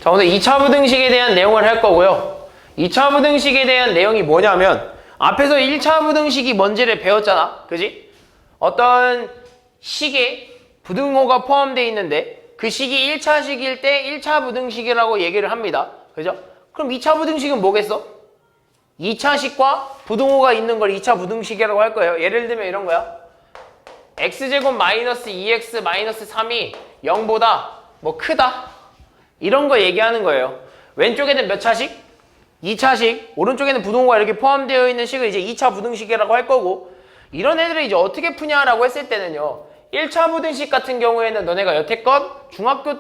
자, 오늘 2차 부등식에 대한 내용을 할 거고요. 2차 부등식에 대한 내용이 뭐냐면 앞에서 1차 부등식이 뭔지를 배웠잖아. 그지? 어떤 식에 부등호가 포함되어 있는데 그 식이 1차식일 때 1차 부등식이라고 얘기를 합니다. 그죠? 그럼 2차 부등식은 뭐겠어? 2차식과 부등호가 있는 걸 2차 부등식이라고 할 거예요. 예를 들면 이런 거야. x제곱 마이너스 2x 마이너스 3이 0보다 뭐 크다. 이런 거 얘기하는 거예요. 왼쪽에는 몇 차식? 2차식. 오른쪽에는 부등호가 이렇게 포함되어 있는 식을 이제 2차 부등식이라고 할 거고, 이런 애들을 이제 어떻게 푸냐라고 했을 때는요. 1차 부등식 같은 경우에는 너네가 여태껏 중학교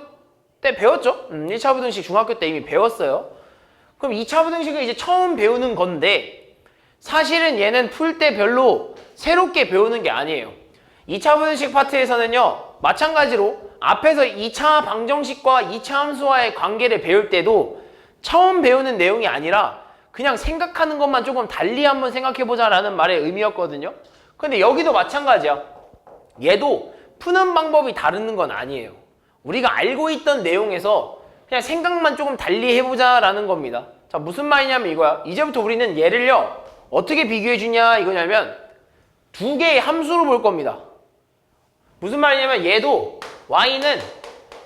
때 배웠죠? 1차 부등식 중학교 때 이미 배웠어요. 그럼 2차 부등식을 이제 처음 배우는 건데 사실은 얘는 풀 때 별로 새롭게 배우는 게 아니에요. 2차 부등식 파트에서는요. 마찬가지로 앞에서 2차 방정식과 2차 함수와의 관계를 배울 때도 처음 배우는 내용이 아니라 그냥 생각하는 것만 조금 달리 한번 생각해보자 라는 말의 의미였거든요. 근데 여기도 마찬가지야. 얘도 푸는 방법이 다른 건 아니에요. 우리가 알고 있던 내용에서 그냥 생각만 조금 달리 해보자 라는 겁니다. 자, 무슨 말이냐면 이거야. 이제부터 우리는 얘를요 어떻게 비교해주냐 이거냐면 두 개의 함수로 볼 겁니다. 무슨 말이냐면 얘도 y는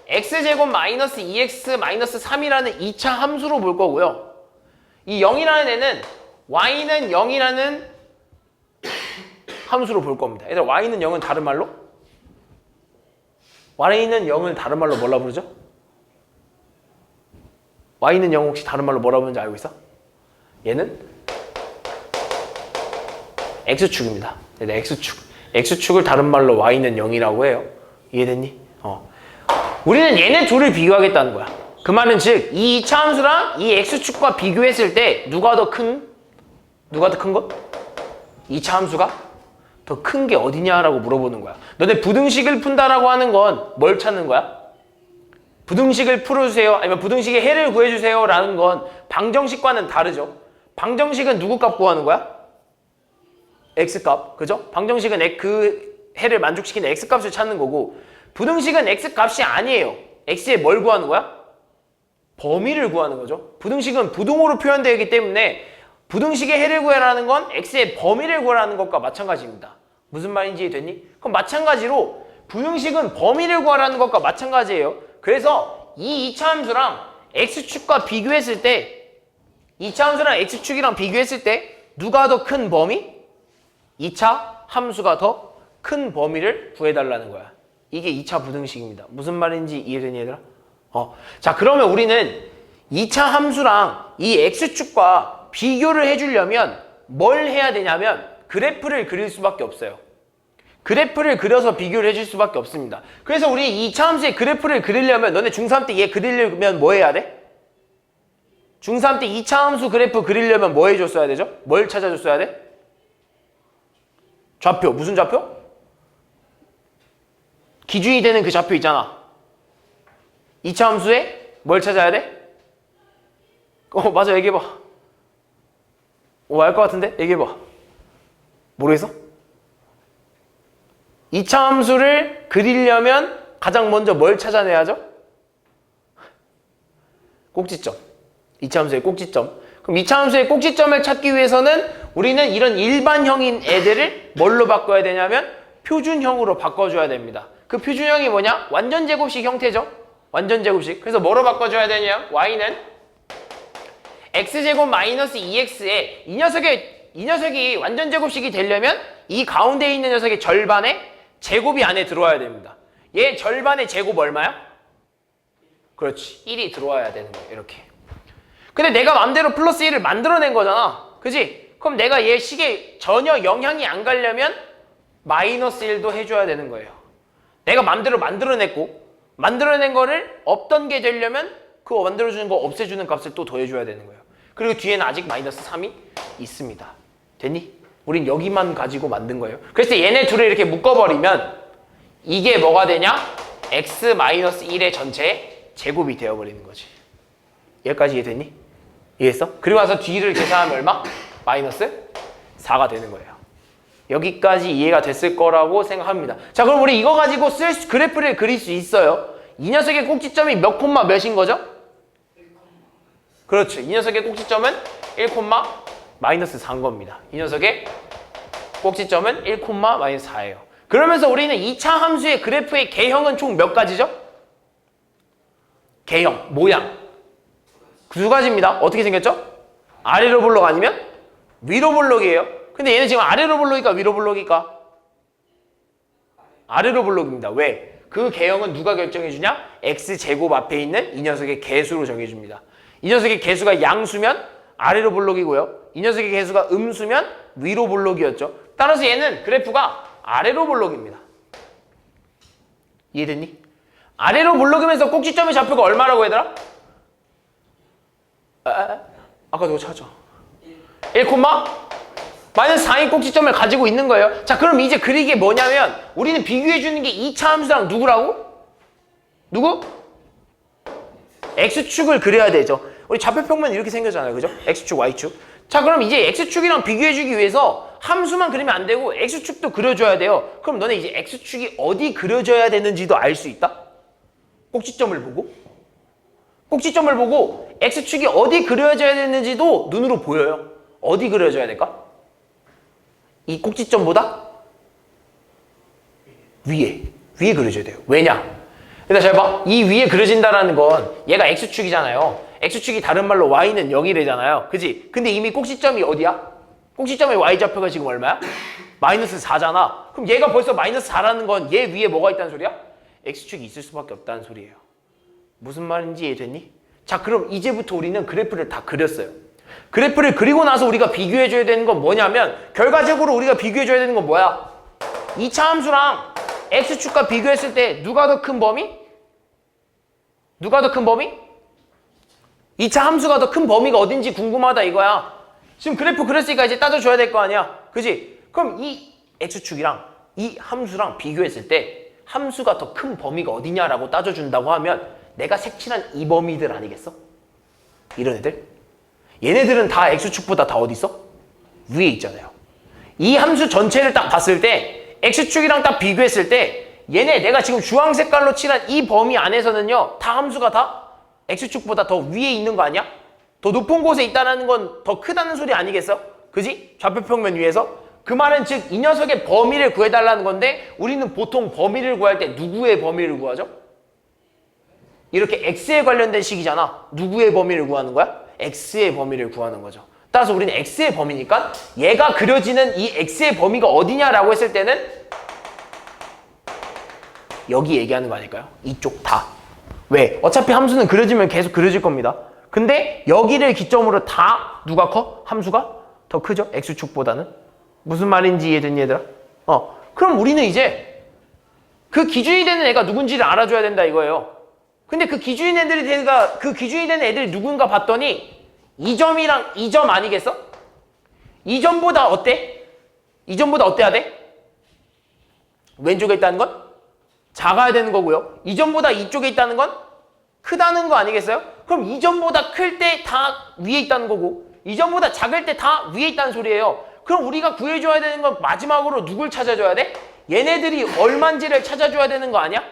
x제곱 마이너스 2x 마이너스 3이라는 2차 함수로 볼 거고요. 이 0이라는 애는 y는 0이라는 함수로 볼 겁니다. 얘들아, y는 0은 다른 말로? y는 0을 다른 말로 뭐라 부르죠? y는 0 혹시 다른 말로 뭐라 부르는지 알고 있어? 얘는 x축입니다. 얘는 x축. x축을 다른 말로 y는 0이라고 해요. 이해됐니? 우리는 얘네 둘을 비교하겠다는 거야. 그 말은 즉 이 2차 함수랑 이 x축과 비교했을 때 누가 더 큰 것? 2차 함수가 더 큰 게 어디냐라고 물어보는 거야. 너네 부등식을 푼다라고 하는 건 뭘 찾는 거야? 부등식을 풀어주세요. 아니면 부등식의 해를 구해주세요 라는 건 방정식과는 다르죠. 방정식은 누구 값 구하는 거야? x값. 그죠? 방정식은 그 해를 만족시키는 x값을 찾는 거고, 부등식은 x값이 아니에요. x에 뭘 구하는 거야? 범위를 구하는 거죠. 부등식은 부등호로 표현되기 때문에 부등식의 해를 구하라는 건 x의 범위를 구하라는 것과 마찬가지입니다. 무슨 말인지 이해됐니? 그럼 마찬가지로 부등식은 범위를 구하라는 것과 마찬가지예요. 그래서 이 2차 함수랑 x축과 비교했을 때 2차 함수랑 x축이랑 비교했을 때 누가 더 큰 범위? 2차 함수가 더 큰 범위를 구해달라는 거야. 이게 2차 부등식입니다. 무슨 말인지 이해되니 얘들아? 자, 그러면 우리는 2차 함수랑 이 x축과 비교를 해주려면 뭘 해야 되냐면 그래프를 그릴 수밖에 없어요. 그래프를 그려서 비교를 해줄 수밖에 없습니다. 그래서 우리 2차 함수의 그래프를 그리려면 너네 중3 때 얘 그리려면 뭐 해야 돼? 중3 때 2차 함수 그래프 그리려면 뭐 해줬어야 되죠? 뭘 찾아줬어야 돼? 좌표. 무슨 좌표? 기준이 되는 그 좌표 있잖아. 2차 함수에 뭘 찾아야 돼? 맞아. 얘기해봐. 알 것 같은데? 얘기해봐. 모르겠어? 2차 함수를 그리려면 가장 먼저 뭘 찾아내야죠? 꼭지점. 2차 함수의 꼭지점. 그럼 2차 함수의 꼭지점을 찾기 위해서는 우리는 이런 일반형인 애들을 뭘로 바꿔야 되냐면 표준형으로 바꿔줘야 됩니다. 그 표준형이 뭐냐? 완전제곱식 형태죠? 완전제곱식. 그래서 뭐로 바꿔줘야 되냐? y는 x제곱 마이너스 2x에 이 녀석이 완전제곱식이 되려면 이 가운데 있는 녀석의 절반의 제곱이 안에 들어와야 됩니다. 얘 절반의 제곱 얼마야? 그렇지. 1이 들어와야 되는 거야. 이렇게. 근데 내가 맘대로 플러스 1을 만들어낸 거잖아. 그지? 그럼 내가 얘 식에 전혀 영향이 안 가려면 마이너스 1도 해줘야 되는 거예요. 내가 맘대로 만들어냈고 만들어낸 거를 없던 게 되려면 그거 만들어주는 거 없애주는 값을 또 더해줘야 되는 거예요. 그리고 뒤에는 아직 마이너스 3이 있습니다. 됐니? 우린 여기만 가지고 만든 거예요. 그래서 얘네 둘을 이렇게 묶어버리면 이게 뭐가 되냐? x 마이너스 1의 전체 제곱이 되어버리는 거지. 여기까지 이해됐니? 이해했어? 그리고 나서 뒤를 계산하면 얼마? 마이너스 4가 되는 거예요. 여기까지 이해가 됐을 거라고 생각합니다. 자, 그럼 우리 이거 가지고 그래프를 그릴 수 있어요. 이 녀석의 꼭지점이 몇 콤마 몇인 거죠? 그렇죠. 이 녀석의 꼭지점은 1, 마이너스 4인 겁니다. 이 녀석의 꼭지점은 1, 마이너스 4예요. 그러면서 우리는 2차 함수의 그래프의 개형은 총 몇 가지죠? 개형, 모양. 두 가지입니다. 어떻게 생겼죠? 아래로 볼록 아니면 위로 볼록이에요. 근데 얘는 지금 아래로 볼록일까 위로 볼록일까? 아래로 볼록입니다. 왜? 그 개형은 누가 결정해주냐? x제곱 앞에 있는 이 녀석의 개수로 정해줍니다. 이 녀석의 개수가 양수면 아래로 볼록이고요. 이 녀석의 개수가 음수면 위로 볼록이었죠. 따라서 얘는 그래프가 아래로 볼록입니다. 이해됐니? 아래로 볼록이면서 꼭지점의 좌표가 얼마라고 얘들아? 아까 너가 찾아. 1, 마이너스 4인 꼭지점을 가지고 있는 거예요. 자, 그럼 이제 그리기 뭐냐면 우리는 비교해주는 게 2차 함수랑 누구라고? 누구? x축을 그려야 되죠. 우리 좌표평면 이렇게 생겼잖아요. 그죠? x축, y축. 자, 그럼 이제 x축이랑 비교해주기 위해서 함수만 그리면 안 되고 x축도 그려줘야 돼요. 그럼 너네 이제 x축이 어디 그려져야 되는지도 알 수 있다? 꼭지점을 보고. 꼭지점을 보고 x축이 어디 그려져야 되는지도 눈으로 보여요. 어디 그려져야 될까? 이 꼭지점보다 위에 그려져야 돼요. 왜냐? 일단 잘 봐. 이 위에 그려진다는 건 얘가 x축이잖아요. x축이 다른 말로 y는 0이래잖아요. 그지? 근데 이미 꼭지점이 어디야? 꼭지점의 y좌표가 지금 얼마야? 마이너스 4잖아. 그럼 얘가 벌써 마이너스 4라는 건 얘 위에 뭐가 있다는 소리야? x축이 있을 수밖에 없다는 소리예요. 무슨 말인지 이해됐니? 자, 그럼 이제부터 우리는 그래프를 다 그렸어요. 그래프를 그리고 나서 우리가 비교해줘야 되는 건 뭐냐면 결과적으로 우리가 비교해줘야 되는 건 뭐야? 2차 함수랑 x축과 비교했을 때 누가 더 큰 범위? 누가 더 큰 범위? 2차 함수가 더 큰 범위가 어딘지 궁금하다 이거야. 지금 그래프 그렸으니까 이제 따져줘야 될 거 아니야. 그지? 그럼 이 x축이랑 이 함수랑 비교했을 때 함수가 더 큰 범위가 어디냐라고 따져준다고 하면 내가 색칠한 이 범위들 아니겠어? 이런 애들? 얘네들은 다 x축보다 다 어디 있어? 위에 있잖아요. 이 함수 전체를 딱 봤을 때 x축이랑 딱 비교했을 때 얘네 내가 지금 주황 색깔로 칠한 이 범위 안에서는요 다 함수가 다 x축보다 더 위에 있는 거 아니야? 더 높은 곳에 있다는 건 더 크다는 소리 아니겠어? 그지? 좌표평면 위에서? 그 말은 즉 이 녀석의 범위를 구해달라는 건데 우리는 보통 범위를 구할 때 누구의 범위를 구하죠? 이렇게 x에 관련된 식이잖아. 누구의 범위를 구하는 거야? x의 범위를 구하는 거죠. 따라서 우리는 x의 범위니까 얘가 그려지는 이 x의 범위가 어디냐라고 했을 때는 여기 얘기하는 거 아닐까요? 이쪽 다. 왜? 어차피 함수는 그려지면 계속 그려질 겁니다. 근데 여기를 기점으로 다 누가 커? 함수가 더 크죠? x축보다는. 무슨 말인지 이해됐니 얘들아? 그럼 우리는 이제 그 기준이 되는 애가 누군지를 알아줘야 된다 이거예요. 근데 그 기준이 되는 애들이 누군가 봤더니 이 점이랑 이 점 아니겠어? 이 점보다 어때? 이 점보다 어때야 돼? 왼쪽에 있다는 건 작아야 되는 거고요. 이 점보다 이쪽에 있다는 건 크다는 거 아니겠어요? 그럼 이 점보다 클 때 다 위에 있다는 거고 이 점보다 작을 때 다 위에 있다는 소리예요. 그럼 우리가 구해줘야 되는 건 마지막으로 누굴 찾아줘야 돼? 얘네들이 얼만지를 찾아줘야 되는 거 아니야?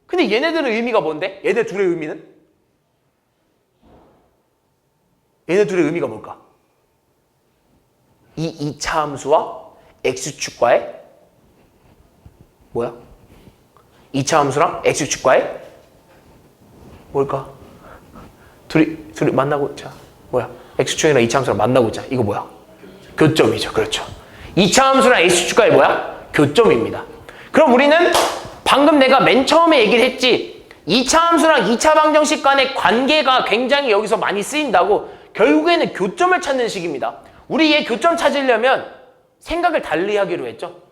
근데 얘네들의 의미가 뭔데? 얘네 둘의 의미는? 얘네 둘의 의미가 뭘까? 이 2차 함수와 x축과의 뭐야? 2차 함수랑 x축과의 뭘까? 둘이 만나고 있자. 뭐야? x축이랑 2차 함수랑 만나고 있자. 이거 뭐야? 교점이죠. 그렇죠. 2차 함수랑 x축과의 뭐야? 교점입니다. 그럼 우리는 방금 내가 맨 처음에 얘기를 했지. 2차 함수랑 2차 방정식 간의 관계가 굉장히 여기서 많이 쓰인다고. 결국에는 교점을 찾는 식입니다. 우리 얘 교점 찾으려면 생각을 달리 하기로 했죠.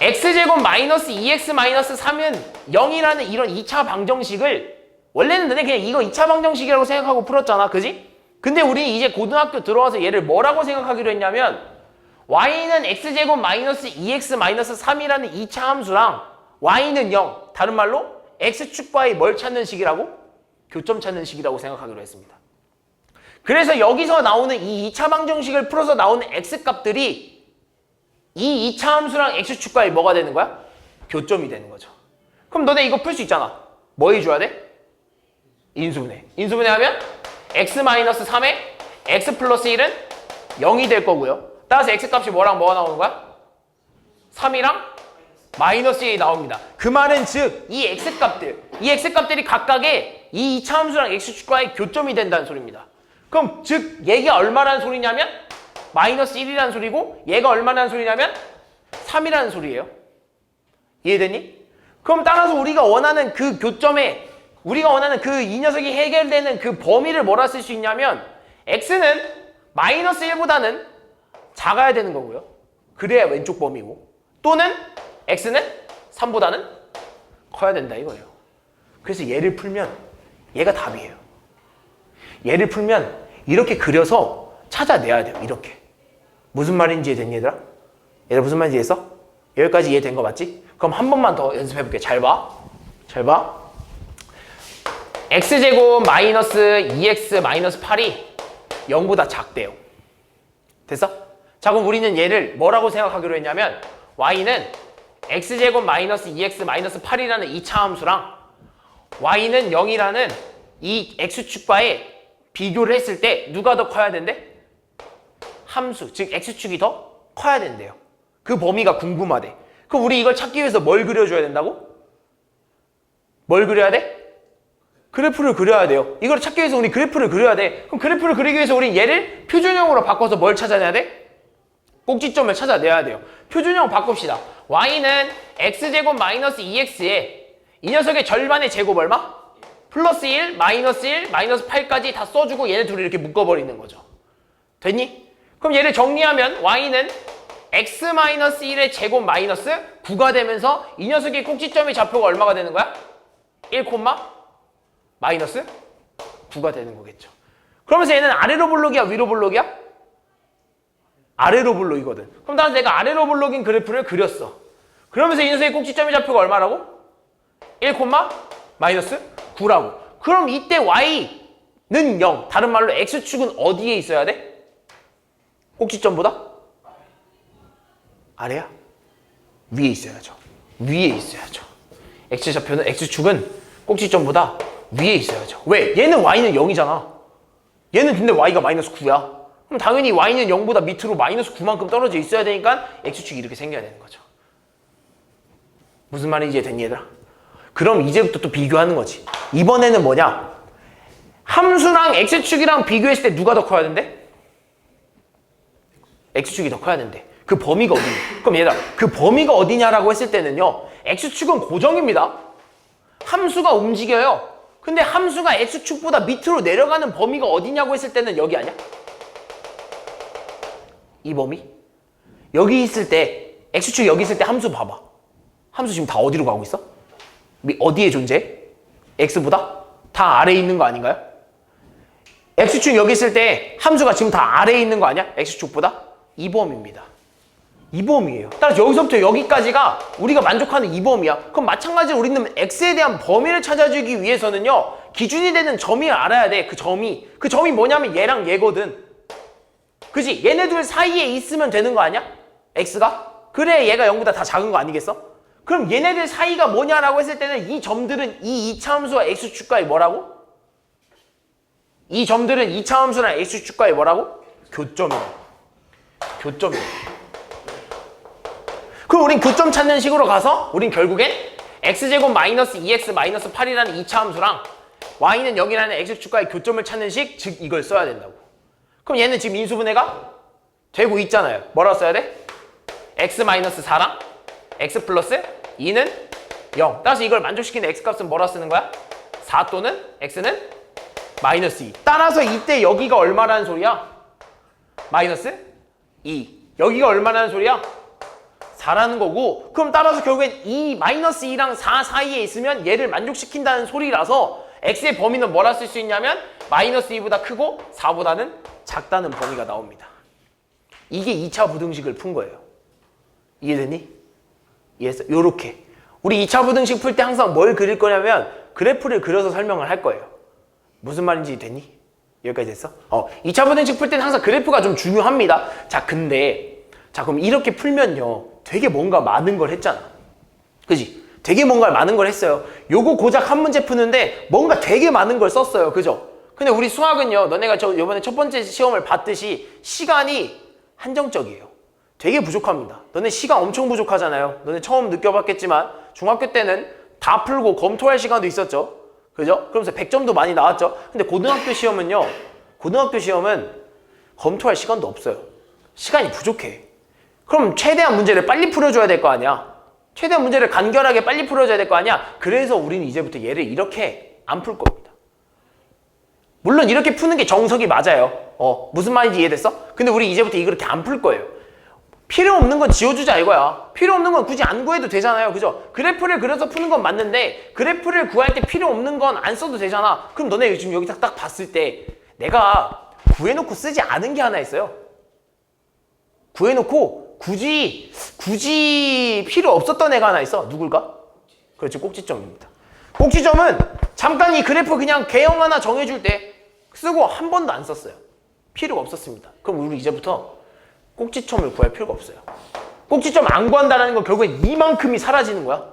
x제곱 마이너스 2x 마이너스 3은 0이라는 이런 2차 방정식을 원래는 너네 그냥 이거 2차 방정식이라고 생각하고 풀었잖아. 그지? 근데 우리 이제 고등학교 들어와서 얘를 뭐라고 생각하기로 했냐면 y는 x제곱 마이너스 2x 마이너스 3이라는 2차 함수랑 y는 0. 다른 말로 x축과의 뭘 찾는 식이라고? 교점 찾는 식이라고 생각하기로 했습니다. 그래서 여기서 나오는 이 2차 방정식을 풀어서 나오는 x값들이 이 2차 함수랑 x축과의 뭐가 되는 거야? 교점이 되는 거죠. 그럼 너네 이거 풀 수 있잖아. 뭐 해줘야 돼? 인수분해. 인수분해 하면 x-3에 x 플러스 1은 0이 될 거고요. 따라서 x 값이 뭐랑 뭐가 나오는 거야? 3이랑 마이너스 1이 나옵니다. 그 말은 즉 이 x값들이 각각의 이 2차 함수랑 x축과의 교점이 된다는 소리입니다. 그럼 즉 얘가 얼마라는 소리냐면 마이너스 1이라는 소리고 얘가 얼마라는 소리냐면 3이라는 소리예요. 이해되니? 그럼 따라서 우리가 원하는 그 교점에 우리가 원하는 그 이 녀석이 해결되는 그 범위를 뭐라 쓸 수 있냐면 x는 마이너스 1보다는 작아야 되는 거고요. 그래야 왼쪽 범위고 또는 x는 3보다는 커야 된다 이거예요. 그래서 얘를 풀면 얘가 답이에요. 얘를 풀면 이렇게 그려서 찾아내야 돼요. 이렇게. 무슨 말인지 이해됐니 얘들아? 얘들아 무슨 말인지 이해했어? 여기까지 이해된 거 맞지? 그럼 한 번만 더 연습해볼게. 잘 봐. 잘 봐. x제곱 마이너스 2x 마이너스 8이 0보다 작대요. 됐어? 자 그럼 우리는 얘를 뭐라고 생각하기로 했냐면 y는 x제곱 마이너스 2x 마이너스 8이라는 2차 함수랑 y는 0이라는 이 x축과의 비교를 했을 때 누가 더 커야 된대? 함수, 즉 x축이 더 커야 된대요. 그 범위가 궁금하대. 그럼 우리 이걸 찾기 위해서 뭘 그려줘야 된다고? 뭘 그려야 돼? 그래프를 그려야 돼요. 이걸 찾기 위해서 우리 그래프를 그려야 돼. 그럼 그래프를 그리기 위해서 우리 얘를 표준형으로 바꿔서 뭘 찾아내야 돼? 꼭지점을 찾아내야 돼요. 표준형 바꿉시다. y는 x제곱 마이너스 2x에 이 녀석의 절반의 제곱 얼마? 플러스 1, 마이너스 8까지 다 써주고 얘네 둘이 이렇게 묶어버리는 거죠. 됐니? 그럼 얘를 정리하면 y는 x-1의 제곱 마이너스 9가 되면서 이 녀석의 꼭지점의 좌표가 얼마가 되는 거야? 1, 마이너스 9가 되는 거겠죠. 그러면서 얘는 아래로 볼록이야? 위로 볼록이야? 아래로 볼록이거든. 그럼 따라서 내가 아래로 볼록인 그래프를 그렸어. 그러면서 이 녀석의 꼭지점의 좌표가 얼마라고? 1, 마이너스 9라고. 그럼 이때 y는 0. 다른 말로 x축은 어디에 있어야 돼? 꼭지점보다? 아래야? 위에 있어야죠. 위에 있어야죠. x좌표는 x축은 꼭지점보다 위에 있어야죠. 왜? 얘는 y는 0이잖아. 얘는 근데 y가 마이너스 9야. 그럼 당연히 y는 0보다 밑으로 마이너스 9만큼 떨어져 있어야 되니까 x축이 이렇게 생겨야 되는 거죠. 무슨 말인지 이해됐니 얘들아? 그럼 이제부터 또 비교하는 거지. 이번에는 뭐냐? 함수랑 x축이랑 비교했을 때 누가 더 커야 된대? x축이 더 커야 된대. 그 범위가 어디냐? 그럼 얘들아 그 범위가 어디냐라고 했을 때는요 x축은 고정입니다. 함수가 움직여요. 근데 함수가 x축보다 밑으로 내려가는 범위가 어디냐고 했을 때는 여기 아니야? 이 범위? 여기 있을 때 x축 여기 있을 때 함수 봐봐. 함수 지금 다 어디로 가고 있어? 어디에 존재해? x보다? 다 아래에 있는 거 아닌가요? x축 여기 있을 때 함수가 지금 다 아래에 있는 거 아니야? x축보다? 이 범위입니다. 이 범위예요. 따라서 여기서부터 여기까지가 우리가 만족하는 이 범위야. 그럼 마찬가지로 우리는 x에 대한 범위를 찾아주기 위해서는요 기준이 되는 점이 알아야 돼. 그 점이 뭐냐면 얘랑 얘거든. 그지? 얘네들 사이에 있으면 되는 거 아니야? x가? 그래 얘가 0보다 다 작은 거 아니겠어? 그럼 얘네들 사이가 뭐냐라고 했을 때는 이 점들은 이 2차 함수와 x축과의 뭐라고? 이 점들은 2차 함수랑 x축과의 뭐라고? 교점이에요. 교점이에요. 그럼 우린 교점 찾는 식으로 가서 우린 결국엔 x제곱 마이너스 2x 마이너스 8이라는 2차 함수랑 y는 0이라는 x축과의 교점을 찾는 식, 즉 이걸 써야 된다고. 그럼 얘는 지금 인수분해가 되고 있잖아요. 뭐라고 써야 돼? x 마이너스 4랑 x 플러스 2는 0. 따라서 이걸 만족시키는 x값은 뭐라 쓰는 거야? 4 또는 x는 마이너스 2. 따라서 이때 여기가 얼마라는 소리야? 마이너스 2. 여기가 얼마라는 소리야? 4라는 거고, 그럼 따라서 결국엔 이 마이너스 2랑 4 사이에 있으면 얘를 만족시킨다는 소리라서 x의 범위는 뭐라 쓸 수 있냐면 마이너스 2보다 크고 4보다는 작다는 범위가 나옵니다. 이게 2차 부등식을 푼 거예요. 이해됐니? 이해했어? 요렇게. 우리 2차 부등식 풀 때 항상 뭘 그릴 거냐면 그래프를 그려서 설명을 할 거예요. 무슨 말인지 됐니? 여기까지 됐어? 2차 부등식 풀 때는 항상 그래프가 좀 중요합니다. 자, 그럼 이렇게 풀면요. 되게 뭔가 많은 걸 했잖아. 그지? 되게 뭔가 많은 걸 했어요. 요거 고작 한 문제 푸는데 뭔가 되게 많은 걸 썼어요. 그죠? 근데 우리 수학은요, 너네가 저 이번에 첫 번째 시험을 봤듯이 시간이 한정적이에요. 되게 부족합니다. 너네 시간 엄청 부족하잖아요. 너네 처음 느껴봤겠지만 중학교 때는 다 풀고 검토할 시간도 있었죠. 그죠? 그러면서 100점도 많이 나왔죠. 근데 고등학교 시험은요, 고등학교 시험은 검토할 시간도 없어요. 시간이 부족해. 그럼 최대한 문제를 빨리 풀어줘야 될 거 아니야. 최대한 문제를 간결하게 빨리 풀어줘야 될 거 아니야. 그래서 우리는 이제부터 얘를 이렇게 안 풀 겁니다. 물론 이렇게 푸는 게 정석이 맞아요. 무슨 말인지 이해됐어? 근데 우리 이제부터 이렇게 안 풀 거예요. 필요 없는 건 지워주자 이거야. 필요 없는 건 굳이 안 구해도 되잖아요. 그죠? 그래프를 그려서 푸는 건 맞는데 그래프를 구할 때 필요 없는 건 안 써도 되잖아. 그럼 너네 지금 여기 딱 봤을 때 내가 구해놓고 쓰지 않은 게 하나 있어요. 구해놓고 굳이 필요 없었던 애가 하나 있어. 누굴까? 그렇지, 꼭지점입니다. 꼭지점은 잠깐 이 그래프 그냥 개형 하나 정해줄 때 쓰고 한 번도 안 썼어요. 필요가 없었습니다. 그럼 우리 이제부터 꼭지점을 구할 필요가 없어요. 꼭지점 안 구한다는 건 결국엔 이만큼이 사라지는 거야.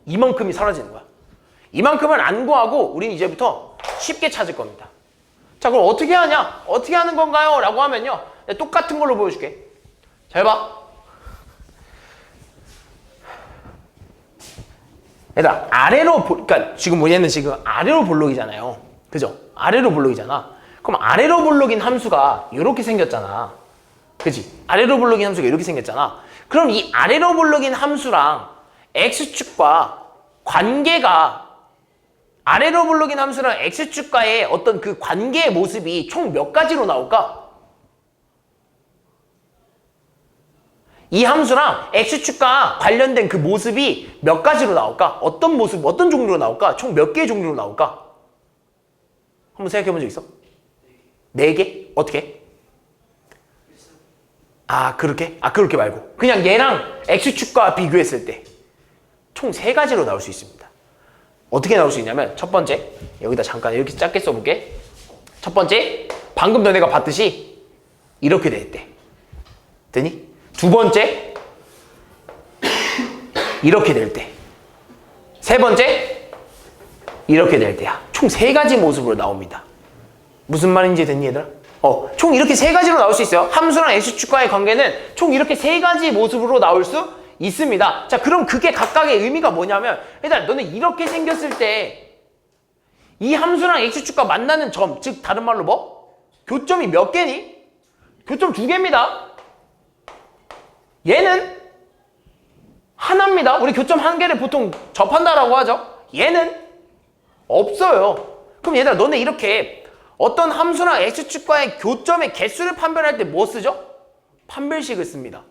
이만큼이 사라지는 거야. 이만큼을 안 구하고 우리는 이제부터 쉽게 찾을 겁니다. 자, 그럼 어떻게 하냐? 어떻게 하는 건가요? 라고 하면요, 똑같은 걸로 보여줄게. 잘 봐. 얘들아, 그러니까 지금 얘는 지금 아래로 볼록이잖아요. 그죠? 아래로 볼록이잖아. 그럼 아래로 볼록인 함수가 이렇게 생겼잖아. 그지? 아래로 볼록인 함수가 이렇게 생겼잖아. 그럼 이 아래로 볼록인 함수랑 x축과 관계가, 아래로 볼록인 함수랑 x축과의 어떤 그 관계의 모습이 총 몇 가지로 나올까? 이 함수랑 x축과 관련된 그 모습이 몇 가지로 나올까? 어떤 모습, 어떤 종류로 나올까? 총 몇 개의 종류로 나올까? 한번 생각해 본 적 있어? 4개? 어떻게? 그렇게? 그렇게 말고 그냥 얘랑 x축과 비교했을 때 총 3가지로 나올 수 있습니다. 어떻게 나올 수 있냐면, 첫 번째, 여기다 잠깐 이렇게 짧게 써볼게. 첫 번째, 방금 너네가 봤듯이 이렇게 됐대. 되니? 두 번째, 이렇게 될 때. 세 번째, 이렇게 될 때야. 총 3가지 모습으로 나옵니다. 무슨 말인지 됐니, 얘들아? 총 이렇게 3가지로 나올 수 있어요. 함수랑 x축과의 관계는 총 이렇게 3가지 모습으로 나올 수 있습니다. 자, 그럼 그게 각각의 의미가 뭐냐면, 얘들아, 너는 이렇게 생겼을 때 이 함수랑 x축과 만나는 점, 즉 다른 말로 뭐? 교점이 몇 개니? 교점 2개입니다. 얘는 하나입니다. 우리 교점 1개를 보통 접한다라고 하죠. 얘는 없어요. 그럼 얘들아, 너네 이렇게 어떤 함수랑 x축과의 교점의 개수를 판별할 때 뭐 쓰죠? 판별식을 씁니다.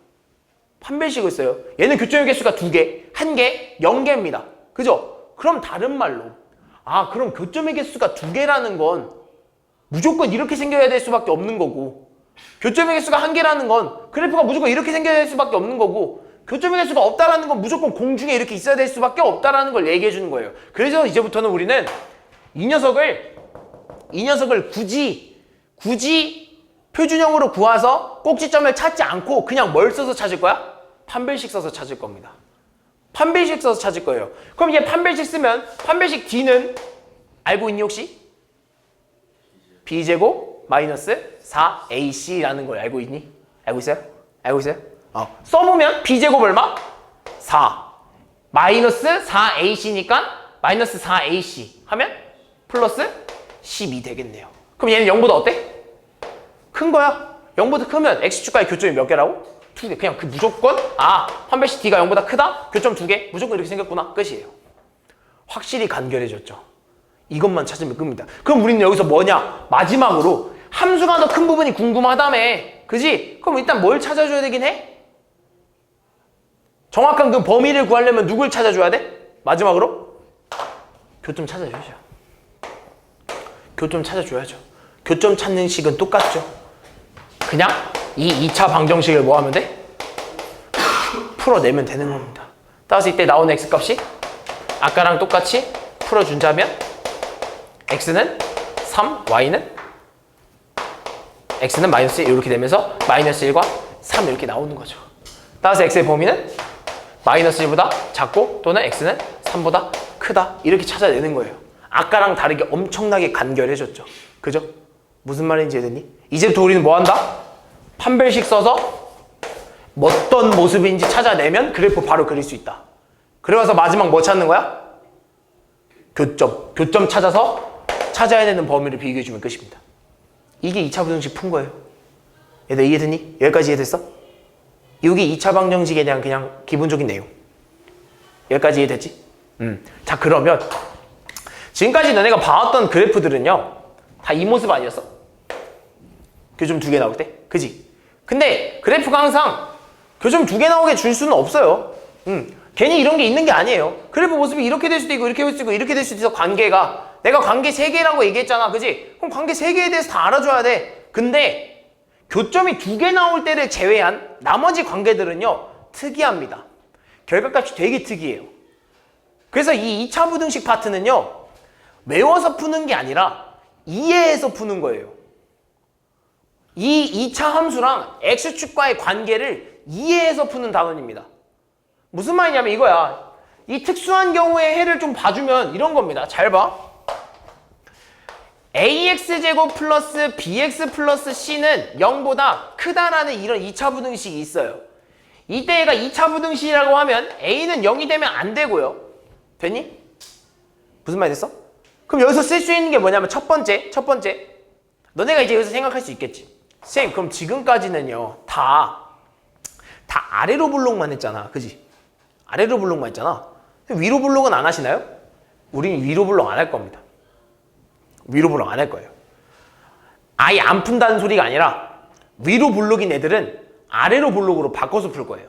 판별식을 써요. 얘는 교점의 개수가 2개, 1개, 0개입니다. 그죠? 그럼 다른 말로, 그럼 교점의 개수가 2개라는 건 무조건 이렇게 생겨야 될 수밖에 없는 거고, 교점의 개수가 1개라는 건 그래프가 무조건 이렇게 생겨야 될 수밖에 없는 거고, 교점의 개수가 없다라는 건 무조건 공중에 이렇게 있어야 될 수밖에 없다라는 걸 얘기해 주는 거예요. 그래서 이제부터는 우리는 이 녀석을 굳이 표준형으로 구해서 꼭지점을 찾지 않고 그냥 뭘 써서 찾을 거야? 판별식 써서 찾을 겁니다. 판별식 써서 찾을 거예요. 그럼 이제 판별식 쓰면 판별식 D는 알고 있니 혹시? B제곱 마이너스 4AC라는 걸 알고 있니? 알고 있어요? 알고 있어요? 써보면 B제곱 얼마? 4 마이너스 4AC니까 마이너스 4AC 하면 플러스 12 되겠네요. 그럼 얘는 0보다 어때? 큰 거야. 0보다 크면 x축과의 교점이 몇 개라고? 2개. 그냥 그 무조건 판별식 D가 0보다 크다? 교점 2개? 무조건 이렇게 생겼구나. 끝이에요. 확실히 간결해졌죠. 이것만 찾으면 끕니다. 그럼 우리는 여기서 뭐냐? 마지막으로 함수가 더 큰 부분이 궁금하다며. 그지? 그럼 일단 뭘 찾아줘야 되긴 해? 정확한 그 범위를 구하려면 누굴 찾아줘야 돼? 마지막으로? 교점 찾아줘야죠. 교점 찾아줘야죠. 교점 찾는 식은 똑같죠. 그냥 이 2차 방정식을 뭐 하면 돼? 풀어내면 되는 겁니다. 따라서 이때 나오는 x값이 아까랑 똑같이 풀어준다면 x는 3, x는 마이너스 1 이렇게 되면서 마이너스 1과 3 이렇게 나오는 거죠. 따라서 x의 범위는 마이너스 1보다 작고 또는 x는 3보다 크다 이렇게 찾아내는 거예요. 아까랑 다르게 엄청나게 간결해졌죠. 그죠? 무슨 말인지 이해됐니? 이제부터 우리는 뭐 한다? 판별식 써서 어떤 모습인지 찾아내면 그래프 바로 그릴 수 있다. 그래서 마지막 뭐 찾는 거야? 교점. 교점 찾아서 찾아야 되는 범위를 비교해주면 끝입니다. 이게 2차 부등식 푼 거예요. 얘들 이해됐니? 여기까지 이해됐어? 이게 2차 방정식에 대한 그냥 기본적인 내용. 여기까지 이해됐지? 자, 그러면 지금까지 너네가 봐왔던 그래프들은요 다 이 모습 아니었어? 교점 2개 나올 때? 그지? 근데 그래프가 항상 교점 2개 나오게 줄 수는 없어요. 괜히 이런 게 있는 게 아니에요. 그래프 모습이 이렇게 될 수도 있고 이렇게 될 수도 있고 이렇게 될 수도 있어. 관계가 내가 관계 3개라고 얘기했잖아. 그지? 그럼 관계 3개에 대해서 다 알아줘야 돼. 근데 교점이 2개 나올 때를 제외한 나머지 관계들은요 특이합니다. 결과값이 되게 특이해요. 그래서 이 2차 부등식 파트는요 외워서 푸는 게 아니라 이해해서 푸는 거예요. 이 2차 함수랑 x축과의 관계를 이해해서 푸는 단원입니다. 무슨 말이냐면 이거야. 이 특수한 경우의 해를 좀 봐주면 이런 겁니다. 잘 봐. ax제곱 플러스 bx 플러스 c는 0보다 크다라는 이런 2차 부등식이 있어요. 이때 얘가 2차 부등식이라고 하면 a는 0이 되면 안 되고요. 됐니? 무슨 말 됐어? 그럼 여기서 쓸 수 있는 게 뭐냐면 첫 번째 너네가 이제 여기서 생각할 수 있겠지. 쌤 그럼 지금까지는요 다 아래로 블록만 했잖아. 그지? 아래로 블록만 했잖아. 위로 블록은 안 하시나요? 우린 위로 블록 안 할 겁니다. 위로 블록 안 할 거예요. 아예 안 푼다는 소리가 아니라 위로 블록인 애들은 아래로 블록으로 바꿔서 풀 거예요.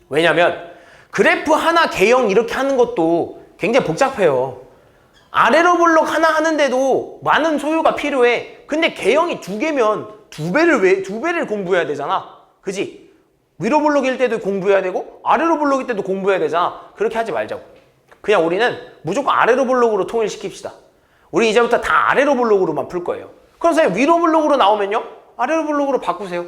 왜냐면 그래프 하나 개형 이렇게 하는 것도 굉장히 복잡해요. 아래로 블록 하나 하는데도 많은 소요가 필요해. 근데 개형이 2개면 2배를 공부해야 되잖아. 그지? 위로 블록일 때도 공부해야 되고 아래로 블록일 때도 공부해야 되잖아. 그렇게 하지 말자고. 그냥 우리는 무조건 아래로 블록으로 통일시킵시다. 우리 이제부터 다 아래로 블록으로만 풀 거예요. 그럼 선생님 위로 블록으로 나오면요? 아래로 블록으로 바꾸세요.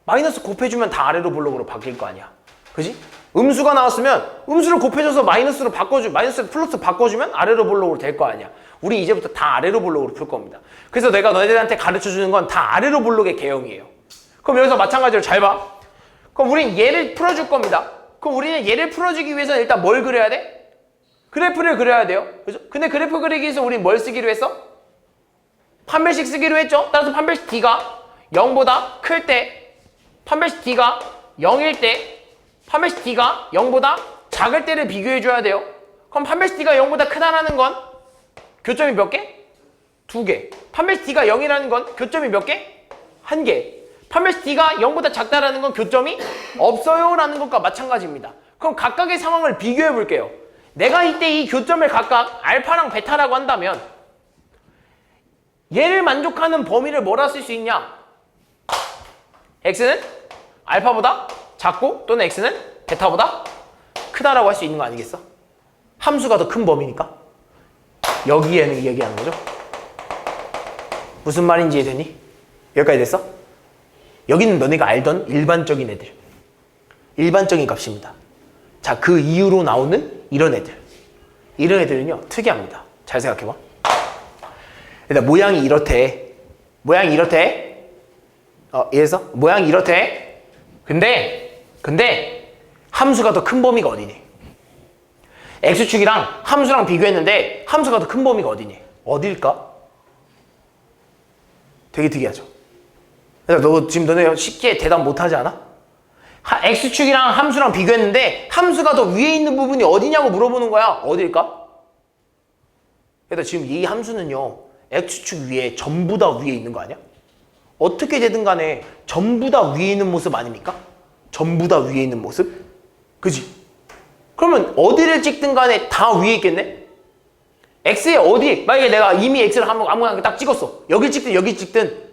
마이너스 곱해주면 다 아래로 블록으로 바뀔 거 아니야. 그지? 음수가 나왔으면 음수를 곱해줘서 마이너스로 마이너스를 플러스 바꿔주면 아래로 블록으로 될 거 아니야. 우리 이제부터 다 아래로 블록으로 풀 겁니다. 그래서 내가 너희들한테 가르쳐주는 건 다 아래로 블록의 개형이에요. 그럼 여기서 마찬가지로 잘 봐. 그럼 우린 얘를 풀어줄 겁니다. 그럼 우리는 얘를 풀어주기 위해서는 일단 뭘 그려야 돼? 그래프를 그려야 돼요. 그죠? 근데 그래프 그리기 위해서 우린 뭘 쓰기로 했어? 판별식 쓰기로 했죠? 따라서 판별식 D가 0보다 클 때, 판별식 D가 0일 때, 판별식 D가 0보다 작을 때를 비교해줘야 돼요. 그럼 판별식 D가 0보다 크다라는 건 교점이 몇 개? 2개. 판별식 D가 0이라는 건 교점이 몇 개? 1개. 판별식 D가 0보다 작다라는 건 교점이 없어요 라는 것과 마찬가지입니다. 그럼 각각의 상황을 비교해 볼게요. 내가 이때 이 교점을 각각 알파랑 베타라고 한다면 얘를 만족하는 범위를 뭐라 쓸 수 있냐? x는 알파보다 작고 또는 x는 베타보다 크다라고 할 수 있는 거 아니겠어? 함수가 더 큰 범위니까. 여기에는 얘기하는 거죠. 무슨 말인지 이해되니? 여기까지 됐어? 여기는 너네가 알던 일반적인 애들. 일반적인 값입니다. 자, 그 이후로 나오는 이런 애들. 이런 애들은요, 특이합니다. 잘 생각해봐. 일단 모양이 이렇대. 모양이 이렇대. 이래서 모양이 이렇대. 근데 함수가 더 큰 범위가 어디니? x축이랑 함수랑 비교했는데 함수가 더 큰 범위가 어디니? 어딜까? 되게 특이하죠. 그래서 너 지금 너네 쉽게 대답 못하지 않아? x축이랑 함수랑 비교했는데 함수가 더 위에 있는 부분이 어디냐고 물어보는 거야. 어딜까? 그래서 지금 이 함수는요 x축 위에 전부 다 위에 있는 거 아니야? 어떻게 되든 간에 전부 다 위에 있는 모습 아닙니까? 전부 다 위에 있는 모습? 그지? 그러면 어디를 찍든 간에 다 위에 있겠네? x에 어디? 만약에 내가 이미 x를 아무거나 딱 찍었어. 여길 찍든 여길 찍든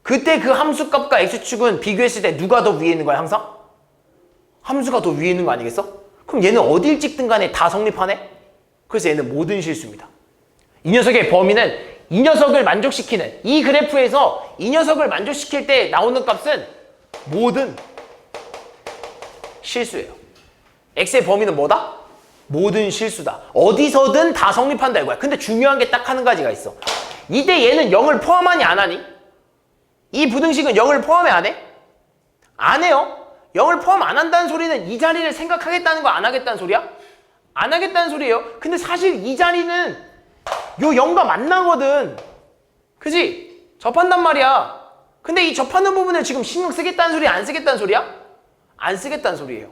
그때 그 함수값과 x축은 비교했을 때 누가 더 위에 있는 거야 항상? 함수가 더 위에 있는 거 아니겠어? 그럼 얘는 어딜 찍든 간에 다 성립하네? 그래서 얘는 모든 실수입니다. 이 녀석의 범위는 이 녀석을 만족시키는 이 그래프에서 이 녀석을 만족시킬 때 나오는 값은 모든 실수예요. x의 범위는 뭐다? 모든 실수다. 어디서든 다 성립한다 이거야. 근데 중요한 게 딱 한 가지가 있어. 이때 얘는 0을 포함하니 안 하니? 이 부등식은 0을 포함해 안 해? 안 해요. 0을 포함 안 한다는 소리는 이 자리를 생각하겠다는 거 안 하겠다는 소리야? 안 하겠다는 소리예요. 근데 사실 이 자리는 요 0과 만나거든. 그지? 접한단 말이야. 근데 이 접하는 부분을 지금 신경 쓰겠다는 소리야? 안 쓰겠다는 소리야? 안 쓰겠다는 소리예요.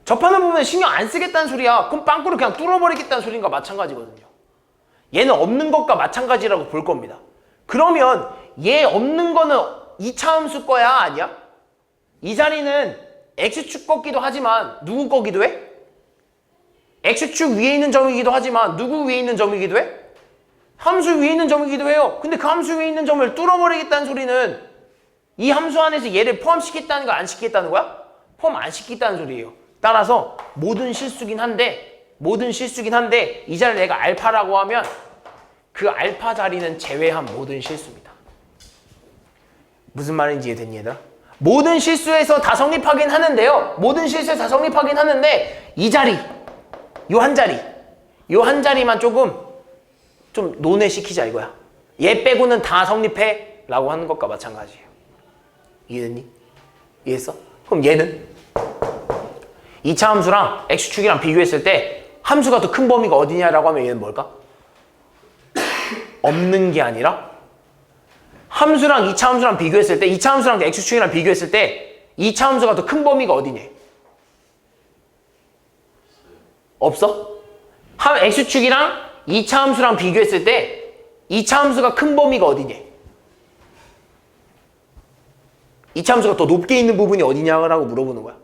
접하는 부분을 신경 안 쓰겠다는 소리야. 그럼 빵꾸를 그냥 뚫어버리겠다는 소리인가 마찬가지거든요. 얘는 없는 것과 마찬가지라고 볼 겁니다. 그러면 얘 없는 거는 2차 함수 거야? 아니야? 이 자리는 x축 거기도 하지만 누구 거기도 해? x축 위에 있는 점이기도 하지만 누구 위에 있는 점이기도 해? 함수 위에 있는 점이기도 해요. 근데 그 함수 위에 있는 점을 뚫어버리겠다는 소리는 이 함수 안에서 얘를 포함시키겠다는 거 안 시키겠다는 거야? 포함 안 시키겠다는 소리예요. 따라서 모든 실수긴 한데 이 자리를 내가 알파라고 하면 그 알파 자리는 제외한 모든 실수입니다. 무슨 말인지 이해됐니 얘들아? 모든 실수에서 다 성립하긴 하는데요. 모든 실수에서 다 성립하긴 하는데 이 자리, 요 한 자리만 조금 좀 논외시키자 이거야. 얘 빼고는 다 성립해 라고 하는 것과 마찬가지예요. 이해됐니? 이해했어? 그럼 얘는 2차 함수랑 x축이랑 비교했을 때 함수가 더 큰 범위가 어디냐라고 하면 얘는 뭘까? 없는 게 아니라 함수랑 2차 함수랑 비교했을 때 2차 함수랑 x축이랑 비교했을 때 2차 함수가 더 큰 범위가 어디니? 없어? x축이랑 2차 함수랑 비교했을 때 2차 함수가 큰 범위가 어디니? 2차 함수가 더 높게 있는 부분이 어디냐라고 물어보는 거야.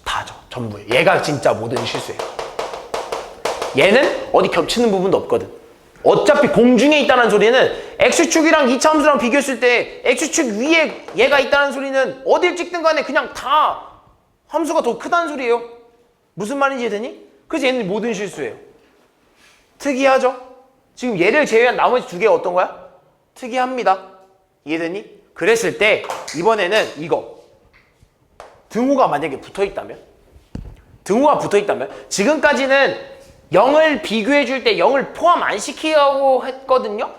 다죠. 전부. 얘가 진짜 모든 실수예요. 얘는 어디 겹치는 부분도 없거든. 어차피 공중에 있다는 소리는 x축이랑 2차 함수랑 비교했을 때 x축 위에 얘가 있다는 소리는 어딜 찍든 간에 그냥 다 함수가 더 크다는 소리예요. 무슨 말인지 이해되니? 그래서 얘는 모든 실수예요. 특이하죠? 지금 얘를 제외한 나머지 두 개가 어떤 거야? 특이합니다. 이해되니? 그랬을 때 이번에는 이거 등호가 만약에 붙어있다면 지금까지는 0을 비교해 줄 때 0을 포함 안 시키려고 했거든요.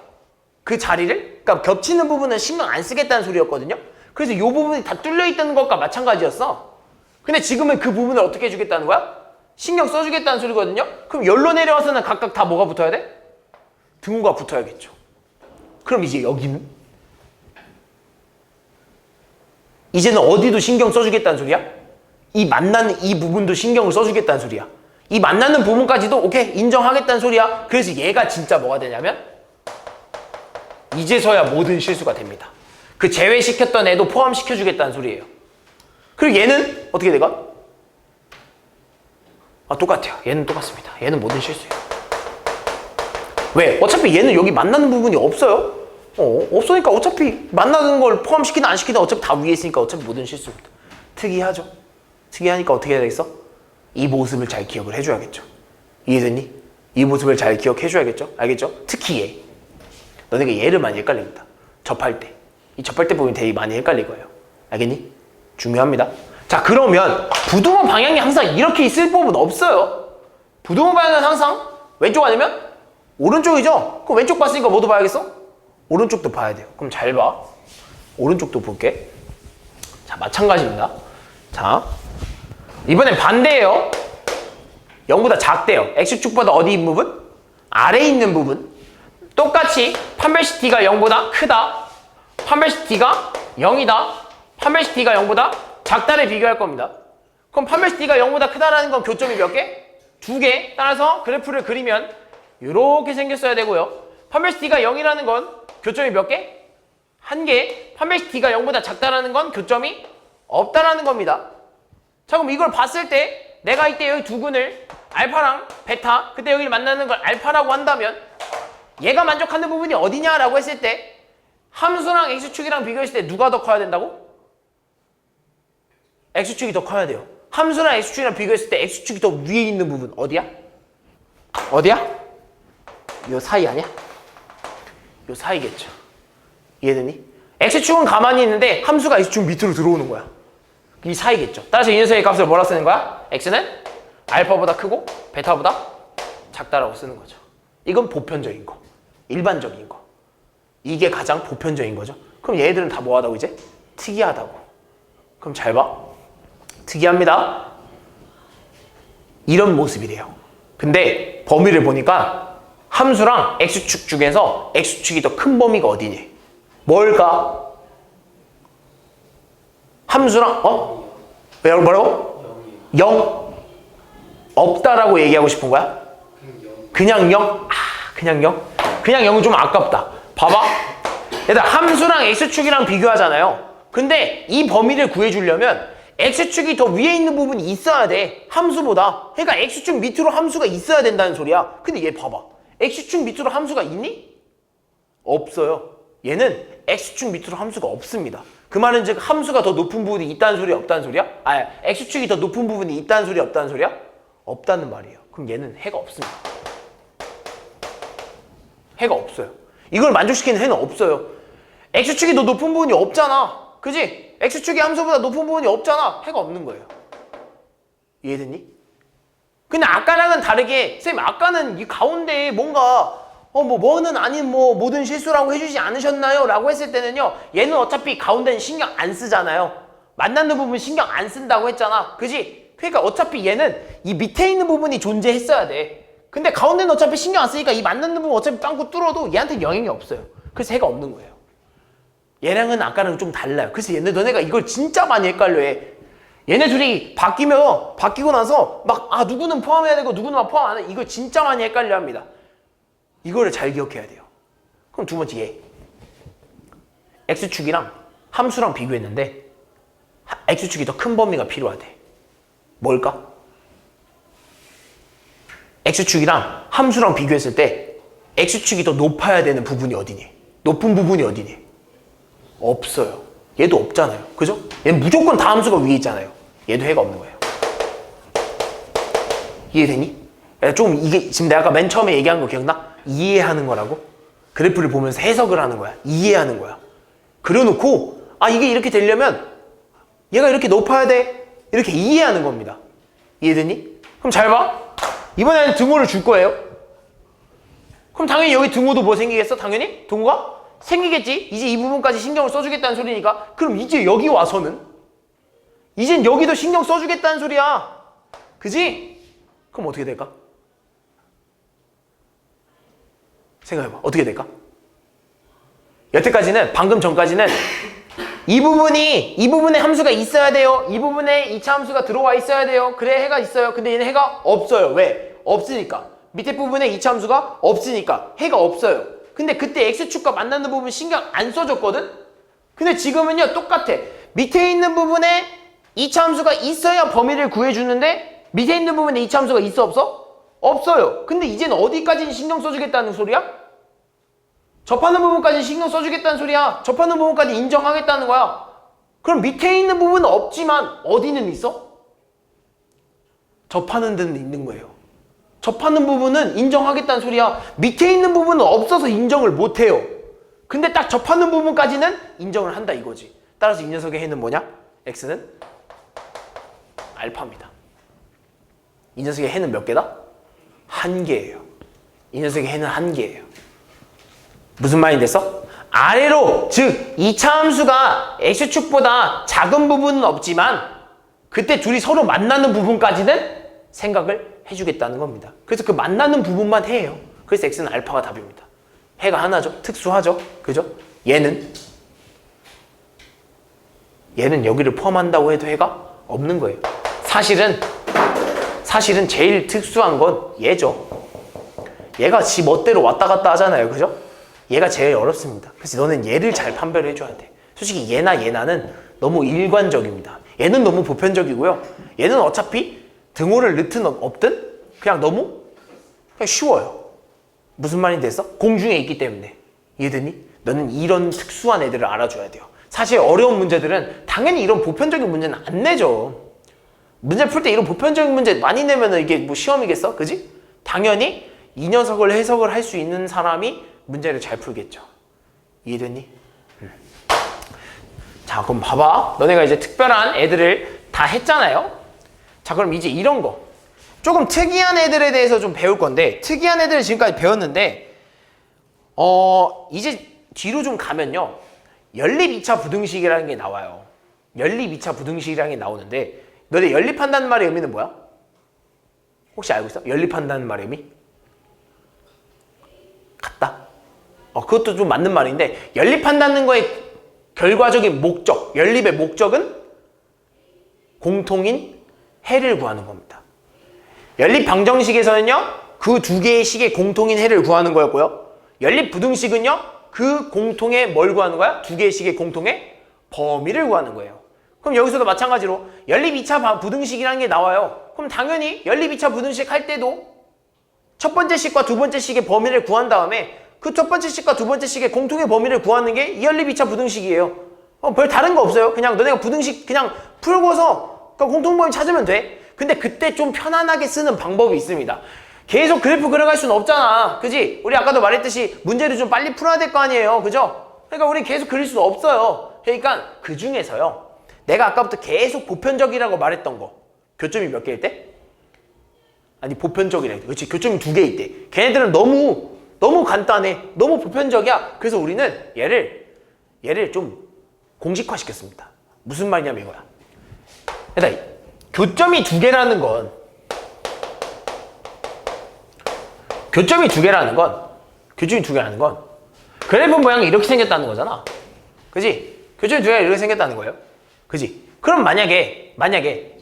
그 자리를. 그러니까 겹치는 부분은 신경 안 쓰겠다는 소리였거든요. 그래서 이 부분이 다 뚫려 있다는 것과 마찬가지였어. 근데 지금은 그 부분을 어떻게 해주겠다는 거야? 신경 써주겠다는 소리거든요. 그럼 열로 내려와서는 각각 다 뭐가 붙어야 돼? 등호가 붙어야겠죠. 그럼 이제 여기는? 이제는 어디도 신경 써주겠다는 소리야? 이 만나는 이 부분도 신경을 써주겠다는 소리야. 이 만나는 부분까지도 오케이 인정하겠다는 소리야. 그래서 얘가 진짜 뭐가 되냐면 이제서야 모든 실수가 됩니다. 그 제외시켰던 애도 포함시켜주겠다는 소리예요. 그리고 얘는 어떻게 돼가? 똑같아요. 얘는 똑같습니다. 얘는 모든 실수예요. 왜? 어차피 얘는 여기 만나는 부분이 없어요. 없으니까 어차피 만나는 걸 포함시키든 안 시키든 어차피 다 위에 있으니까 어차피 모든 실수입니다. 특이하죠? 특이하니까 어떻게 해야 되겠어? 이 모습을 잘 기억을 해줘야겠죠. 이해됐니? 이 모습을 잘 기억해줘야겠죠? 알겠죠? 특히 얘. 너네가 얘를 많이 헷갈립니다. 접할 때. 이 접할 때 부분이 되게 많이 헷갈릴 거예요. 알겠니? 중요합니다. 자, 그러면 부등호 방향이 항상 이렇게 있을 법은 없어요. 부등호 방향은 항상 왼쪽 아니면 오른쪽이죠? 그럼 왼쪽 봤으니까 뭐도 봐야겠어? 오른쪽도 봐야 돼요. 그럼 잘 봐. 오른쪽도 볼게. 자, 마찬가지입니다. 자, 이번엔 반대예요. 0보다 작대요. x축보다 어디 있는 부분? 아래에 있는 부분. 똑같이 판별식 t가 0보다 크다. 판별식 t가 0이다. 판별식 t가 0보다 작다를 비교할 겁니다. 그럼 판별식 t가 0보다 크다라는 건 교점이 몇 개? 2개. 따라서 그래프를 그리면 이렇게 생겼어야 되고요. 판별식 t가 0이라는 건 교점이 몇 개? 1개. 판별식 t가 0보다 작다라는 건 교점이 없다라는 겁니다. 자, 그럼 이걸 봤을 때 내가 이때 여기 두근을 알파랑 베타, 그때 여기를 만나는 걸 알파라고 한다면 얘가 만족하는 부분이 어디냐라고 했을 때 함수랑 x축이랑 비교했을 때 누가 더 커야 된다고? x축이 더 커야 돼요. 함수랑 x축이랑 비교했을 때 x축이 더 위에 있는 부분 어디야? 어디야? 요 사이 아니야? 요 사이겠죠. 이해되니? x축은 가만히 있는데 함수가 x축 밑으로 들어오는 거야. 이 사이겠죠. 따라서 이 녀석의 값을 뭐라 쓰는 거야? x는 알파보다 크고 베타보다 작다라고 쓰는 거죠. 이건 보편적인 거. 일반적인 거. 이게 가장 보편적인 거죠. 그럼 얘들은 다 뭐하다고 이제? 특이하다고. 그럼 잘 봐. 특이합니다. 이런 모습이래요. 근데 범위를 보니까 함수랑 x축 중에서 x축이 더 큰 범위가 어디니? 뭘까? 함수랑 뭐라고? 0? 없다라고 얘기하고 싶은 거야? 그냥 0? 그냥 0? 그냥 0은 좀 아깝다. 봐봐. 얘들아, 함수랑 x축이랑 비교하잖아요. 근데 이 범위를 구해주려면 x축이 더 위에 있는 부분이 있어야 돼. 함수보다. 그러니까 x축 밑으로 함수가 있어야 된다는 소리야. 근데 얘 봐봐. x축 밑으로 함수가 있니? 없어요. 얘는 x축 밑으로 함수가 없습니다. 그 말은 즉 함수가 더 높은 부분이 있다는 소리야, 없다는 소리야? x축이 더 높은 부분이 있다는 소리야, 없다는 소리야? 없다는 말이에요. 그럼 얘는 해가 없습니다. 해가 없어요. 이걸 만족시키는 해는 없어요. x축이 더 높은 부분이 없잖아. 그지? x축이 함수보다 높은 부분이 없잖아. 해가 없는 거예요. 이해됐니? 근데 아까랑은 다르게 쌤 아까는 이 가운데에 뭔가 뭐는 아닌 모든 실수라고 해주지 않으셨나요? 라고 했을 때는요, 얘는 어차피 가운데는 신경 안 쓰잖아요. 만나는 부분 신경 안 쓴다고 했잖아. 그지? 그러니까 어차피 얘는 이 밑에 있는 부분이 존재했어야 돼. 근데 가운데는 어차피 신경 안 쓰니까 이 만나는 부분 어차피 빵꾸 뚫어도 얘한테 영향이 없어요. 그래서 해가 없는 거예요. 얘랑은 아까랑 좀 달라요. 그래서 너네가 이걸 진짜 많이 헷갈려해. 얘네 둘이 바뀌고 나서 막 누구는 포함해야 되고 누구는 포함 안 해. 이걸 진짜 많이 헷갈려 합니다. 이거를 잘 기억해야 돼요. 그럼 두 번째 얘. x축이랑 함수랑 비교했는데 x축이 더 큰 범위가 필요하대. 뭘까? x축이랑 함수랑 비교했을 때 x축이 더 높아야 되는 부분이 어디니? 높은 부분이 어디니? 없어요. 얘도 없잖아요. 그죠? 얘는 무조건 다 함수가 위에 있잖아요. 얘도 해가 없는 거예요. 이해되니? 좀 이게 지금 내가 아까 맨 처음에 얘기한 거 기억나? 이해하는 거라고? 그래프를 보면서 해석을 하는 거야. 이해하는 거야. 그려놓고 이게 이렇게 되려면 얘가 이렇게 높아야 돼. 이렇게 이해하는 겁니다. 이해되니? 그럼 잘 봐. 이번에는 등호를 줄 거예요. 그럼 당연히 여기 등호도 뭐 생기겠어? 당연히 등호가 생기겠지. 이제 이 부분까지 신경을 써주겠다는 소리니까. 그럼 이제 여기 와서는 이젠 여기도 신경 써주겠다는 소리야. 그지? 그럼 어떻게 될까? 생각해봐. 어떻게 될까? 여태까지는, 방금 전까지는 이 부분에 함수가 있어야 돼요. 이 부분에 2차 함수가 들어와 있어야 돼요. 그래 해가 있어요. 근데 얘는 해가 없어요. 왜? 없으니까. 밑에 부분에 2차 함수가 없으니까 해가 없어요. 근데 그때 x축과 만나는 부분 신경 안 써줬거든? 근데 지금은요 똑같아. 밑에 있는 부분에 2차 함수가 있어야 범위를 구해주는데 밑에 있는 부분에 2차 함수가 있어 없어? 없어요. 근데 이제는 어디까지는 신경 써주겠다는 소리야? 접하는 부분까지 신경 써주겠다는 소리야. 접하는 부분까지 인정하겠다는 거야. 그럼 밑에 있는 부분은 없지만 어디는 있어? 접하는 데는 있는 거예요. 접하는 부분은 인정하겠다는 소리야. 밑에 있는 부분은 없어서 인정을 못해요. 근데 딱 접하는 부분까지는 인정을 한다 이거지. 따라서 이 녀석의 해는 뭐냐? x는 알파입니다. 이 녀석의 해는 몇 개다? 한 개예요. 이 녀석의 해는 한 개예요. 무슨 말이 됐어? 아래로, 즉 2차 함수가 x축보다 작은 부분은 없지만 그때 둘이 서로 만나는 부분까지는 생각을 해주겠다는 겁니다. 그래서 그 만나는 부분만 해요. 그래서 x는 알파가 답입니다. 해가 하나죠. 특수하죠. 그죠? 얘는 여기를 포함한다고 해도 해가 없는 거예요. 사실은 제일 특수한 건 얘죠. 얘가 지 멋대로 왔다 갔다 하잖아요. 그죠? 얘가 제일 어렵습니다. 그래서 너는 얘를 잘 판별을 해줘야 돼. 솔직히 얘나는 너무 일관적입니다. 얘는 너무 보편적이고요. 얘는 어차피 등호를 넣든 없든 그냥 너무 쉬워요. 무슨 말인지 됐어? 공중에 있기 때문에. 이해되니? 너는 이런 특수한 애들을 알아줘야 돼요. 사실 어려운 문제들은 당연히 이런 보편적인 문제는 안 내죠. 문제 풀 때 이런 보편적인 문제 많이 내면 이게 뭐 시험이겠어? 그지? 당연히 이 녀석을 해석을 할 수 있는 사람이 문제를 잘 풀겠죠. 이해됐니? 자, 그럼 봐봐. 너네가 이제 특별한 애들을 다 했잖아요. 자, 그럼 이제 이런 거. 조금 특이한 애들에 대해서 좀 배울 건데, 특이한 애들을 지금까지 배웠는데, 이제 뒤로 좀 가면요. 연립 2차 부등식이라는 게 나와요. 연립 2차 부등식이라는 게 나오는데, 너네 연립한다는 말의 의미는 뭐야? 혹시 알고 있어? 연립한다는 말의 의미? 같다? 그것도 좀 맞는 말인데, 연립한다는 거의 결과적인 목적, 연립의 목적은 공통인 해를 구하는 겁니다. 연립 방정식에서는요, 그 두 개의 식의 공통인 해를 구하는 거였고요. 연립 부등식은요, 그 공통의 뭘 구하는 거야? 두 개의 식의 공통의 범위를 구하는 거예요. 그럼 여기서도 마찬가지로 연립 2차 부등식이라는 게 나와요. 그럼 당연히 연립 2차 부등식 할 때도 첫 번째 식과 두 번째 식의 범위를 구한 다음에 그 첫 번째 식과 두 번째 식의 공통의 범위를 구하는 게 이 연립 2차 부등식이에요. 별 다른 거 없어요. 그냥 너네가 부등식 그냥 풀고서 공통범위 찾으면 돼. 근데 그때 좀 편안하게 쓰는 방법이 있습니다. 계속 그래프 그려갈 수는 없잖아. 그지? 우리 아까도 말했듯이 문제를 좀 빨리 풀어야 될 거 아니에요. 그죠? 그러니까 우리 계속 그릴 수는 없어요. 그러니까 그 중에서요. 내가 아까부터 계속 보편적이라고 말했던 거. 교점이 몇 개일 때? 아니 보편적이래. 그렇지. 교점이 2개일 때. 걔네들은 너무 간단해. 너무 보편적이야. 그래서 우리는 얘를 좀 공식화시켰습니다. 무슨 말이냐면 이거야. 그러니까 교점이 2개라는 건 그래프 모양이 이렇게 생겼다는 거잖아. 그지? 교점이 2개가 이렇게 생겼다는 거예요. 그지? 그럼 만약에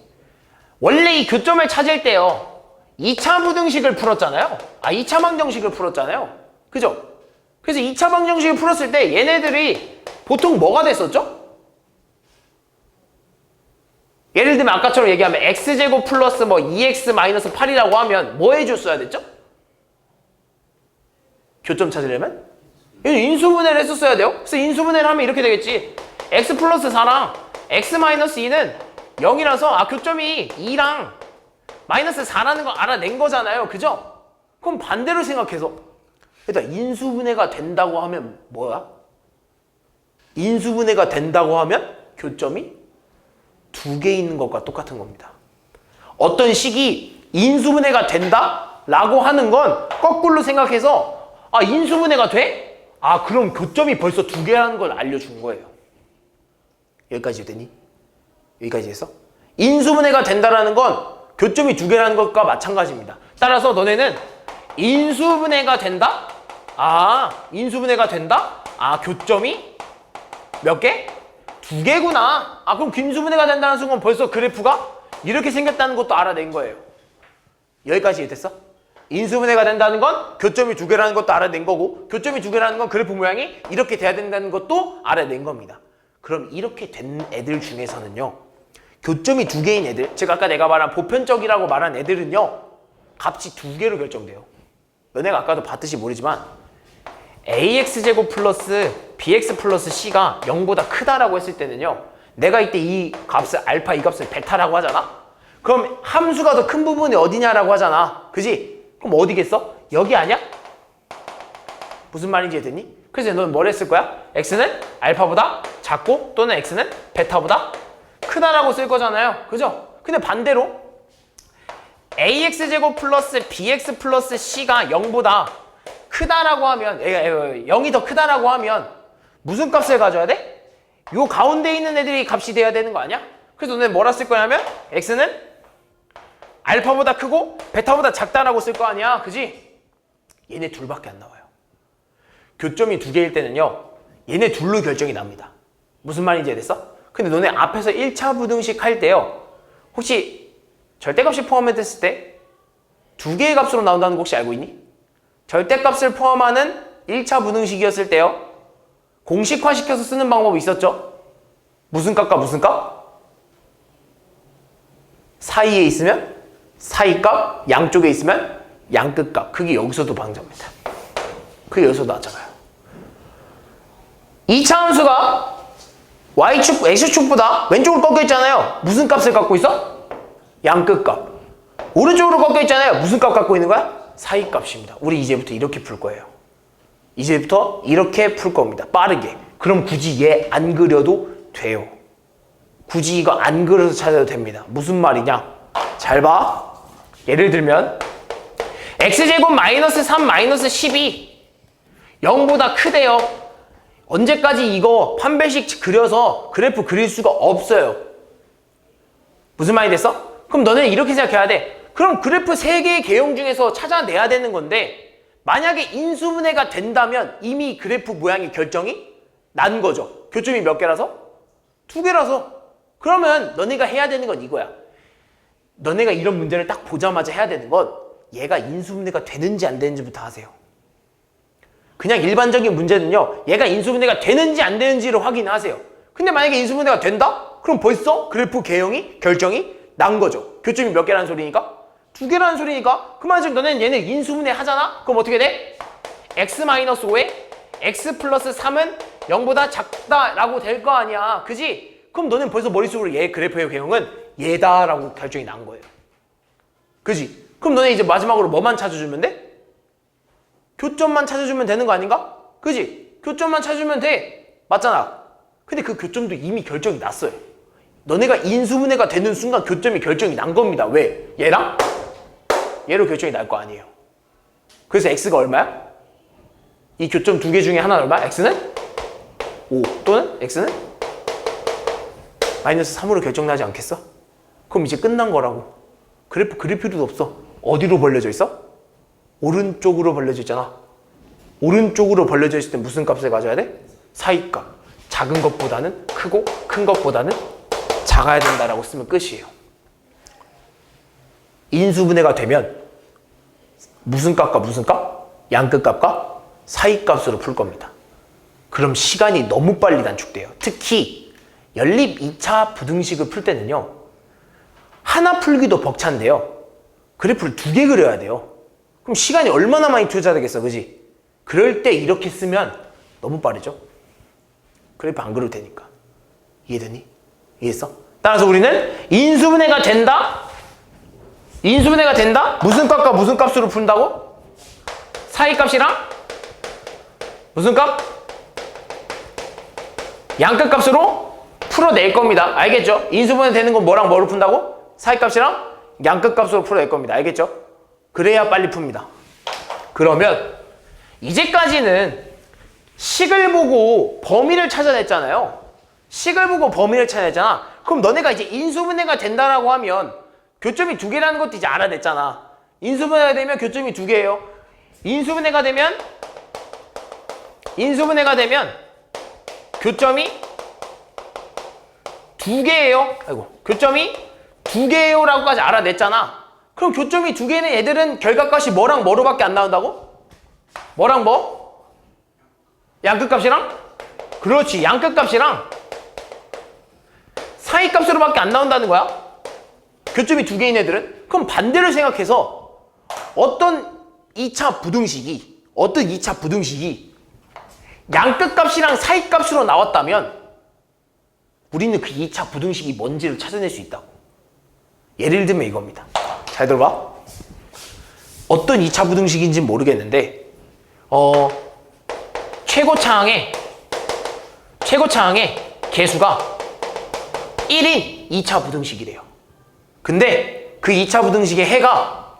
원래 이 교점을 찾을 때요. 2차 부등식을 풀었잖아요. 2차 방정식을 풀었잖아요. 그죠? 그래서 2차 방정식을 풀었을 때 얘네들이 보통 뭐가 됐었죠? 예를 들면 아까처럼 얘기하면 x제곱 플러스 2x 마이너스 8이라고 하면 뭐 해줬어야 됐죠? 교점 찾으려면? 인수분해를 했었어야 돼요. 그래서 인수분해를 하면 이렇게 되겠지. x 플러스 4랑 x 마이너스 2는 0이라서 교점이 2랑 마이너스 4라는 거 알아낸 거잖아요. 그죠? 그럼 반대로 생각해서 일단 인수분해가 된다고 하면 뭐야? 인수분해가 된다고 하면 교점이 2개 있는 것과 똑같은 겁니다. 어떤 식이 인수분해가 된다? 라고 하는 건 거꾸로 생각해서 인수분해가 돼? 그럼 교점이 벌써 2개라는 걸 알려준 거예요. 여기까지 되니? 여기까지 했어? 인수분해가 된다라는 건 교점이 2개라는 것과 마찬가지입니다. 따라서 너네는 인수분해가 된다? 인수분해가 된다? 교점이 몇 개? 2개구나. 그럼 인수분해가 된다는 순간 벌써 그래프가 이렇게 생겼다는 것도 알아낸 거예요. 여기까지 됐어? 인수분해가 된다는 건 교점이 2개라는 것도 알아낸 거고, 교점이 2개라는 건 그래프 모양이 이렇게 돼야 된다는 것도 알아낸 겁니다. 그럼 이렇게 된 애들 중에서는요, 교점이 2개인 애들, 즉 아까 내가 말한 보편적이라고 말한 애들은요, 값이 2개로 결정돼요. 너네가 아까도 봤듯이 모르지만 ax제곱 플러스 bx 플러스 c가 0보다 크다라고 했을 때는요, 내가 이때 이 값을 알파, 이 값을 베타라고 하잖아? 그럼 함수가 더 큰 부분이 어디냐라고 하잖아. 그지? 그럼 어디겠어? 여기 아니야? 무슨 말인지 됐니? 그래서 너는 뭘 했을 거야? x는 알파보다 작고 또는 x는 베타보다 크다라고 쓸 거잖아요. 그죠? 근데 반대로 ax제곱 플러스 bx 플러스 c가 0보다 크다라고 하면, 0이 더 크다라고 하면 무슨 값을 가져야 돼? 요 가운데 있는 애들이 값이 돼야 되는 거 아니야? 그래서 너네 뭐라 쓸 거냐면 x는 알파보다 크고 베타보다 작다라고 쓸 거 아니야. 그지? 얘네 둘밖에 안 나와요. 교점이 2개일 때는요, 얘네 둘로 결정이 납니다. 무슨 말인지 알겠어? 근데 너네 앞에서 1차 부등식 할 때요, 혹시 절대값이 포함됐을 때 2개의 값으로 나온다는 거 혹시 알고 있니? 절대값을 포함하는 1차 부등식이었을 때요, 공식화시켜서 쓰는 방법이 있었죠? 무슨 값과 무슨 값? 사이에 있으면 사이값, 양쪽에 있으면 양끝값. 그게 여기서도 방정입니다. 그게 여기서도 나왔잖아요. 2차 함수가 y축, x축보다 왼쪽으로 꺾여 있잖아요. 무슨 값을 갖고 있어? 양끝값. 오른쪽으로 꺾여 있잖아요. 무슨 값 갖고 있는 거야? 사이값입니다. 우리 이제부터 이렇게 풀 거예요. 이제부터 이렇게 풀 겁니다. 빠르게. 그럼 굳이 얘 안 그려도 돼요. 굳이 이거 안 그려서 찾아도 됩니다. 무슨 말이냐? 잘 봐. 예를 들면 x제곱 마이너스 3 마이너스 10이 0보다 크대요. 언제까지 이거 판별식 그려서 그래프 그릴 수가 없어요. 무슨 말이 됐어? 그럼 너는 이렇게 생각해야 돼. 그럼 그래프 3개의 개형 중에서 찾아내야 되는 건데 만약에 인수분해가 된다면 이미 그래프 모양이 결정이 난 거죠. 교점이 몇 개라서? 2개라서. 그러면 너네가 해야 되는 건 이거야. 너네가 이런 문제를 딱 보자마자 해야 되는 건 얘가 인수분해가 되는지 안 되는지부터 하세요. 그냥 일반적인 문제는요. 얘가 인수분해가 되는지 안 되는지를 확인하세요. 근데 만약에 인수분해가 된다? 그럼 벌써 그래프 개형이 결정이 난 거죠. 교점이 몇 개라는 소리니까? 2개라는 소리니까 그만 지금 너네는 얘네 인수분해 하잖아? 그럼 어떻게 돼? x-5에 x 플러스 3은 0보다 작다라고 될 거 아니야. 그지? 그럼 너는 벌써 머릿속으로 얘 그래프의 개형은 얘다라고 결정이 난 거예요. 그지? 그럼 너네 이제 마지막으로 뭐만 찾아주면 돼? 교점만 찾아주면 되는 거 아닌가? 그지? 교점만 찾아주면 돼. 맞잖아. 근데 그 교점도 이미 결정이 났어요. 너네가 인수분해가 되는 순간 교점이 결정이 난 겁니다. 왜? 얘랑? 얘로 결정이 날 거 아니에요. 그래서 x가 얼마야? 이 교점 2개 중에 하나는 얼마야? x는? 5 또는 x는? 마이너스 3으로 결정나지 않겠어? 그럼 이제 끝난 거라고. 그래프 그릴 필요도 없어. 어디로 벌려져 있어? 오른쪽으로 벌려져 있잖아. 오른쪽으로 벌려져 있을 때 무슨 값을 가져야 돼? 사이값. 작은 것보다는 크고 큰 것보다는 작아야 된다라고 쓰면 끝이에요. 인수분해가 되면 무슨 값과 무슨 값? 양끝값과 사이값으로 풀 겁니다. 그럼 시간이 너무 빨리 단축돼요. 특히 연립 2차 부등식을 풀 때는요. 하나 풀기도 벅찬데요. 그래프를 2개 그려야 돼요. 그럼 시간이 얼마나 많이 투자되겠어, 그지? 그럴 때 이렇게 쓰면 너무 빠르죠? 그래프 안 그려도 되니까. 이해되니? 이해했어? 따라서 우리는 인수분해가 된다? 인수분해가 된다? 무슨 값과 무슨 값으로 푼다고? 사이값이랑 무슨 값? 양끝값으로 풀어낼 겁니다. 알겠죠? 인수분해 되는 건 뭐랑 뭐로 푼다고? 사이값이랑 양끝값으로 풀어낼 겁니다. 알겠죠? 그래야 빨리 풉니다. 그러면 이제까지는 식을 보고 범위를 찾아냈잖아요. 식을 보고 범위를 찾아냈잖아. 그럼 너네가 이제 인수분해가 된다라고 하면 교점이 2개라는 것도 이제 알아냈잖아. 인수분해가 되면 교점이 2개예요. 인수분해가 되면 교점이 2개예요. 아이고, 교점이 2개예요 라고까지 알아냈잖아. 그럼 교점이 2개는 애들은 결과값이 뭐랑 뭐로밖에 안 나온다고? 뭐랑 뭐? 양끝값이랑? 그렇지, 양끝값이랑 사이값으로밖에 안 나온다는 거야. 교점이 2개인 애들은. 그럼 반대로 생각해서 어떤 2차 부등식이 양끝값이랑 사이값으로 나왔다면 우리는 그 2차 부등식이 뭔지를 찾아낼 수 있다고. 예를 들면 이겁니다. 잘 들어봐. 어떤 2차 부등식인지는 모르겠는데 최고차항의 개수가 1인 2차 부등식이래요. 근데 그 2차 부등식의 해가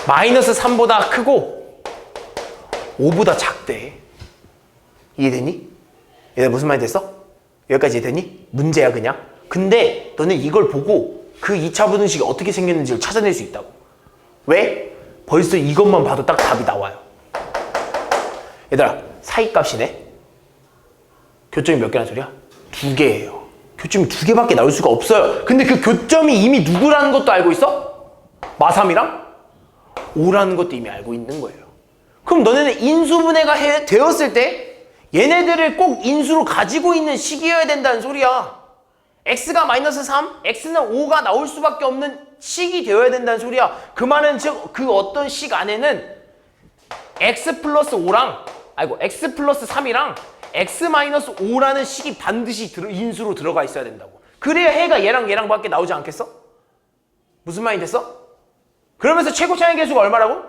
마이너스 3보다 크고 5보다 작대. 이해되니? 얘들 무슨 말이 됐어? 여기까지 이해되니? 문제야 그냥. 근데 너는 이걸 보고 그 2차 부등식이 어떻게 생겼는지를 찾아낼 수 있다고. 왜? 벌써 이것만 봐도 딱 답이 나와요. 얘들아, 사이값이네. 교점이 몇 개란 소리야? 2개예요. 교점이 2개밖에 나올 수가 없어요. 근데 그 교점이 이미 누구라는 것도 알고 있어? 마3이랑 5라는 것도 이미 알고 있는 거예요. 그럼 너네는 인수분해가 되었을 때 얘네들을 꼭 인수로 가지고 있는 식이어야 된다는 소리야. x가 마이너스 3, x는 5가 나올 수밖에 없는 식이 되어야 된다는 소리야. 그 말은 즉 그 어떤 식 안에는 x 플러스 3이랑 x 마이너스 5라는 식이 반드시 인수로 들어가 있어야 된다고. 그래야 해가 얘랑 밖에 나오지 않겠어? 무슨 말이 됐어? 그러면서 최고차항의 개수가 얼마라고?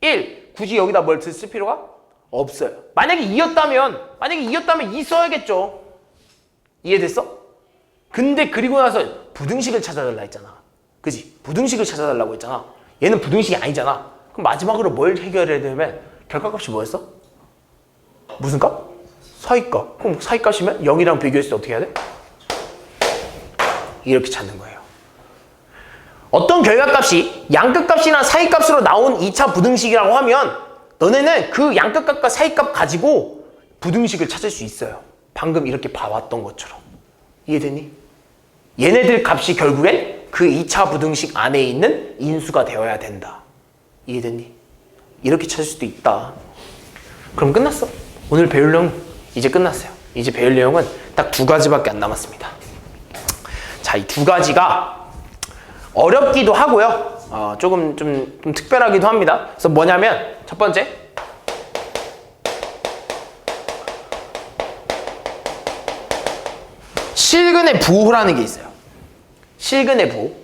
1. 굳이 여기다 뭘 쓸 필요가 없어요. 만약에 2였다면 2 써야겠죠. 이해됐어? 근데 그리고 나서 부등식을 찾아달라 했잖아. 그지? 부등식을 찾아달라고 했잖아. 얘는 부등식이 아니잖아. 그럼 마지막으로 뭘 해결해야 되냐면 결과값이 뭐였어? 무슨 값? 사이값. 그럼 사이값이면 0이랑 비교했을 때 어떻게 해야 돼? 이렇게 찾는 거예요. 어떤 결과값이 양끝값이나 사이값으로 나온 2차 부등식이라고 하면 너네는 그 양끝값과 사이값 가지고 부등식을 찾을 수 있어요. 방금 이렇게 봐왔던 것처럼. 이해되니? 얘네들 값이 결국엔 그 2차 부등식 안에 있는 인수가 되어야 된다. 이해됐니? 이렇게 찾을 수도 있다. 그럼 끝났어. 오늘 배울 내용 이제 끝났어요. 이제 배울 내용은 딱 2가지밖에 안 남았습니다. 자, 이 2가지가 어렵기도 하고요. 조금 좀 특별하기도 합니다. 그래서 뭐냐면 첫 번째, 실근의 부호라는 게 있어요. 실근의 부호.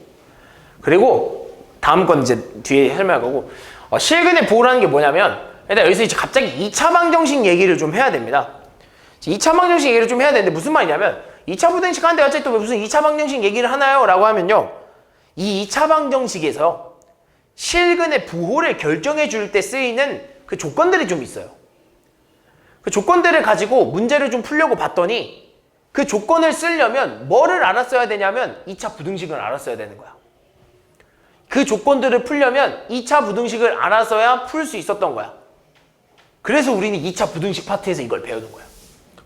그리고 다음 건 이제 뒤에 설명할 거고, 실근의 부호라는 게 뭐냐면 일단 여기서 이제 갑자기 2차 방정식 얘기를 좀 해야 됩니다. 2차 방정식 얘기를 좀 해야 되는데 무슨 말이냐면 2차 부등식 하는데 갑자기 또 무슨 2차 방정식 얘기를 하나요? 라고 하면요. 이 2차 방정식에서 실근의 부호를 결정해 줄 때 쓰이는 그 조건들이 좀 있어요. 그 조건들을 가지고 문제를 좀 풀려고 봤더니 그 조건을 쓰려면 뭐를 알았어야 되냐면 2차 부등식을 알았어야 되는 거야. 그 조건들을 풀려면 2차 부등식을 알아서야 풀 수 있었던 거야. 그래서 우리는 2차 부등식 파트에서 이걸 배우는 거야.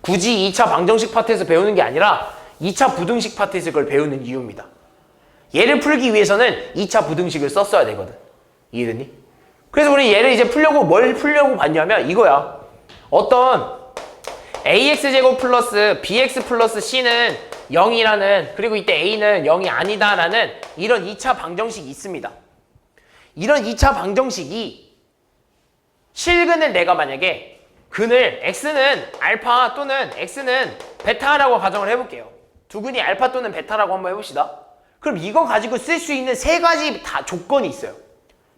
굳이 2차 방정식 파트에서 배우는 게 아니라 2차 부등식 파트에서 이걸 배우는 이유입니다. 얘를 풀기 위해서는 2차 부등식을 썼어야 되거든. 이해됐니? 그래서 우리 얘를 이제 풀려고 뭘 풀려고 봤냐면 이거야. 어떤 ax제곱 플러스 bx 플러스 c는 0이라는, 그리고 이때 a는 0이 아니다라는 이런 2차 방정식이 있습니다. 이런 2차 방정식이 실근을 내가 만약에 근을 x는 알파 또는 x는 베타라고 가정을 해볼게요. 두 근이 알파 또는 베타라고 한번 해봅시다. 그럼 이거 가지고 쓸 수 있는 3가지 다 조건이 있어요.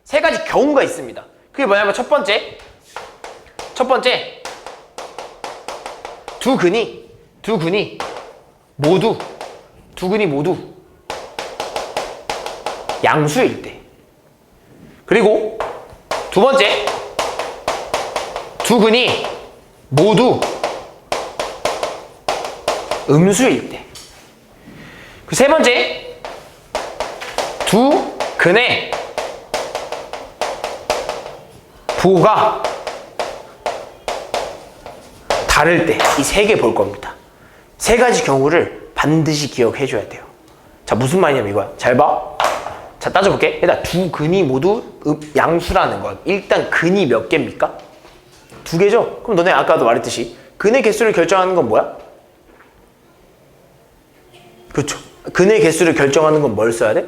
3가지 경우가 있습니다. 그게 뭐냐면 첫 번째 두 근이 모두 양수일 때. 그리고 두 번째, 두 근이 모두 음수일 때. 그 세 번째, 두 근의 부호가 다를 때. 이 3개 볼 겁니다. 3가지 경우를 반드시 기억해 줘야 돼요. 자, 무슨 말이냐면 이거야. 잘 봐. 자, 따져볼게. 일단 두 근이 모두 양수라는 건 일단 근이 몇 개입니까? 2개죠? 그럼 너네 아까도 말했듯이 근의 개수를 결정하는 건 뭐야? 그렇죠. 근의 개수를 결정하는 건 뭘 써야 돼?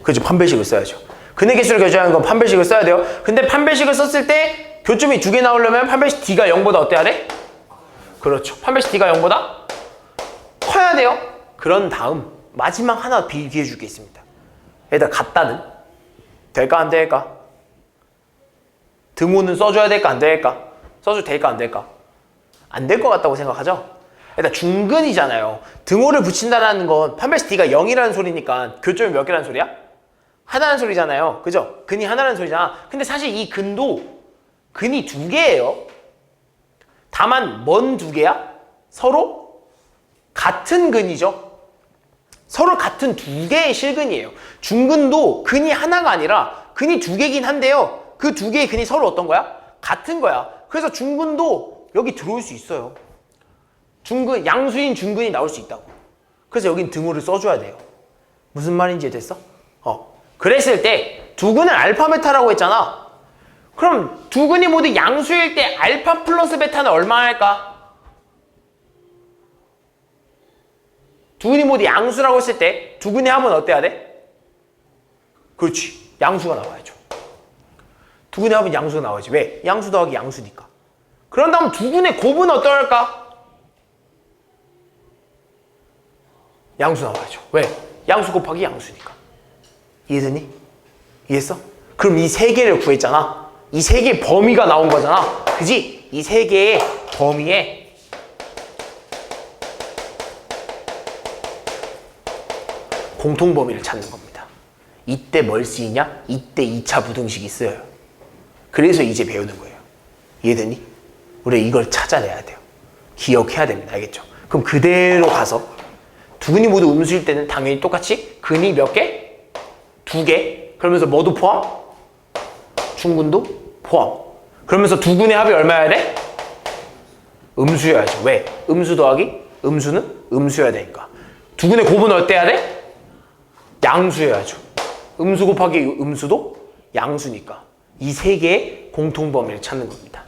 그렇죠. 판별식을 써야죠. 근의 개수를 결정하는 건 판별식을 써야 돼요. 근데 판별식을 썼을 때 교점이 2개 나오려면 판별식 D가 0보다 어때야 돼? 그렇죠. 판별식 D가 0보다 커야 돼요. 그런 다음 마지막 하나 비교해 줄 게 있습니다. 얘들아, 같다는 될까 안 될까? 등호는 써줘야 될까 안 될까? 써줘도 될까 안 될까? 안 될 것 같다고 생각하죠? 일단 중근이잖아요. 등호를 붙인다는 건 판별식 D가 0이라는 소리니까 교점이 몇 개라는 소리야? 하나라는 소리잖아요. 그죠? 근이 하나라는 소리잖아. 근데 사실 이 근도 근이 2개예요. 다만 뭔 2개야? 서로 같은 근이죠. 서로 같은 2개의 실근이에요. 중근도 근이 하나가 아니라 근이 2개긴 한데요. 그 2개의 근이 서로 어떤 거야? 같은 거야. 그래서 중근도 여기 들어올 수 있어요. 중근, 양수인 중근이 나올 수 있다고. 그래서 여긴 등호를 써줘야 돼요. 무슨 말인지 됐어? 그랬을 때 두 근을 알파 베타라고 했잖아. 그럼 두 근이 모두 양수일 때 알파 플러스 베타는 얼마 할까? 두 근이 모두 양수라고 했을 때 두 근의 합은 어때야 돼? 그렇지. 양수가 나와야죠. 두 근의 합은 양수가 나와야지. 왜? 양수 더하기 양수니까. 그런 다음 두 근의 곱은 어떨까? 양수 나와야죠. 왜? 양수 곱하기 양수니까. 이해되니? 이해했어? 그럼 이 3개를 구했잖아. 이 3개의 범위가 나온 거잖아. 그지? 이 3개의 범위에 공통 범위를 찾는 겁니다. 이때 뭘 쓰이냐? 이때 2차 부등식이 쓰여요. 그래서 이제 배우는 거예요. 이해되니? 우리 이걸 찾아내야 돼요. 기억해야 됩니다. 알겠죠? 그럼 그대로 가서 두 근이 모두 음수일 때는 당연히 똑같이 근이 몇 개? 2개. 그러면서 뭐도 포함? 중근도 포함. 그러면서 두 근의 합이 얼마여야 돼? 음수여야죠. 왜? 음수 더하기 음수는 음수여야 되니까. 두 근의 곱은 어때야 돼? 양수여야죠. 음수 곱하기 음수도 양수니까. 이 세 개의 공통 범위를 찾는 겁니다.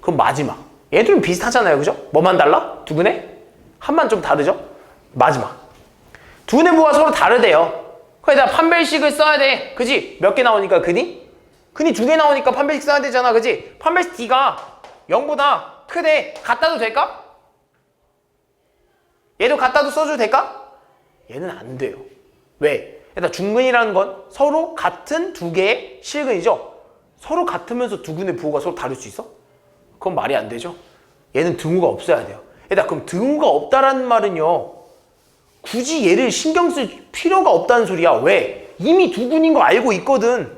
그럼 마지막. 얘들은 비슷하잖아요. 그죠? 뭐만 달라? 두 근의 합만 좀 다르죠? 마지막. 두 근의 부호가 서로 다르대요. 거기다 판별식을 써야 돼. 그지? 몇 개 나오니까 근이? 근이 2개 나오니까 판별식 써야 되잖아. 그지? 판별식 D가 0보다 크대. 같다도 될까? 얘도 같다도 써줘도 될까? 얘는 안 돼요. 왜? 일단 중근이라는 건 서로 같은 2개의 실근이죠. 서로 같으면서 두 근의 부호가 서로 다를 수 있어? 그건 말이 안 되죠. 얘는 등호가 없어야 돼요. 일단 그럼 등호가 없다라는 말은요, 굳이 얘를 신경 쓸 필요가 없다는 소리야. 왜? 이미 두 근인 거 알고 있거든.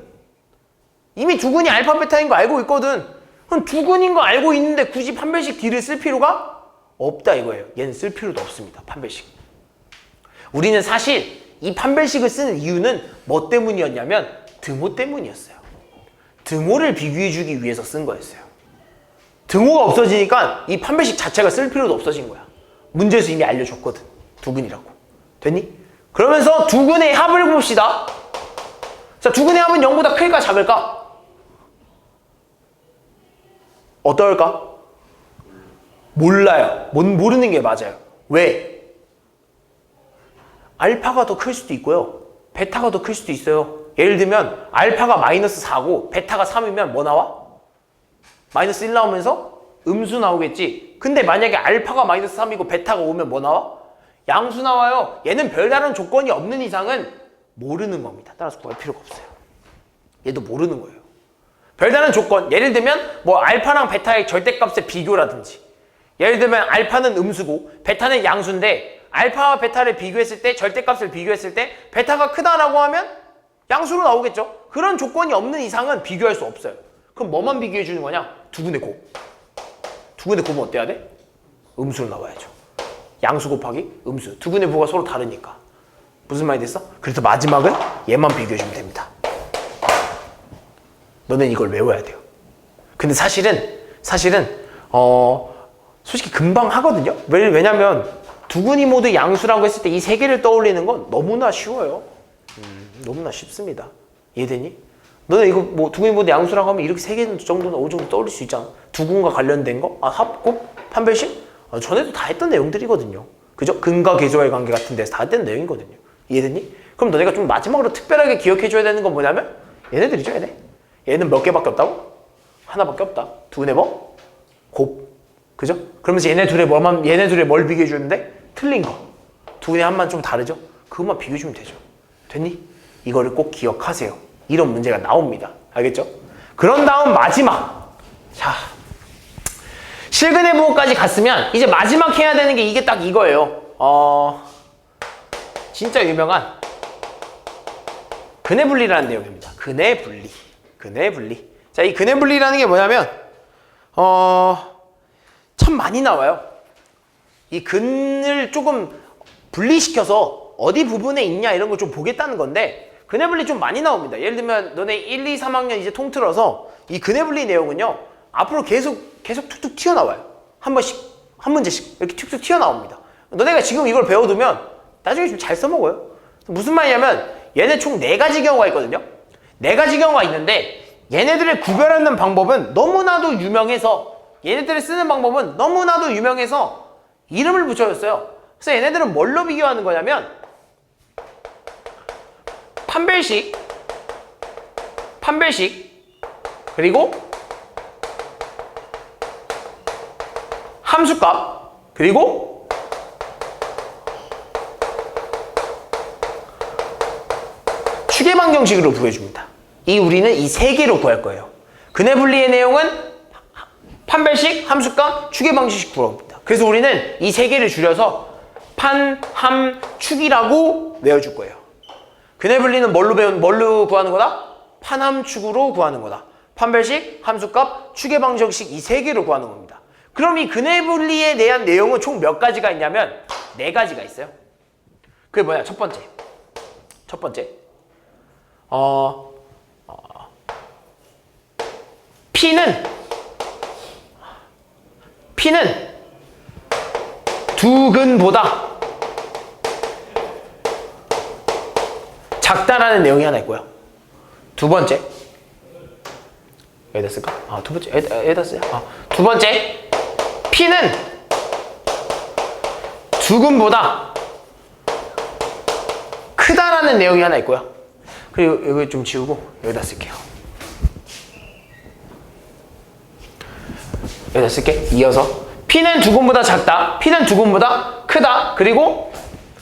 이미 두 근이 알파 베타인 거 알고 있거든. 그럼 두 근인 거 알고 있는데 굳이 판별식 D를 쓸 필요가 없다 이거예요. 얘는 쓸 필요도 없습니다. 판별식. 우리는 사실 이 판별식을 쓰는 이유는 뭐 때문이었냐면 등호 때문이었어요. 등호를 비교해주기 위해서 쓴 거였어요. 등호가 없어지니까 이 판별식 자체가 쓸 필요도 없어진 거야. 문제에서 이미 알려줬거든. 두 근이라고. 됐니? 그러면서 두 근의 합을 봅시다. 자, 두 근의 합은 0보다 클까 작을까? 어떨까? 몰라요. 모르는 게 맞아요. 왜? 알파가 더 클 수도 있고요. 베타가 더 클 수도 있어요. 예를 들면 알파가 마이너스 4고 베타가 3이면 뭐 나와? 마이너스 1 나오면서 음수 나오겠지. 근데 만약에 알파가 마이너스 3이고 베타가 5면 뭐 나와? 양수 나와요. 얘는 별다른 조건이 없는 이상은 모르는 겁니다. 따라서 구할 필요가 없어요. 얘도 모르는 거예요. 별다른 조건, 예를 들면 뭐 알파랑 베타의 절대값의 비교라든지, 예를 들면 알파는 음수고 베타는 양수인데 알파와 베타를 비교했을 때, 절대값을 비교했을 때 베타가 크다라고 하면 양수로 나오겠죠. 그런 조건이 없는 이상은 비교할 수 없어요. 그럼 뭐만 비교해 주는 거냐? 두 근의 곱. 두 근의 곱은 어때야 돼? 음수로 나와야죠. 양수 곱하기 음수. 두 근의 부호가 서로 다르니까. 무슨 말이 됐어? 그래서 마지막은 얘만 비교해 주면 됩니다. 너는 이걸 외워야 돼요. 근데 사실은 솔직히 금방 하거든요. 왜냐면 두 근이 모두 양수라고 했을 때 이 세 개를 떠올리는 건 너무나 쉬워요. 너무나 쉽습니다. 이해되니? 너는 이거 뭐 두 근이 모두 양수라고 하면 이렇게 세 개 정도는 어느 정도 떠올릴 수 있잖아. 두 근과 관련된 거? 합, 곱, 판별식? 전에도 다 했던 내용들이거든요. 그죠? 근과 계수와의 관계 같은 데서 다 했던 내용이거든요. 이해되니? 그럼 너네가 좀 마지막으로 특별하게 기억해줘야 되는 건 뭐냐면 얘네들이죠, 얘네. 얘는 몇 개밖에 없다고? 하나밖에 없다. 두 근의 뭐? 곱. 그죠? 그러면서 얘네 둘의 뭘 비교해 주는데? 틀린 거. 두 근의 합만 좀 다르죠? 그것만 비교해 주면 되죠. 됐니? 이거를 꼭 기억하세요. 이런 문제가 나옵니다. 알겠죠? 그런 다음 마지막. 자, 실근의 부호까지 갔으면 이제 마지막 해야 되는 게 이게 딱 이거예요. 진짜 유명한 근의 분리라는 내용입니다. 근의 분리. 근의 분리. 자, 이 근의 분리라는 게 뭐냐면 참 많이 나와요. 이 근을 조금 분리시켜서 어디 부분에 있냐 이런 걸 좀 보겠다는 건데 근의 분리 좀 많이 나옵니다. 예를 들면 너네 1, 2, 3학년 이제 통틀어서 이 근의 분리 내용은요. 앞으로 계속 툭툭 튀어나와요. 한 번씩, 한 문제씩 이렇게 툭툭 튀어나옵니다. 너네가 지금 이걸 배워두면 나중에 좀 잘 써먹어요. 무슨 말이냐면 얘네 총 4가지 경우가 있거든요. 4가지 경우가 있는데 얘네들을 구별하는 방법은 너무나도 유명해서 얘네들을 쓰는 방법은 너무나도 유명해서 이름을 붙여줬어요. 그래서 얘네들은 뭘로 비교하는 거냐면 판별식 그리고 함수값 그리고 추계 방정식으로 구해줍니다. 우리는 이 3개로 구할 거예요. 근의 분리의 내용은 판별식, 함수값, 추계 방정식 구합니다. 그래서 우리는 이 3개를 줄여서 판, 함, 축이라고 외워줄 거예요. 근의 분리는 뭘로 구하는 거다? 판함축으로 구하는 거다. 판별식, 함수값, 추계방정식 이 세 개로 구하는 겁니다. 그럼 이 근의 분리에 대한 내용은 총 몇 가지가 있냐면 4가지가 있어요. 그게 뭐냐? 첫 번째. P는 두 근보다 작다라는 내용이 하나 있고요. 두 번째. 여기다 쓸까? 두 번째. 여기다 쓰자. 두 번째. P는 두 근보다 크다라는 내용이 하나 있고요. 그리고 여기 좀 지우고 여기다 쓸게요. 여기다 쓸게. 이어서 P는 두 근보다 작다. P는 두 근보다 크다. 그리고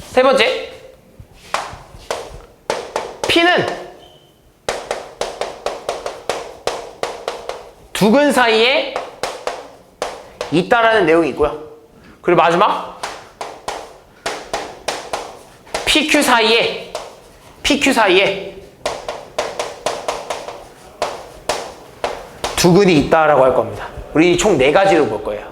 세 번째. P는 두 근 사이에 있다라는 내용이 있고요. 그리고 마지막 PQ 사이에 두 근이 있다라고 할 겁니다. 우리 총 4가지로 볼 거예요.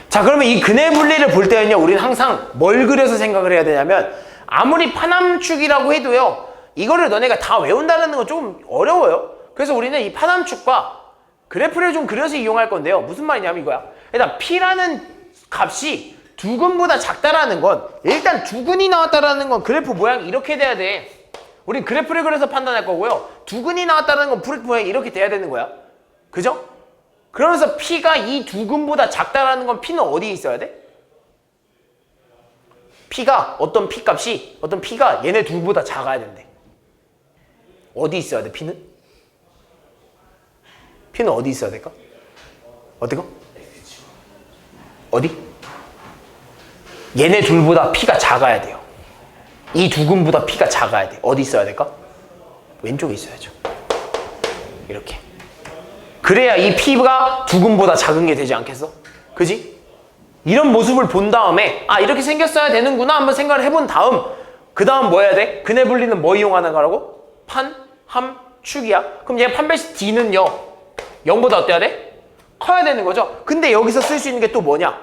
자, 그러면 이 근의 분리를 볼 때는요, 우리는 항상 뭘 그려서 생각을 해야 되냐면, 아무리 판함축이라고 해도요, 이거를 너네가 다 외운다는 건 좀 어려워요. 그래서 우리는 이 판함축과 그래프를 좀 그려서 이용할 건데요. 무슨 말이냐면 이거야. 일단 P라는 값이 두 근보다 작다라는 건, 일단 두 근이 나왔다라는 건 그래프 모양이 이렇게 돼야 돼. 우린 그래프를 그려서 판단할 거고요. 두 근이 나왔다는 건 그래프 모양이 이렇게 돼야 되는 거야. 그죠? 그러면서 P가 이 두 근보다 작다라는 건 P는 어디에 있어야 돼? P가 어떤 P가 얘네 둘보다 작아야 된대. 어디 있어야 돼, P는? P는 어디 있어야 될까? 어디가? 어디? 얘네 둘보다 P가 작아야 돼요. 이 두 근보다 P가 작아야 돼. 어디 있어야 될까? 왼쪽에 있어야죠. 이렇게. 그래야 이 P가 두 근보다 작은 게 되지 않겠어? 그지? 이런 모습을 본 다음에 이렇게 생겼어야 되는구나 한번 생각을 해본 다음, 그 다음 뭐 해야 돼? 근의 분리는 뭐 이용하는 거라고? 판, 함, 축이야. 그럼 얘 판별식 D는요 0보다 어때야 돼? 커야 되는 거죠. 근데 여기서 쓸 수 있는 게 또 뭐냐?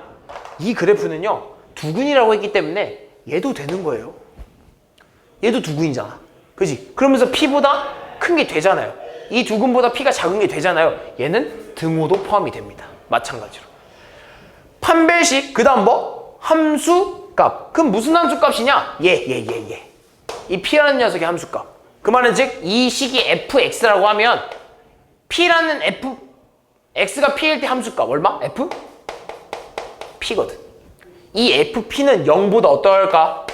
이 그래프는요 두 근이라고 했기 때문에 얘도 되는 거예요. 얘도 두 근이잖아. 그지? 그러면서 P보다 큰 게 되잖아요. 이 두 근보다 P가 작은 게 되잖아요. 얘는 등호도 포함이 됩니다. 마찬가지로. 판별식, 그 다음 뭐? 함수값. 그럼 무슨 함수값이냐? 얘. 이 P라는 녀석의 함수값. 그 말은 즉, 이 식이 fx라고 하면 P라는 x가 P일 때 함수값 얼마? f? P거든. 이 fP는 0보다 어떨까?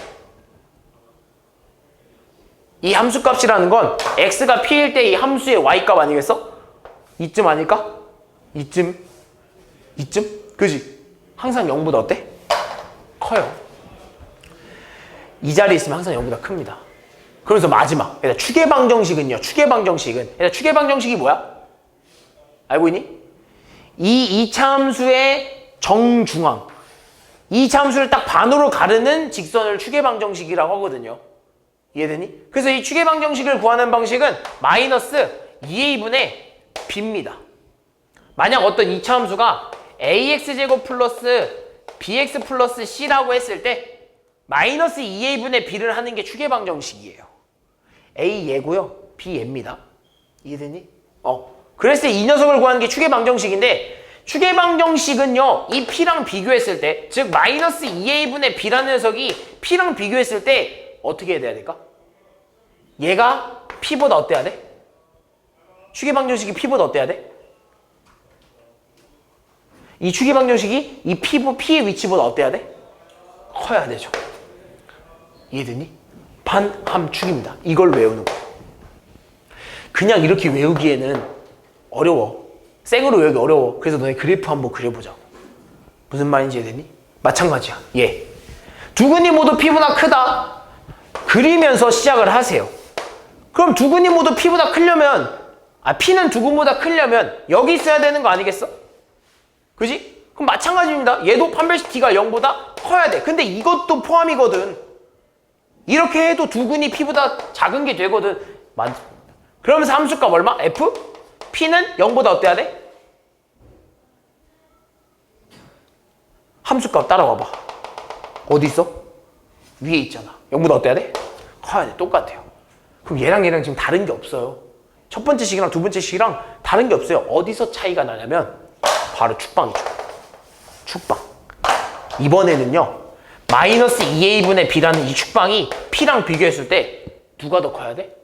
이 함수값이라는 건 x가 P일 때 이 함수의 y값 아니겠어? 이쯤 아닐까? 이쯤? 그지? 항상 0보다 어때? 커요. 이 자리에 있으면 항상 0보다 큽니다. 그러면서 마지막, 추계방정식은요. 추계방정식이 뭐야? 알고 있니? 이 2차 함수의 정중앙, 2차 함수를 딱 반으로 가르는 직선을 추계방정식이라고 하거든요. 이해되니? 그래서 이 추계방정식을 구하는 방식은 마이너스 2a분의 b입니다. 만약 어떤 2차 함수가 ax제곱 플러스 bx 플러스 c라고 했을 때 마이너스 2a분의 b를 하는 게 추계방정식이에요. a 얘고요, b 얘입니다. 이해되니? 그랬을 때 이 녀석을 구하는 게 추계방정식인데, 추계방정식은요 이 p랑 비교했을 때, 즉 마이너스 2a분의 b라는 녀석이 p랑 비교했을 때 어떻게 돼야 될까? 얘가 p보다 어때야 돼? 추계방정식이 p보다 어때야 돼? 이 추계방정식이 이 p의 위치보다 어때야 돼? 커야 되죠. 이해되니? 반함축입니다. 이걸 외우는 거예요. 그냥 이렇게 외우기에는 어려워. 생으로 외우기 어려워. 그래서 너네 그래프 한번 그려보자고. 무슨 말인지 이해되니? 마찬가지야. 두 근이 모두 p보다 크다. 그리면서 시작을 하세요. 그럼 두 근이 모두 p보다 크려면, p는 두 근보다 크려면 여기 있어야 되는 거 아니겠어? 그지? 그럼 마찬가지입니다. 얘도 판별식 D가 0보다 커야 돼. 근데 이것도 포함이거든. 이렇게 해도 두근이 P보다 작은 게 되거든. 그러면서 함수값 얼마? F? P는 0보다 어때야 돼? 함수값 따라와봐. 어디 있어? 위에 있잖아. 0보다 어때야 돼? 커야 돼. 똑같아요. 그럼 얘랑 지금 다른 게 없어요. 첫 번째 식이랑 두 번째 식이랑 다른 게 없어요. 어디서 차이가 나냐면 바로 축방이죠. 축방. 이번에는요. 마이너스 2a분의 b라는 이 축방이 p랑 비교했을 때 누가 더 커야 돼?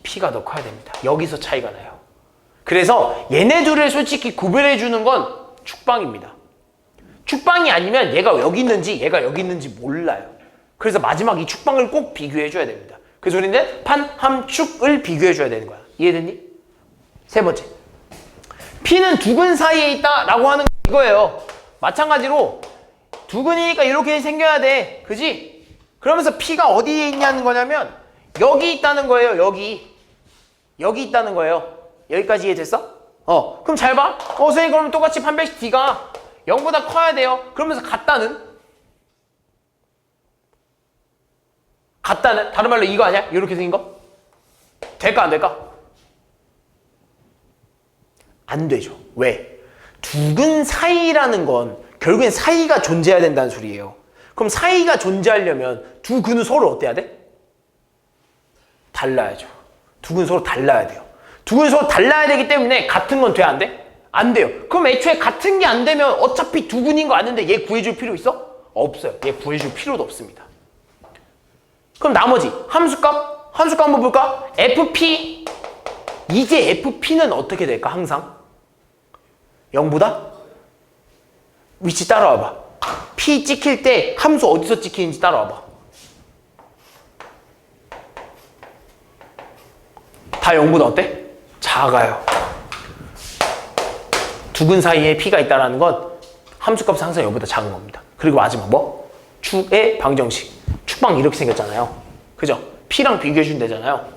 p가 더 커야 됩니다. 여기서 차이가 나요. 그래서 얘네 둘을 솔직히 구별해 주는 건 축방입니다. 축방이 아니면 얘가 여기 있는지 얘가 여기 있는지 몰라요. 그래서 마지막 이 축방을 꼭 비교해 줘야 됩니다. 그래서 우리는 판, 함, 축을 비교해 줘야 되는 거야. 이해됐니? 세 번째. P는 두근 사이에 있다 라고 하는 이거예요. 마찬가지로 두근이니까 이렇게 생겨야 돼. 그지? 그러면서 P가 어디에 있냐는 거냐면 여기 있다는 거예요. 여기 있다는 거예요. 여기까지 이해됐어? 그럼 잘 봐. 선생님 그러면 똑같이 판별식 D가 0보다 커야 돼요. 그러면서 같다는 다른 말로 이거 아니야? 이렇게 생긴 거? 될까 안 될까? 안 되죠. 왜? 두근 사이라는 건 결국엔 사이가 존재해야 된다는 소리예요. 그럼 사이가 존재하려면 두 근은 서로 어때야 돼? 달라야죠. 두 근은 서로 달라야 돼요. 두 근은 서로 달라야 되기 때문에 같은 건 돼? 안 돼? 안 돼요. 그럼 애초에 같은 게 안 되면 어차피 두 근인 거 아는데 얘 구해줄 필요 있어? 없어요. 얘 구해줄 필요도 없습니다. 그럼 나머지 함수값 한번 볼까? FP. 이제 FP는 어떻게 될까? 항상 0보다 위치 따라와봐. P 찍힐 때 함수 어디서 찍히는지 따라와봐. 다 0보다 어때? 작아요. 두근 사이에 P가 있다는 건 함수값은 항상 0보다 작은 겁니다. 그리고 마지막 뭐? 축의 방정식. 축방 이렇게 생겼잖아요. 그죠? P랑 비교해주면 되잖아요.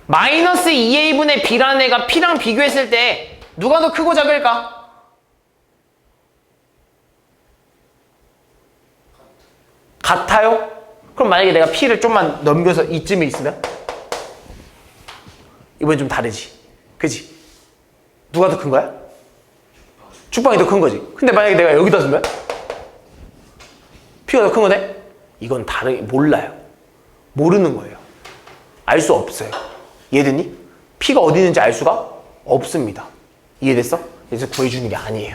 마이너스 2a분의 b라는 애가 P랑 비교했을 때 누가 더 크고 작을까? 같아요? 그럼 만약에 내가 P를 좀만 넘겨서 이쯤에 있으면? 이번엔 좀 다르지. 그지? 누가 더 큰 거야? 축방이 더 큰 거지. 근데 만약에 내가 여기다 두면? P가 더 큰 거네? 이건 몰라요. 모르는 거예요. 알 수 없어요. 이해됐니? P가 어디 있는지 알 수가 없습니다. 이해됐어? 그래서 구해주는 게 아니에요.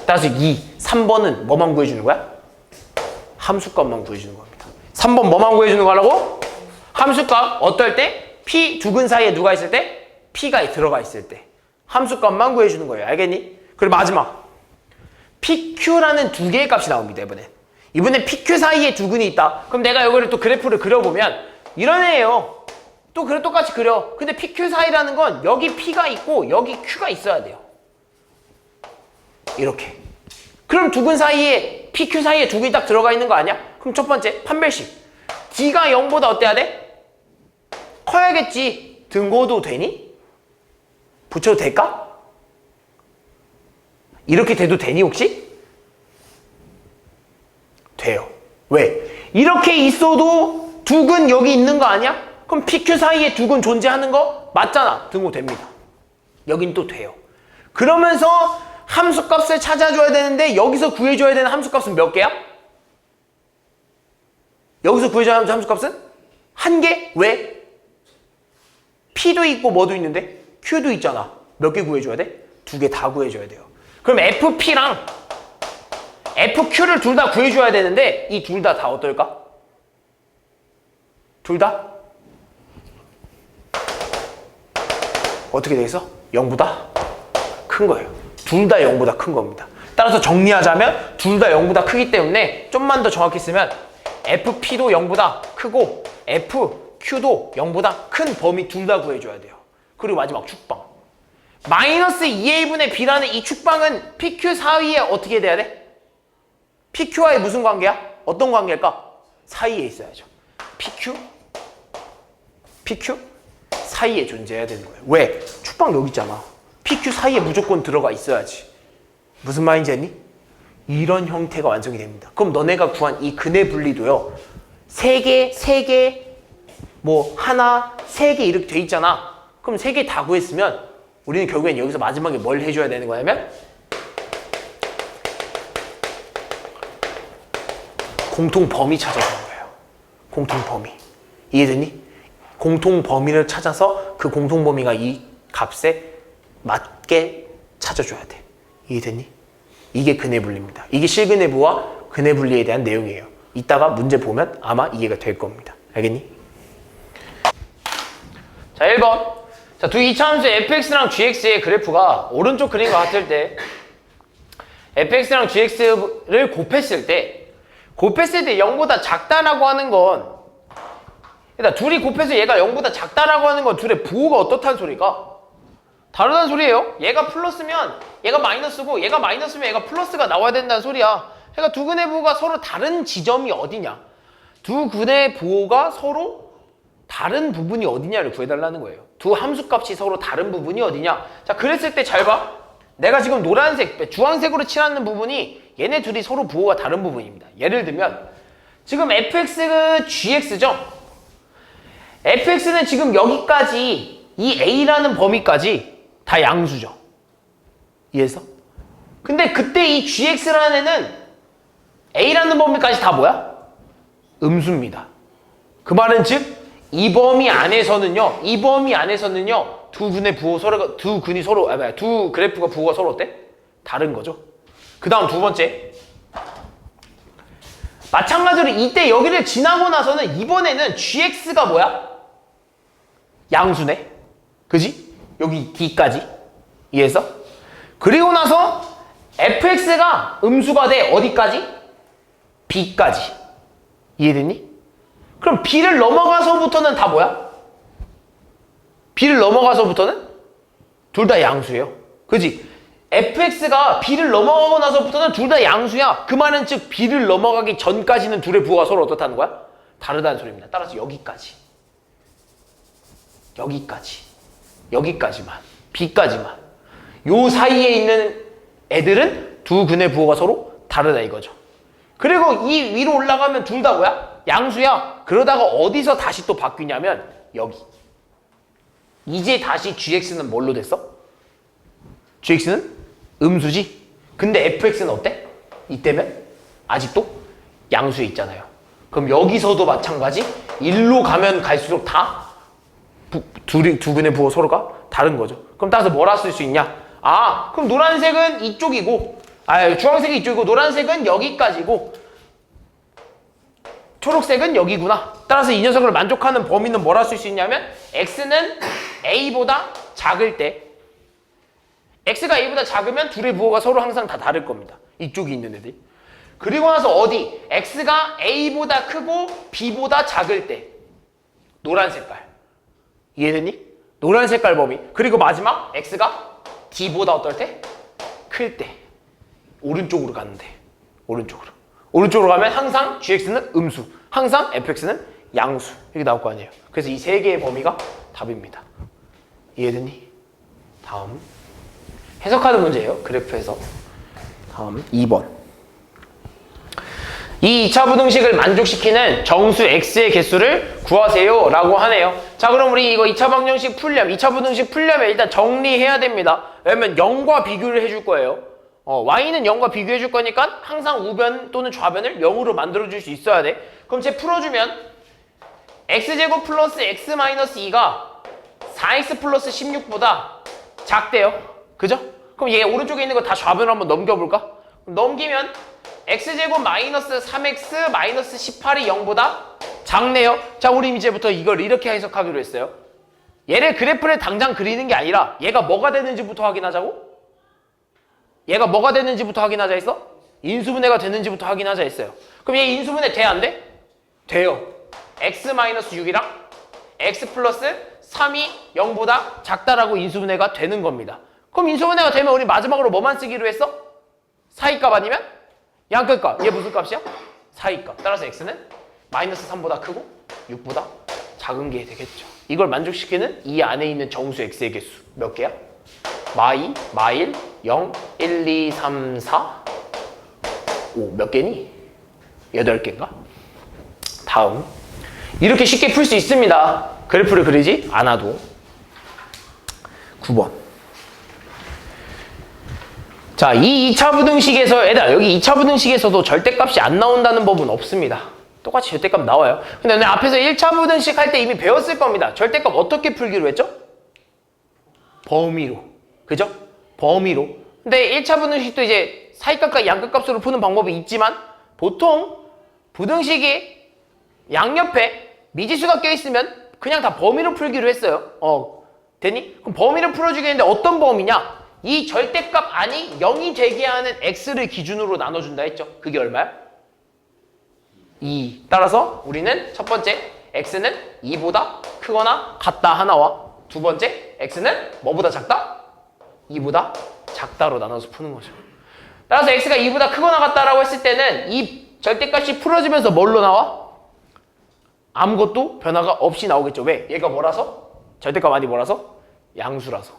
따라서 3번은 뭐만 구해주는 거야? 함수값만 구해주는 겁니다. 3번 뭐만 구해주는 거라고? 함수값 어떨 때? P 두근 사이에 누가 있을 때? P가 들어가 있을 때. 함수값만 구해주는 거예요. 알겠니? 그리고 마지막 PQ라는 두 개의 값이 나옵니다. 이번엔 PQ 사이에 두근이 있다. 그럼 내가 이거를 또 그래프를 그려보면 이런 애예요. 또 똑같이 그려. 근데 PQ 사이라는 건 여기 P가 있고 여기 Q가 있어야 돼요. 이렇게. 그럼 두근 사이에 PQ 사이에 두근이 딱 들어가 있는 거 아니야? 그럼 첫 번째 판별식. D가 0보다 어때야 돼? 커야겠지. 등고도 되니? 붙여도 될까? 이렇게 돼도 되니 혹시? 돼요. 왜? 이렇게 있어도 두근 여기 있는 거 아니야? 그럼 PQ 사이에 두근 존재하는 거 맞잖아. 등호 됩니다. 여긴 또 돼요. 그러면서 함수값을 찾아줘야 되는데 여기서 구해줘야 되는 함수값은 몇 개야? 여기서 구해줘야 하는 함수값은? 한 개? 왜? P도 있고 뭐도 있는데? Q도 있잖아. 몇 개 구해줘야 돼? 2개 다 구해줘야 돼요. 그럼 FP랑 FQ를 둘 다 구해줘야 되는데 이 둘 다 어떨까? 둘 다? 어떻게 되겠어? 0보다 큰 거예요. 둘 다 0보다 큰 겁니다. 따라서 정리하자면 둘 다 0보다 크기 때문에 좀만 더 정확히 쓰면 FP도 0보다 크고 FQ도 0보다 큰 범위 둘 다 구해줘야 돼요. 그리고 마지막 축방. 마이너스 2a분의 b라는 이 축방은 PQ 사이에 어떻게 돼야 돼? PQ와의 무슨 관계야? 어떤 관계일까? 사이에 있어야죠. PQ 사이에 존재해야 되는 거예요. 왜? 축방 여기 있잖아. PQ 사이에 무조건 들어가 있어야지. 무슨 말인지 알니? 이런 형태가 완성이 됩니다. 그럼 너네가 구한 이 근의 분리도요. 3개, 뭐 하나, 세 개 이렇게 돼 있잖아. 그럼 세 개 다 구했으면 우리는 결국엔 여기서 마지막에 뭘 해줘야 되는 거냐면 공통 범위 찾아주는 거예요. 공통 범위. 이해됐니? 공통 범위를 찾아서 그 공통 범위가 이 값에 맞게 찾아줘야 돼. 이해됐니? 이게 근해 분리입니다. 이게 실근해 부와 근해 분리에 대한 내용이에요. 이따가 문제 보면 아마 이해가 될 겁니다. 알겠니? 자, 1번. 자, 두 이차함수의 fx랑 gx의 그래프가 오른쪽 그림과 같을 때 fx랑 gx를 곱했을 때 0보다 작다라고 하는 건 일단 둘이 곱해서 얘가 0보다 작다라고 하는 건 둘의 부호가 어떻다는 소리가? 다르다는 소리예요. 얘가 플러스면 얘가 마이너스고 얘가 마이너스면 얘가 플러스가 나와야 된다는 소리야. 그러니까 두 근의 부호가 서로 다른 지점이 어디냐? 두 근의 부호가 서로 다른 부분이 어디냐를 구해달라는 거예요. 두 함수값이 서로 다른 부분이 어디냐? 자, 그랬을 때 잘 봐. 내가 지금 노란색, 주황색으로 칠하는 부분이 얘네 둘이 서로 부호가 다른 부분입니다. 예를 들면 지금 fx, gx죠? fx는 지금 여기까지 이 a라는 범위까지 다 양수죠. 이해했어? 근데 그때 이 gx라는 애는 a라는 범위까지 다 뭐야? 음수입니다. 그 말은 즉 이 범위 안에서는요. 두 근의 부호 서로가 두 그래프가 부호가 서로 어때? 다른 거죠. 그 다음 두 번째. 마찬가지로 이때 여기를 지나고 나서는 이번에는 gx가 뭐야? 양수네. 그지? 여기 d까지. 이해했어? 그리고 나서 fx가 음수가 돼. 어디까지? b까지. 이해됐니? 그럼 b를 넘어가서부터는 다 뭐야? b를 넘어가서부터는 둘 다 양수예요. 그지? fx가 b를 넘어가고 나서부터는 둘 다 양수야. 그 말은 즉 b를 넘어가기 전까지는 둘의 부호가 서로 어떻다는 거야? 다르다는 소리입니다. 따라서 여기까지. 여기까지만. b까지만. 요 사이에 있는 애들은 두 근의 부호가 서로 다르다 이거죠. 그리고 이 위로 올라가면 둘 다 뭐야? 양수야. 그러다가 어디서 다시 또 바뀌냐면 여기. 이제 다시 gx는 뭘로 됐어? gx는 음수지. 근데 fx는 어때? 이때면 아직도 양수에 있잖아요. 그럼 여기서도 마찬가지. 1로 가면 갈수록 다 두 근의 부호 서로가 다른 거죠. 그럼 따라서 뭐라 쓸 수 있냐? 아, 그럼 노란색은 이쪽이고, 주황색이 이쪽이고, 노란색은 여기까지고, 초록색은 여기구나. 따라서 이 녀석을 만족하는 범위는 뭐라 쓸 수 있냐면 x는 a보다 작을 때 x가 a보다 작으면 둘의 부호가 서로 항상 다 다를 겁니다. 이쪽에 있는 애들. 그리고 나서 어디? x가 a보다 크고 b보다 작을 때 노란 색깔. 이해됐니? 노란 색깔 범위. 그리고 마지막 x가 d보다 어떨 때? 클 때. 오른쪽으로 가는데. 오른쪽으로 가면 항상 gx는 음수, 항상 fx는 양수. 이렇게 나올 거 아니에요. 그래서 이 세 개의 범위가 답입니다. 이해됐니? 다음 해석하는 문제예요. 그래프 해석. 다음 2번. 이 2차 부등식을 만족시키는 정수 x의 개수를 구하세요 라고 하네요. 자, 그럼 우리 이거 2차 방정식 풀려면 2차 부등식 풀려면 일단 정리해야 됩니다. 왜냐면 0과 비교를 해줄 거예요. y는 0과 비교해 줄 거니까 항상 우변 또는 좌변을 0으로 만들어줄 수 있어야 돼. 그럼 쟤 풀어주면 x제곱 플러스 x 마이너스 2가 4x 플러스 16보다 작대요. 그죠? 그럼 얘 오른쪽에 있는 거 다 좌변으로 한번 넘겨볼까? 넘기면 x제곱 마이너스 3x 마이너스 18이 0보다 작네요. 자, 우리 이제부터 이걸 이렇게 해석하기로 했어요. 얘를 그래프를 당장 그리는 게 아니라 얘가 뭐가 되는지부터 확인하자고? 얘가 뭐가 되는지부터 확인하자 했어? 인수분해가 되는지부터 확인하자 했어요. 그럼 얘 인수분해 돼? 안 돼? 돼요. x-6이랑 x 플러스 3이 0보다 작다라고 인수분해가 되는 겁니다. 그럼 인수분해가 되면 우리 마지막으로 뭐만 쓰기로 했어? 사이값 아니면 양끝값. 얘 무슨 값이야? 사이값. 따라서 x는 마이너스 3보다 크고 6보다 작은 게 되겠죠. 이걸 만족시키는 이 안에 있는 정수 x의 개수 몇 개야? 마이, 마일, 0, 1, 2, 3, 4, 5 몇 개니? 8개인가? 다음 이렇게 쉽게 풀 수 있습니다. 그래프를 그리지 않아도. 9번. 자, 이 2차 부등식에서 얘들아 여기 2차 부등식에서도 절대값이 안 나온다는 법은 없습니다. 똑같이 절대값 나와요. 근데 오늘 앞에서 1차 부등식 할 때 이미 배웠을 겁니다. 절대값 어떻게 풀기로 했죠? 범위로. 그죠? 범위로. 근데 1차 부등식도 이제 사이값과 양끝값으로 푸는 방법이 있지만 보통 부등식이 양옆에 미지수가 껴있으면 그냥 다 범위로 풀기로 했어요. 됐니? 그럼 범위를 풀어주겠는데 어떤 범위냐? 이 절대값 안이 0이 되게 하는 x를 기준으로 나눠준다 했죠. 그게 얼마야? 2. 따라서 우리는 첫 번째 x는 2보다 크거나 같다 하나와 두 번째 x는 뭐보다 작다? 2보다 작다로 나눠서 푸는 거죠. 따라서 x가 2보다 크거나 같다라고 했을 때는 이 절대값이 풀어지면서 뭘로 나와? 아무것도 변화가 없이 나오겠죠. 왜? 얘가 뭐라서? 절대값 안이 뭐라서? 양수라서.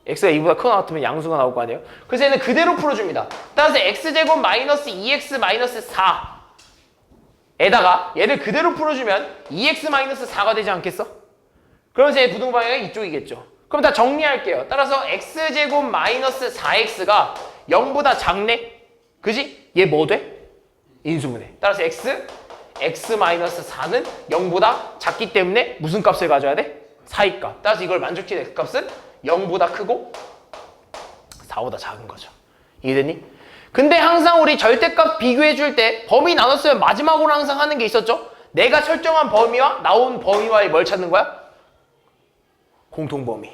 x가 2보다 크거나 같으면 양수가 나올 거 아니에요? 그래서 얘는 그대로 풀어줍니다. 따라서 x제곱 마이너스 2x 마이너스 4에다가 얘를 그대로 풀어주면 2x 마이너스 4가 되지 않겠어? 그러면서 얘 부등방향이 이쪽이겠죠. 그럼 다 정리할게요. 따라서 x제곱 마이너스 4x가 0보다 작네? 그지? 얘 뭐 돼? 인수분해. 따라서 x 마이너스 4는 0보다 작기 때문에 무슨 값을 가져야 돼? 4의 값. 따라서 이걸 만족치는 x값은 0보다 크고 4보다 작은 거죠. 이해됐니? 근데 항상 우리 절대값 비교해 줄 때 범위 나눴으면 마지막으로 항상 하는 게 있었죠? 내가 설정한 범위와 나온 범위와의 뭘 찾는 거야? 공통범위.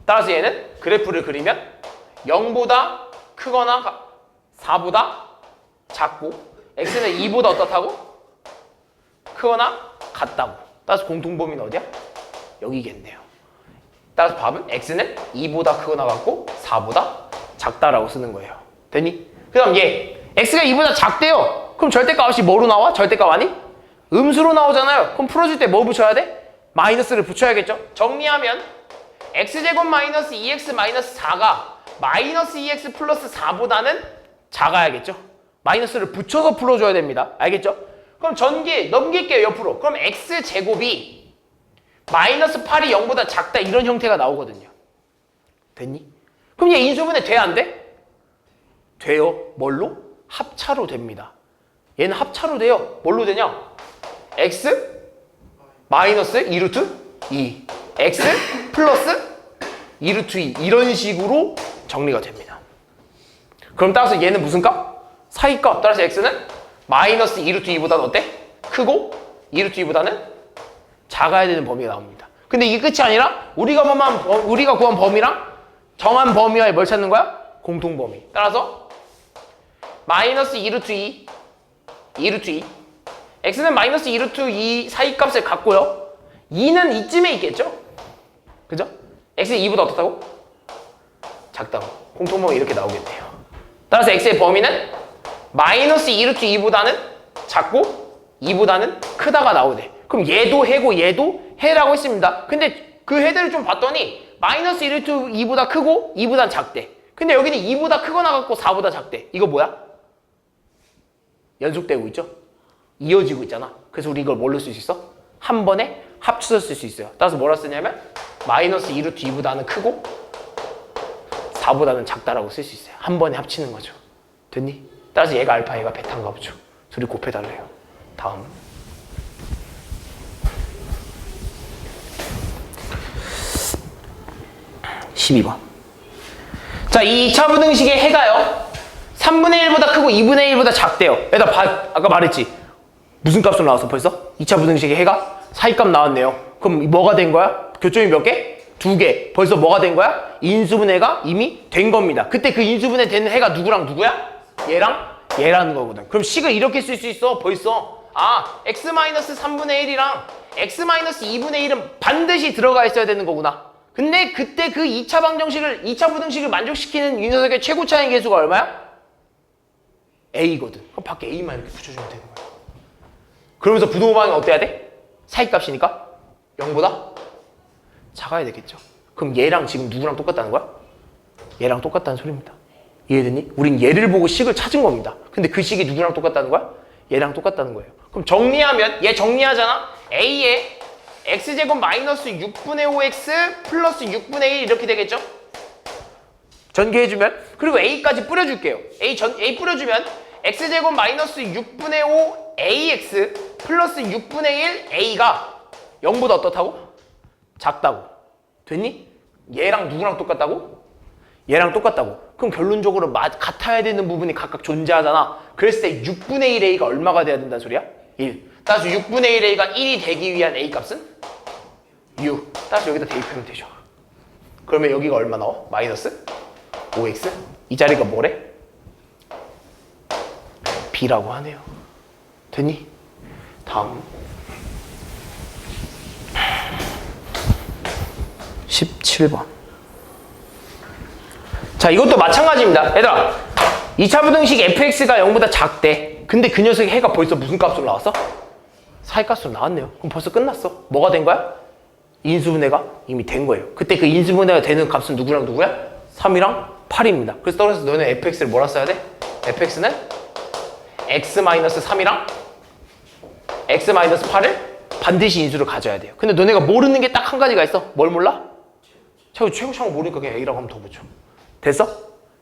따라서 얘는 그래프를 그리면 0보다 크거나 4보다 작고 x는 2보다 어떻다고? 크거나 같다고. 따라서 공통범위는 어디야? 여기겠네요. 따라서 답은 x는 2보다 크거나 같고 4보다 작다라고 쓰는 거예요. 됐니? 그 다음 얘 x가 2보다 작대요. 그럼 절대값 없이 뭐로 나와? 절대값 아니? 음수로 나오잖아요. 그럼 풀어줄 때 뭐 붙여야 돼? 마이너스를 붙여야겠죠? 정리하면 x제곱 마이너스 2x 마이너스 4가 마이너스 2x 플러스 4보다는 작아야겠죠? 마이너스를 붙여서 풀어줘야 됩니다. 알겠죠? 그럼 전기 넘길게요 옆으로. 그럼 x제곱이 마이너스 8이 0보다 작다 이런 형태가 나오거든요. 됐니? 그럼 얘 인수분해 돼 안 돼? 돼요. 뭘로? 합차로 됩니다. 얘는 합차로 돼요. 뭘로 되냐? x 마이너스 2루트 2 x 플러스 2루트 2 이런 식으로 정리가 됩니다. 그럼 따라서 얘는 무슨 값? 사이 값. 따라서 x는 마이너스 2루트 2보다는 어때? 크고 2루트 2보다는 작아야 되는 범위가 나옵니다. 근데 이게 끝이 아니라 우리가 구한 범위랑 정한 범위와의 뭘 찾는 거야? 공통범위. 따라서 마이너스 2루트 2 2루트 2 x는 마이너스 2루트 2 사이 값을 갖고요. 2는 이쯤에 있겠죠? 그죠? x는 2보다 어떻다고? 작다고. 공통범위 이렇게 나오겠네요. 따라서 x의 범위는 마이너스 2루트 2보다는 작고 2보다는 크다가 나오네. 그럼 얘도 해고 얘도 해라고 했습니다. 근데 그 해들을 좀 봤더니 마이너스 1루트 2보다 크고 2보다 작대. 근데 여기는 2보다 크거나 같고 4보다 작대. 이거 뭐야? 연속되고 있죠? 이어지고 있잖아. 그래서 우리 이걸 뭘로 쓸 수 있어? 한 번에 합쳐서 쓸 수 있어요. 따라서 뭐라 쓰냐면 마이너스 2루트 2보다는 크고 4보다는 작다라고 쓸 수 있어요. 한 번에 합치는 거죠. 됐니? 따라서 얘가 알파 얘가 베타인가 보죠. 둘이 곱해달래요. 다음 12번. 자, 이 2차 부등식의 해가요 3분의 1보다 크고 2분의 1보다 작대요. 아까 말했지. 무슨 값으로 나왔어 벌써? 2차 부등식의 해가 사이값 나왔네요. 그럼 뭐가 된 거야? 교점이 몇 개? 2개. 벌써 뭐가 된 거야? 인수분해가 이미 된 겁니다. 그때 그 인수분해 된 해가 누구랑 누구야? 얘랑 얘라는 거거든. 그럼 식을 이렇게 쓸 수 있어 벌써. x-3분의 1이랑 x-2분의 1은 반드시 들어가 있어야 되는 거구나. 근데 그때 그 2차 부등식을 만족시키는 이 녀석의 최고차의 계수가 얼마야? a거든. 그럼 밖에 a만 이렇게 붙여주면 되는 거야. 그러면서 부등호방이 어때야 돼? 사이값이니까 0보다 작아야 되겠죠. 그럼 얘랑 지금 누구랑 똑같다는 거야? 얘랑 똑같다는 소리입니다. 이해됐니? 우린 얘를 보고 식을 찾은 겁니다. 근데 그 식이 누구랑 똑같다는 거야? 얘랑 똑같다는 거예요. 그럼 정리하면 얘 정리하잖아? A에 x제곱 마이너스 6분의 5x 플러스 6분의 1 이렇게 되겠죠? 전개해주면 그리고 A까지 뿌려줄게요. A 뿌려주면 x제곱 마이너스 6분의 5 ax 플러스 6분의 1 a가 0보다 어떻다고? 작다고. 됐니? 얘랑 누구랑 똑같다고? 얘랑 똑같다고. 그럼 결론적으로 같아야 되는 부분이 각각 존재하잖아. 그랬을 때 6분의 1 a가 얼마가 돼야 된다는 소리야? 1. 따라서 6분의 1 a가 1이 되기 위한 a 값은? 6. 따라서 여기다 대입하면 되죠. 그러면 여기가 얼마 나와? 마이너스 5x? 이 자리가 뭐래? b라고 하네요. 됐니? 다음 17번. 자, 이것도 마찬가지입니다. 얘들아, 2차 부등식 fx가 0보다 작대. 근데 그 녀석의 해가 벌써 무슨 값으로 나왔어? 사이값으로 나왔네요. 그럼 벌써 끝났어. 뭐가 된 거야? 인수분해가 이미 된 거예요. 그때 그 인수분해가 되는 값은 누구랑 누구야? 3이랑 8입니다. 그래서 떨어져서 너는 fx를 뭐라 써야 돼? fx는 x-3이랑 x-8을 반드시 인수를 가져야 돼요. 근데 너네가 모르는 게 딱 한 가지가 있어. 뭘 몰라? 최고차항 모르니까 그냥 a라고 하면 더 붙여. 됐어?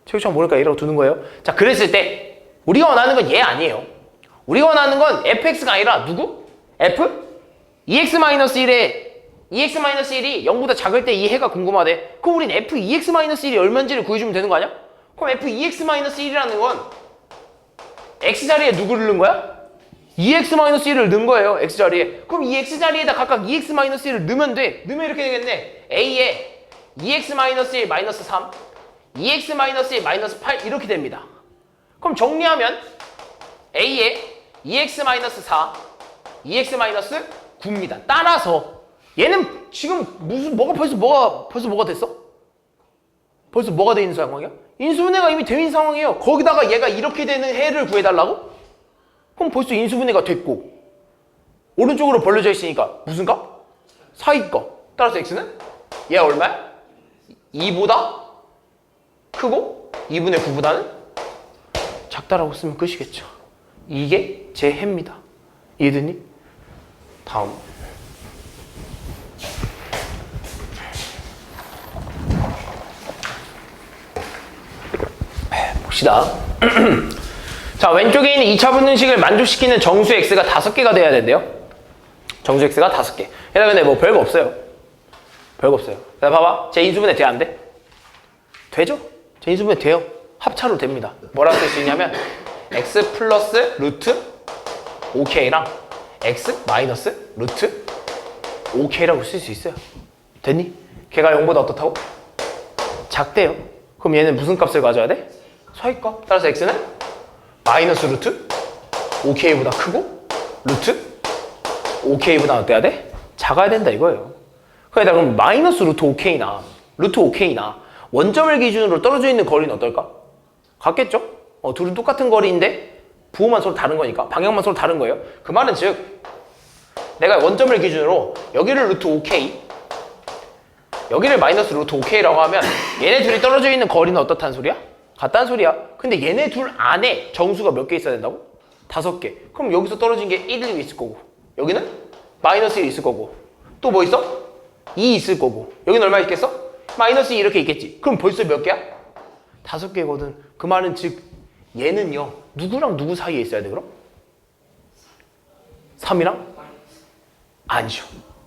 최고차항 모르니까 a라고 두는 거예요. 자, 그랬을 때 우리가 원하는 건 얘 아니에요. 우리가 원하는 건 fx가 아니라 누구? f? 2x-1에 2x-1이 0보다 작을 때 이 해가 궁금하대. 그럼 우린 f 2x-1이 얼마인지를 구해주면 되는 거 아니야? 그럼 f 2x-1이라는 건 x자리에 누구를 넣은 거야? 2x-1을 넣은 거예요. x자리에. 그럼 이 x자리에다 각각 2x-1을 넣으면 돼. 넣으면 이렇게 되겠네. a에 2x-1 마이너스 3 2x-1 마이너스 8 이렇게 됩니다. 그럼 정리하면 a에 2x-4 2x-9입니다. 따라서 얘는 지금 벌써 뭐가 됐어? 벌써 뭐가 돼 있는 상황이야? 인수분해가 이미 돼 있는 상황이에요. 거기다가 얘가 이렇게 되는 해를 구해달라고? 그럼 벌써 인수분해가 됐고 오른쪽으로 벌려져 있으니까 무슨 값? 4의 값. 따라서 x는 얘가 얼마야? 2보다 크고 2분의 9보다는 작다라고 쓰면 끝이겠죠. 이게 제 해입니다. 이해됐니? 다음 봅시다. 자, 왼쪽에 있는 2차 분등식을 만족시키는 정수 x가 5개가 돼야 된대요. 정수 x가 5개. 얘들아, 근데 뭐 별거 없어요. 별거 없어요. 자, 봐봐. 제 인수분해 돼, 안 돼? 되죠? 제 인수분해 돼요. 합차로 됩니다. 뭐라고 쓸 수 있냐면 x 플러스 루트 5k랑 x 마이너스 루트 5k라고 쓸 수 있어요. 됐니? 걔가 0보다 어떻다고? 작대요. 그럼 얘는 무슨 값을 가져야 돼? 서희값. 따라서 x는 마이너스 루트 5k보다 크고 루트 5k보다 어때야 돼? 작아야 된다 이거예요. 그러니까 그럼 마이너스 루트 5k나 루트 5k나 원점을 기준으로 떨어져 있는 거리는 어떨까? 같겠죠? 둘은 똑같은 거리인데 부호만 서로 다른 거니까 방향만 서로 다른 거예요. 그 말은 즉 내가 원점을 기준으로 여기를 루트 5k 여기를 마이너스 루트 5k라고 하면 얘네 둘이 떨어져 있는 거리는 어떻다는 소리야? 같다는 소리야. 근데 얘네 둘 안에 정수가 몇 개 있어야 된다고? 5개. 그럼 여기서 떨어진 게 1이 있을 거고 여기는 마이너스 1이 있을 거고 또 뭐 있어? 2 있을 거고 여기는 얼마 있겠어? 마이너스 2 이렇게 있겠지. 그럼 벌써 몇 개야? 5개거든. 그 말은 즉 얘는요 누구랑 누구 사이에 있어야 돼 그럼? 3이랑? 아니죠.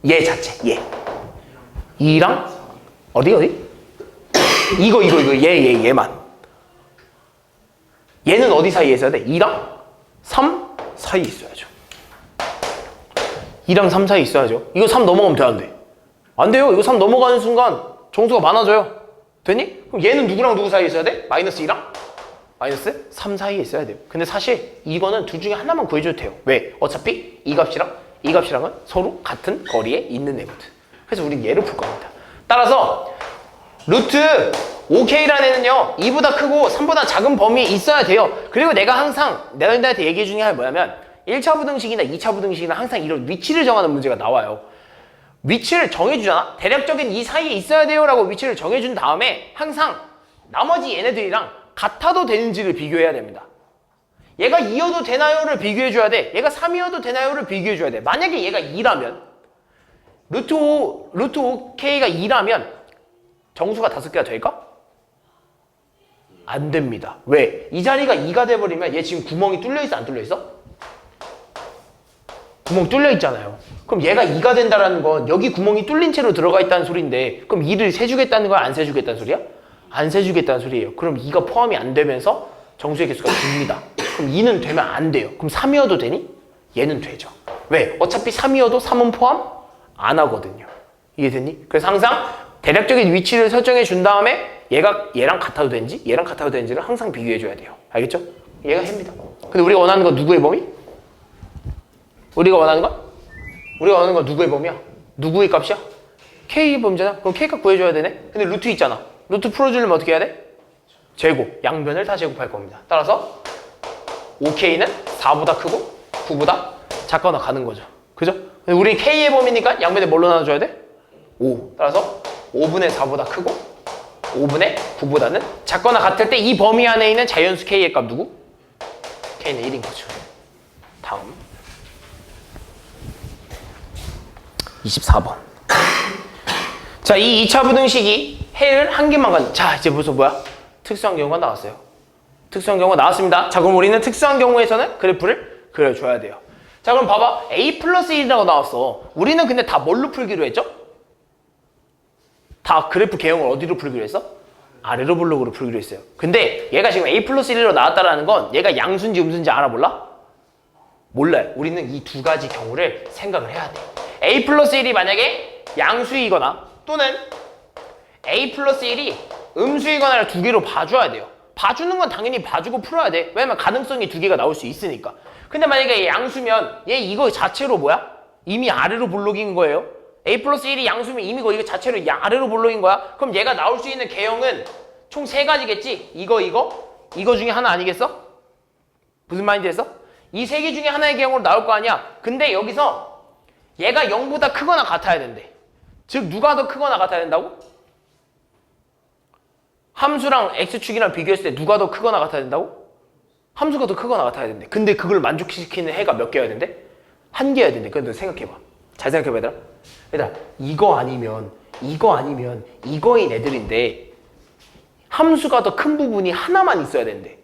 얘 자체 얘 2랑 어디? 이거 얘만 얘는 어디 사이에 있어야 돼? 2랑 3 사이에 있어야죠. 2랑 3 사이에 있어야죠. 이거 3 넘어가면 돼, 안 돼? 안 돼요. 이거 3 넘어가는 순간 정수가 많아져요. 됐니? 그럼 얘는 누구랑 누구 사이에 있어야 돼? 마이너스 2랑 마이너스 3 사이에 있어야 돼요. 근데 사실 이거는 둘 중에 하나만 구해줘도 돼요. 왜? 어차피 이 값이랑은 서로 같은 거리에 있는 애거든. 그래서 우린 얘를 풀 겁니다. 따라서 루트 5k라는 애는요 2보다 크고 3보다 작은 범위에 있어야 돼요. 그리고 내가 항상 너희들한테 얘기해 주는 게 뭐냐면 1차 부등식이나 2차 부등식이나 항상 이런 위치를 정하는 문제가 나와요. 위치를 정해주잖아. 대략적인 이 사이에 있어야 돼요 라고 위치를 정해준 다음에 항상 나머지 얘네들이랑 같아도 되는지를 비교해야 됩니다. 얘가 2여도 되나요를 비교해줘야 돼. 얘가 3이어도 되나요를 비교해줘야 돼. 만약에 얘가 2라면 루트 5K가 2라면 정수가 5개가 될까? 안 됩니다. 왜? 이 자리가 2가 돼버리면 얘 지금 구멍이 뚫려있어 안 뚫려있어? 구멍 뚫려있잖아요. 그럼 얘가 2가 된다는 건 여기 구멍이 뚫린 채로 들어가 있다는 소리인데 그럼 2를 세주겠다는 거야? 안 세주겠다는 소리야? 안 세주겠다는 소리예요. 그럼 2가 포함이 안 되면서 정수의 개수가 줍니다. 그럼 2는 되면 안 돼요. 그럼 3이어도 되니? 얘는 되죠. 왜? 어차피 3이어도 3은 포함 안 하거든요. 이해됐니? 그래서 항상 대략적인 위치를 설정해 준 다음에 얘가 얘랑 같아도 되는지 얘랑 같아도 되는지를 항상 비교해 줘야 돼요. 알겠죠? 얘가 해입니다. 근데 우리가 원하는 건 누구의 범위? 우리가 원하는 건 누구의 범위야? 누구의 값이야? K의 범위잖아. 그럼 K 값 구해줘야 되네? 근데 루트 있잖아. 루트 풀어주려면 어떻게 해야 돼? 제곱, 양변을 다 제곱할 겁니다. 따라서 5K는 4보다 크고 9보다 작거나 가는 거죠. 그죠? 근데 우리 K의 범위니까 양변에 뭘로 나눠줘야 돼? 5. 따라서 5분의 4보다 크고 5분의 9보다는 작거나 같을 때 이 범위 안에 있는 자연수 K의 값 누구? K는 1인 거죠. 다음 24번. 자, 이 2차 부등식이 해를 한 개만 가진. 자, 이제 벌써 뭐야? 특수한 경우가 나왔어요. 특수한 경우가 나왔습니다. 자, 그럼 우리는 특수한 경우에서는 그래프를 그려줘야 돼요. 자, 그럼 봐봐. A 플러스 1이라고 나왔어. 우리는 근데 다 뭘로 풀기로 했죠? 다 그래프 개형을 어디로 풀기로 했어? 아래로 블록으로 풀기로 했어요. 근데 얘가 지금 A 플러스 1로 나왔다라는 건 얘가 양수인지 음수인지 알아 몰라? 몰라요. 우리는 이 두 가지 경우를 생각을 해야 돼. A 플러스 1이 만약에 양수이거나 또는 A 플러스 1이 음수이거나를 두 개로 봐줘야 돼요. 봐주는 건 당연히 봐주고 풀어야 돼. 왜냐면 가능성이 두 개가 나올 수 있으니까. 근데 만약에 얘 양수면 얘 이거 자체로 뭐야? 이미 아래로 블록인 거예요. A 플러스 1이 양수면 이미 이거 자체로 아래로 블록인 거야. 그럼 얘가 나올 수 있는 개형은 총 3가지겠지? 이거 중에 하나 아니겠어? 무슨 말인지 했어? 이 3개 중에 하나의 개형으로 나올 거 아니야. 근데 여기서 얘가 0보다 크거나 같아야 된대. 즉 누가 더 크거나 같아야 된다고? 함수랑 x축이랑 비교했을 때 누가 더 크거나 같아야 된다고? 함수가 더 크거나 같아야 된대. 근데 그걸 만족시키는 해가 몇 개여야 된대? 1개여야 된대. 그런데 생각해봐. 잘 생각해봐 얘들아. 얘들아 이거 아니면 이거인 애들인데 함수가 더 큰 부분이 하나만 있어야 된대.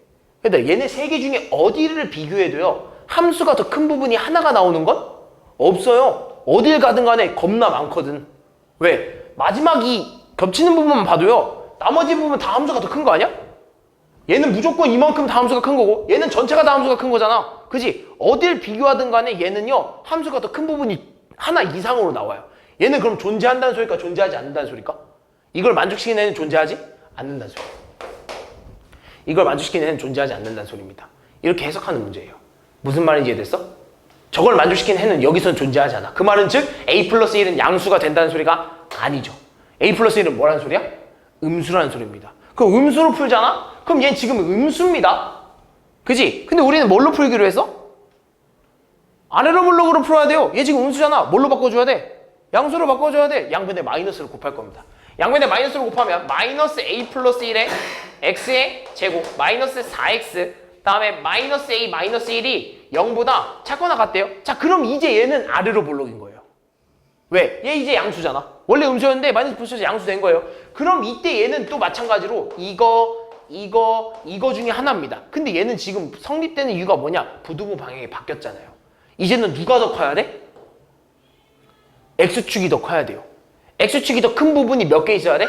얘들아 얘네 3개 중에 어디를 비교해도요 함수가 더 큰 부분이 하나가 나오는 건 없어요. 어딜 가든 간에 겁나 많거든. 왜? 마지막 이 겹치는 부분만 봐도요 나머지 부분 다 함수가 더 큰 거 아니야? 얘는 무조건 이만큼 다 함수가 큰 거고 얘는 전체가 다 함수가 큰 거잖아. 그지? 어딜 비교하든 간에 얘는요 함수가 더 큰 부분이 하나 이상으로 나와요. 얘는 그럼 존재한다는 소리일까 존재하지 않는다는 소리일까? 이걸 만족시키는 애는 존재하지 않는다는 소리. 이걸 만족시키는 애는 존재하지 않는다는 소리입니다. 이렇게 해석하는 문제예요. 무슨 말인지 이해됐어? 저걸 만족시키는 해는 여기서는 존재하지 않아. 그 말은 즉 A 플러스 1은 양수가 된다는 소리가 아니죠. A 플러스 1은 뭐라는 소리야? 음수라는 소리입니다. 그럼 음수로 풀잖아? 그럼 얘는 지금 음수입니다. 그지? 근데 우리는 뭘로 풀기로 했어? 아래로 블록으로 풀어야 돼요. 얘 지금 음수잖아. 뭘로 바꿔줘야 돼? 양수로 바꿔줘야 돼. 양변에 마이너스를 곱할 겁니다. 양변에 마이너스를 곱하면 마이너스 A 플러스 1에 x의 제곱 마이너스 4x 다음에 마이너스 A 마이너스 1이 0보다 작거나 같대요. 자 그럼 이제 얘는 아래로 블록인 거예요. 왜? 얘 이제 양수잖아. 원래 음수였는데 마이너스 붙여서 양수 된 거예요. 그럼 이때 얘는 또 마찬가지로 이거 중에 하나입니다. 근데 얘는 지금 성립되는 이유가 뭐냐? 부등호 방향이 바뀌었잖아요. 이제는 누가 더 커야 돼? X축이 더 커야 돼요. X축이 더 큰 부분이 몇 개 있어야 돼?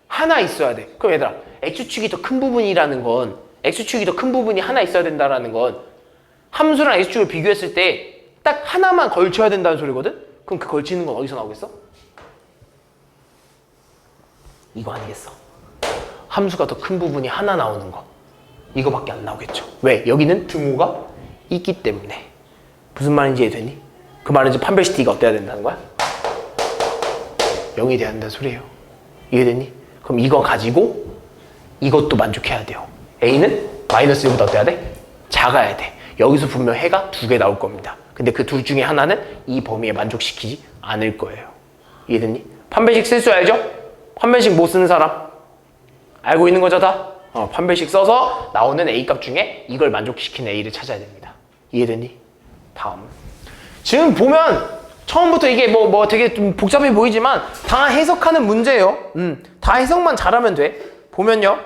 하나 있어야 돼. 그럼 얘들아 X축이 더 큰 부분이라는 건 X축이 더 큰 부분이 하나 있어야 된다라는 건 함수랑 X축을 비교했을 때 딱 하나만 걸쳐야 된다는 소리거든? 그럼 그 걸치는 건 어디서 나오겠어? 이거 아니겠어? 함수가 더 큰 부분이 하나 나오는 거. 이거밖에 안 나오겠죠. 왜? 여기는 등호가 있기 때문에. 무슨 말인지 이해되니? 그 말은 이제 판별시티가 어때야 된다는 거야? 0이 돼야 된다는 소리예요. 이해되니? 그럼 이거 가지고 이것도 만족해야 돼요. A는 마이너스 1보다 어때야 돼? 작아야 돼. 여기서 분명 해가 2개 나올 겁니다. 근데 그 둘 중에 하나는 이 범위에 만족시키지 않을 거예요. 이해됐니? 판별식 쓸 줄 알죠? 판별식 못 쓰는 사람? 알고 있는 거죠 다? 판별식 써서 나오는 A값 중에 이걸 만족시키는 A를 찾아야 됩니다. 이해되니? 다음. 지금 보면 처음부터 이게 뭐 되게 좀 복잡해 보이지만 다 해석하는 문제예요. 다 해석만 잘하면 돼. 보면요.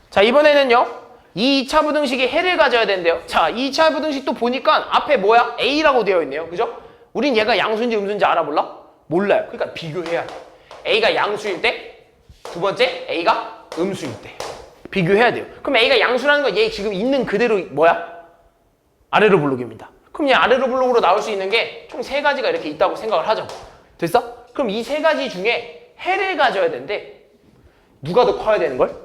자, 이번에는요. 이 2차 부등식이 해를 가져야 된대요. 자, 이 2차 부등식 또 보니까 앞에 뭐야? A라고 되어 있네요. 그죠? 우린 얘가 양수인지 음수인지 알아 몰라? 몰라요. 그러니까 비교해야 돼. A가 양수일 때, 두 번째 A가 음수일 때. 비교해야 돼요. 그럼 A가 양수라는 건 얘 지금 있는 그대로 뭐야? 아래로 블록입니다. 그럼 얘 아래로 블록으로 나올 수 있는 게 총 3가지가 이렇게 있다고 생각을 하자고. 됐어? 그럼 이 3가지 중에 해를 가져야 되는데 누가 더 커야 되는 걸?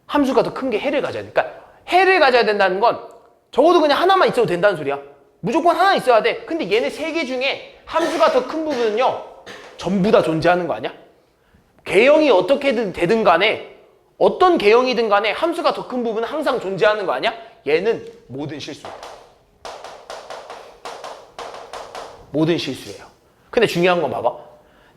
함수가 더 큰 게 해를 가져야 돼. 그러니까 해를 가져야 된다는 건 적어도 그냥 하나만 있어도 된다는 소리야. 무조건 하나 있어야 돼. 근데 얘네 3개 중에 함수가 더 큰 부분은요. 전부 다 존재하는 거 아니야? 개형이 어떻게든 되든 간에 어떤 개형이든 간에 함수가 더 큰 부분은 항상 존재하는 거 아니야? 얘는 모든 실수야. 모든 실수예요. 근데 중요한 건 봐봐.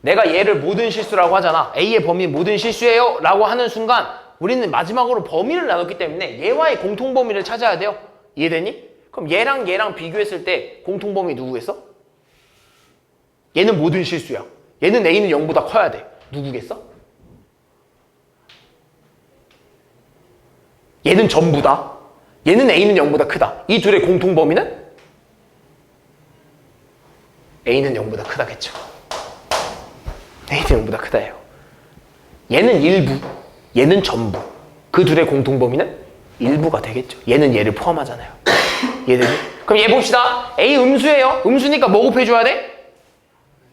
내가 얘를 모든 실수라고 하잖아. A의 범위 모든 실수예요 라고 하는 순간 우리는 마지막으로 범위를 나눴기 때문에 얘와의 공통범위를 찾아야 돼요. 이해되니? 그럼 얘랑 비교했을 때 공통범위 누구겠어? 얘는 모든 실수야. 얘는 A는 0보다 커야 돼. 누구겠어? 얘는 전부다. 얘는 A는 0보다 크다. 이 둘의 공통범위는? A는 0보다 크다겠죠. A는 0보다 크다예요. 얘는 일부, 얘는 전부. 그 둘의 공통범위는 일부가 되겠죠. 얘는 얘를 포함하잖아요. 얘들이. 그럼 얘 봅시다. A 음수예요. 음수니까 뭐 곱해줘야 돼?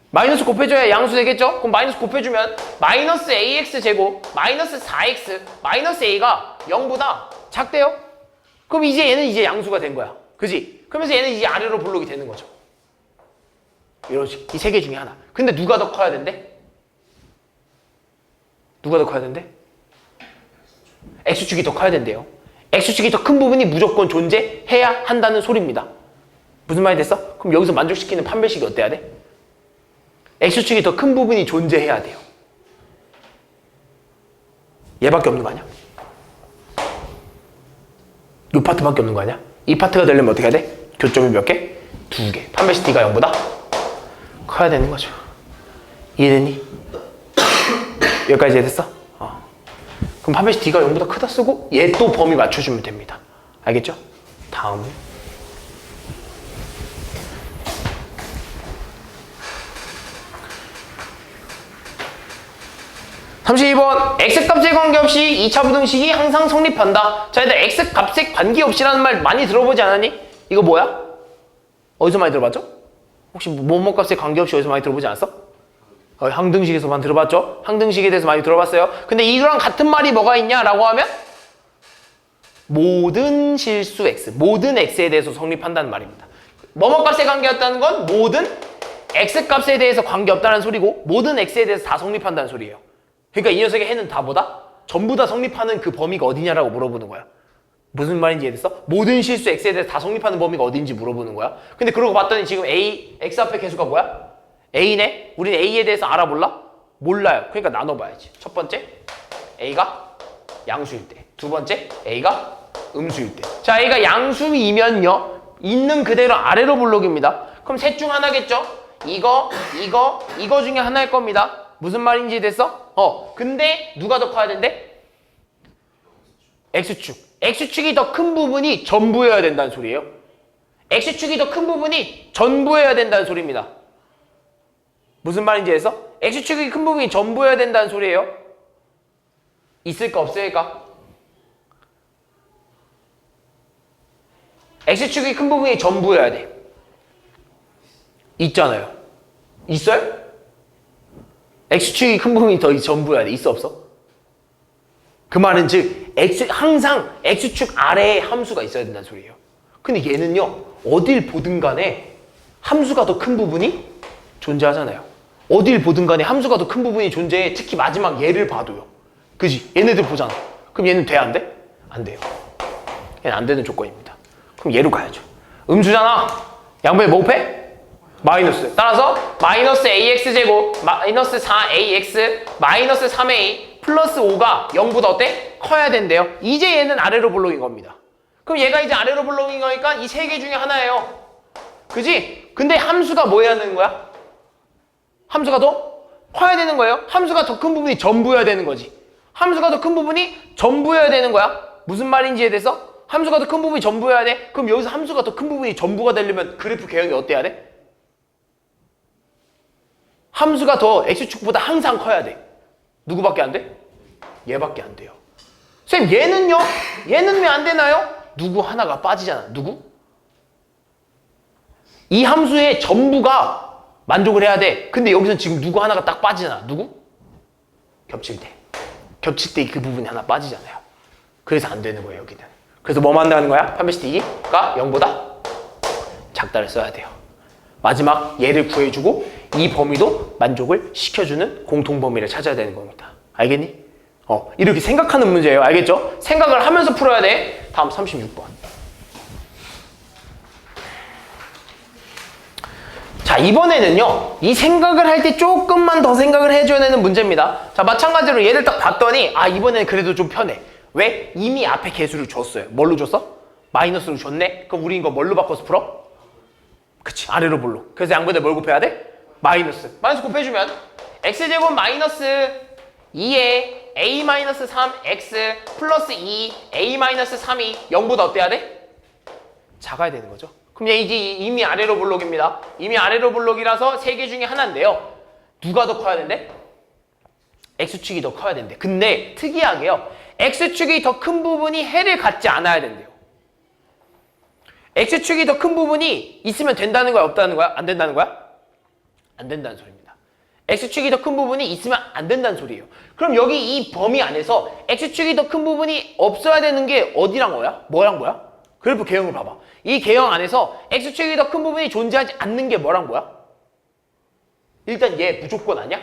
마이너스 곱해줘야 양수 되겠죠? 그럼 마이너스 곱해주면 마이너스 AX 제곱 마이너스 4X 마이너스 A가 0보다 작대요? 그럼 이제 얘는 이제 양수가 된 거야. 그지? 그러면서 얘는 이제 아래로 블록이 되는 거죠. 이런 식. 이 3개 중에 하나. 근데 누가 더 커야 된대? 누가 더 커야 된대? X축이 더 커야 된대요. X축이 더 큰 부분이 무조건 존재해야 한다는 소리입니다. 무슨 말이 됐어? 그럼 여기서 만족시키는 판별식이 어때야 돼? X축이 더 큰 부분이 존재해야 돼요. 얘밖에 없는 거 아니야? 이 파트밖에 없는 거 아니야? 이 파트가 되려면 어떻게 해야 돼? 교점이 몇 개? 2개. 판별식 D가 0보다 커야 되는 거죠. 이해되니? 여기까지 이해됐어? 그럼 판별식 D가 0보다 크다 쓰고 얘 또 범위 맞춰주면 됩니다. 알겠죠? 다음. (32번) X값에 관계없이 2차 부등식이 항상 성립한다. 자, 얘들 X값에 관계없이라는 말 많이 들어보지 않았니? 이거 뭐야? 어디서 많이 들어봤죠? 혹시 뭐뭐값에 관계없이 어디서 많이 들어보지 않았어? 항등식에서만 들어봤죠? 항등식에 대해서 많이 들어봤어요. 근데 이거랑 같은 말이 뭐가 있냐라고 하면 모든 실수 X, 모든 X에 대해서 성립한다는 말입니다. 뭐뭐값에 관계없다는 건 모든 X값에 대해서 관계없다는 소리고 모든 X에 대해서 다 성립한다는 소리예요. 그러니까 이 녀석의 해는 다 뭐다? 전부 다 성립하는 그 범위가 어디냐라고 물어보는 거야. 무슨 말인지 이해됐어? 모든 실수 X에 대해서 다 성립하는 범위가 어딘지 물어보는 거야. 근데 그러고 봤더니 지금 A, X 앞에 개수가 뭐야? A네? 우린 A에 대해서 알아볼라? 몰라요. 그러니까 나눠봐야지. 첫 번째, A가 양수일 때. 두 번째, A가 음수일 때. 자, A가 양수이면요. 있는 그대로 아래로 블록입니다. 그럼 셋 중 하나겠죠? 이거 중에 하나일 겁니다. 무슨 말인지 됐어? 근데 누가 더 커야 된대? X축. X축이 더 큰 부분이 전부여야 된다는 소리예요. X축이 더 큰 부분이 전부여야 된다는 소리입니다. 무슨 말인지 해서? X축이 큰 부분이 전부여야 된다는 소리예요. 있을까 없을까? X축이 큰 부분이 전부여야 돼. 있잖아요. 있어요? X축이 큰 부분이 더 전부여야 돼. 있어 없어? 그 말은 즉 항상 X축 아래에 함수가 있어야 된다는 소리예요. 근데 얘는요. 어딜 보든 간에 함수가 더 큰 부분이 존재하잖아요. 어딜 보든 간에 함수가 더 큰 부분이 존재해. 특히 마지막 얘를 봐도요. 그지? 얘네들 보잖아. 그럼 얘는 돼? 안 돼? 안 돼요. 얘는 안 되는 조건입니다. 그럼 얘로 가야죠. 음수잖아. 양변에 뭐 곱해? 마이너스. 따라서 마이너스 AX제곱 마이너스 4AX 마이너스 3A 플러스 5가 0보다 어때? 커야 된대요. 이제 얘는 아래로 볼록인 겁니다. 그럼 얘가 이제 아래로 볼록인 거니까 이 세 개 중에 하나예요. 그지? 근데 함수가 뭐 해야 되는 거야? 함수가 더 커야 되는 거예요. 함수가 더 큰 부분이 전부여야 되는 거지. 함수가 더 큰 부분이 전부여야 되는 거야. 무슨 말인지에 대해서? 함수가 더 큰 부분이 전부여야 돼? 그럼 여기서 함수가 더 큰 부분이 전부가 되려면 그래프 개형이 어때야 돼? 함수가 더 x축보다 항상 커야 돼. 누구밖에 안 돼? 얘밖에 안 돼요. 쌤, 얘는요? 얘는 왜 안 되나요? 누구 하나가 빠지잖아. 누구? 이 함수의 전부가 만족을 해야 돼. 근데 여기서 지금 누구 하나가 딱 빠지잖아. 누구? 겹칠 때. 겹칠 때 그 부분이 하나 빠지잖아요. 그래서 안 되는 거예요, 여기는. 그래서 뭐 만나는 거야? 판별식 t가 0보다 작다를 써야 돼요. 마지막 얘를 구해주고 이 범위도 만족을 시켜주는 공통범위를 찾아야 되는 겁니다. 알겠니? 이렇게 생각하는 문제예요. 알겠죠? 생각을 하면서 풀어야 돼. 다음 36번. 자, 이번에는요, 이 생각을 할 때 조금만 더 생각을 해줘야 되는 문제입니다. 자, 마찬가지로 얘를 딱 봤더니, 이번에는 그래도 좀 편해. 왜? 이미 앞에 개수를 줬어요. 뭘로 줬어? 마이너스로 줬네? 그럼 우리 이거 뭘로 바꿔서 풀어? 그치, 아래로 볼록. 그래서 양변에 뭘 곱해야 돼? 마이너스. 마이너스 곱해주면, x제곱 마이너스 2에 a-3x 플러스 2 a-3이 0보다 어때야 돼? 작아야 되는 거죠. 그럼 얘 이제 이미 아래로 볼록입니다. 이미 아래로 볼록이라서 세 개 중에 하나인데요. 누가 더 커야 된대? x축이 더 커야 된대. 근데 특이하게요. x축이 더 큰 부분이 해를 갖지 않아야 된대요. x축이 더 큰 부분이 있으면 된다는 거야? 없다는 거야? 안 된다는 거야? 안 된다는 소리입니다. x축이 더 큰 부분이 있으면 안 된다는 소리예요. 그럼 여기 이 범위 안에서 x축이 더 큰 부분이 없어야 되는 게 어디랑 뭐야? 뭐랑 뭐야? 그래프 개형을 봐봐. 이 개형 안에서 x축이 더 큰 부분이 존재하지 않는 게 뭐랑 뭐야? 일단 얘 무조건 아니야?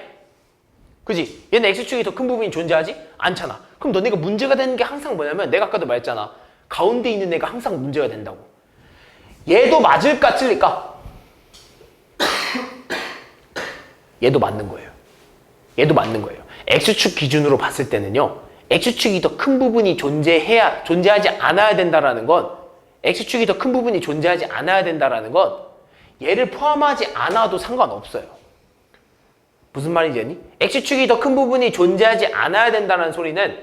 그지? 얘는 x축이 더 큰 부분이 존재하지 않잖아. 그럼 너네가 문제가 되는 게 항상 뭐냐면 내가 아까도 말했잖아. 가운데 있는 애가 항상 문제가 된다고. 얘도 맞을까 틀릴까? 얘도 맞는 거예요. 얘도 맞는 거예요. x축 기준으로 봤을 때는요. x축이 더 큰 부분이 존재하지 않아야 된다라는 건 x축이 더 큰 부분이 존재하지 않아야 된다라는 건 얘를 포함하지 않아도 상관없어요. 무슨 말인지 아니? x축이 더 큰 부분이 존재하지 않아야 된다는 소리는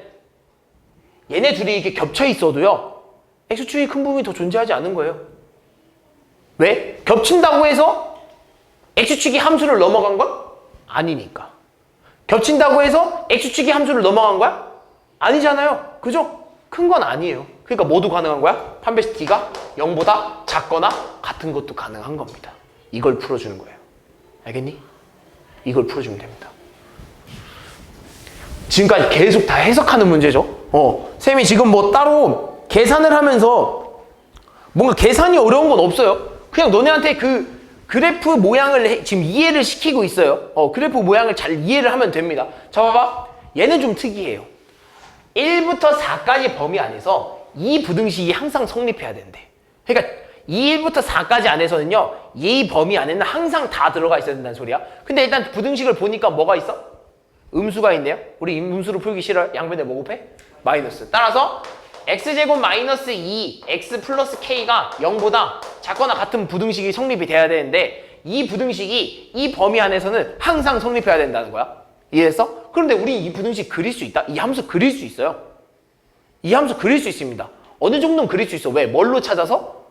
얘네 둘이 이렇게 겹쳐 있어도요. x축이 큰 부분이 더 존재하지 않은 거예요. 왜? 겹친다고 해서 x축이 함수를 넘어간 건 아니니까. 겹친다고 해서 x축이 함수를 넘어간 거야? 아니잖아요. 그죠? 큰 건 아니에요. 그러니까 뭐도 가능한 거야? 판별식 t가 0보다 작거나 같은 것도 가능한 겁니다. 이걸 풀어주는 거예요. 알겠니? 이걸 풀어주면 됩니다. 지금까지 계속 다 해석하는 문제죠. 쌤이 지금 뭐 따로 계산을 하면서 뭔가 계산이 어려운 건 없어요. 그냥 너네한테 그 그래프 모양을 지금 이해를 시키고 있어요. 그래프 모양을 잘 이해를 하면 됩니다. 자, 봐봐. 얘는 좀 특이해요. 1부터 4까지 범위 안에서 이 부등식이 항상 성립해야 된대. 그러니까 이 1부터 4까지 안에서는요. 이 범위 안에는 항상 다 들어가 있어야 된다는 소리야. 근데 일단 부등식을 보니까 뭐가 있어? 음수가 있네요. 우리 음수로 풀기 싫어요? 양변에 뭐 곱해? 마이너스. 따라서 x제곱 마이너스 2 x 플러스 k가 0보다 작거나 같은 부등식이 성립이 돼야 되는데 이 부등식이 이 범위 안에서는 항상 성립해야 된다는 거야. 이해했어? 그런데 우리 이 부등식 그릴 수 있다? 이 함수 그릴 수 있어요. 이 함수 그릴 수 있습니다. 어느 정도는 그릴 수 있어. 왜? 뭘로 찾아서?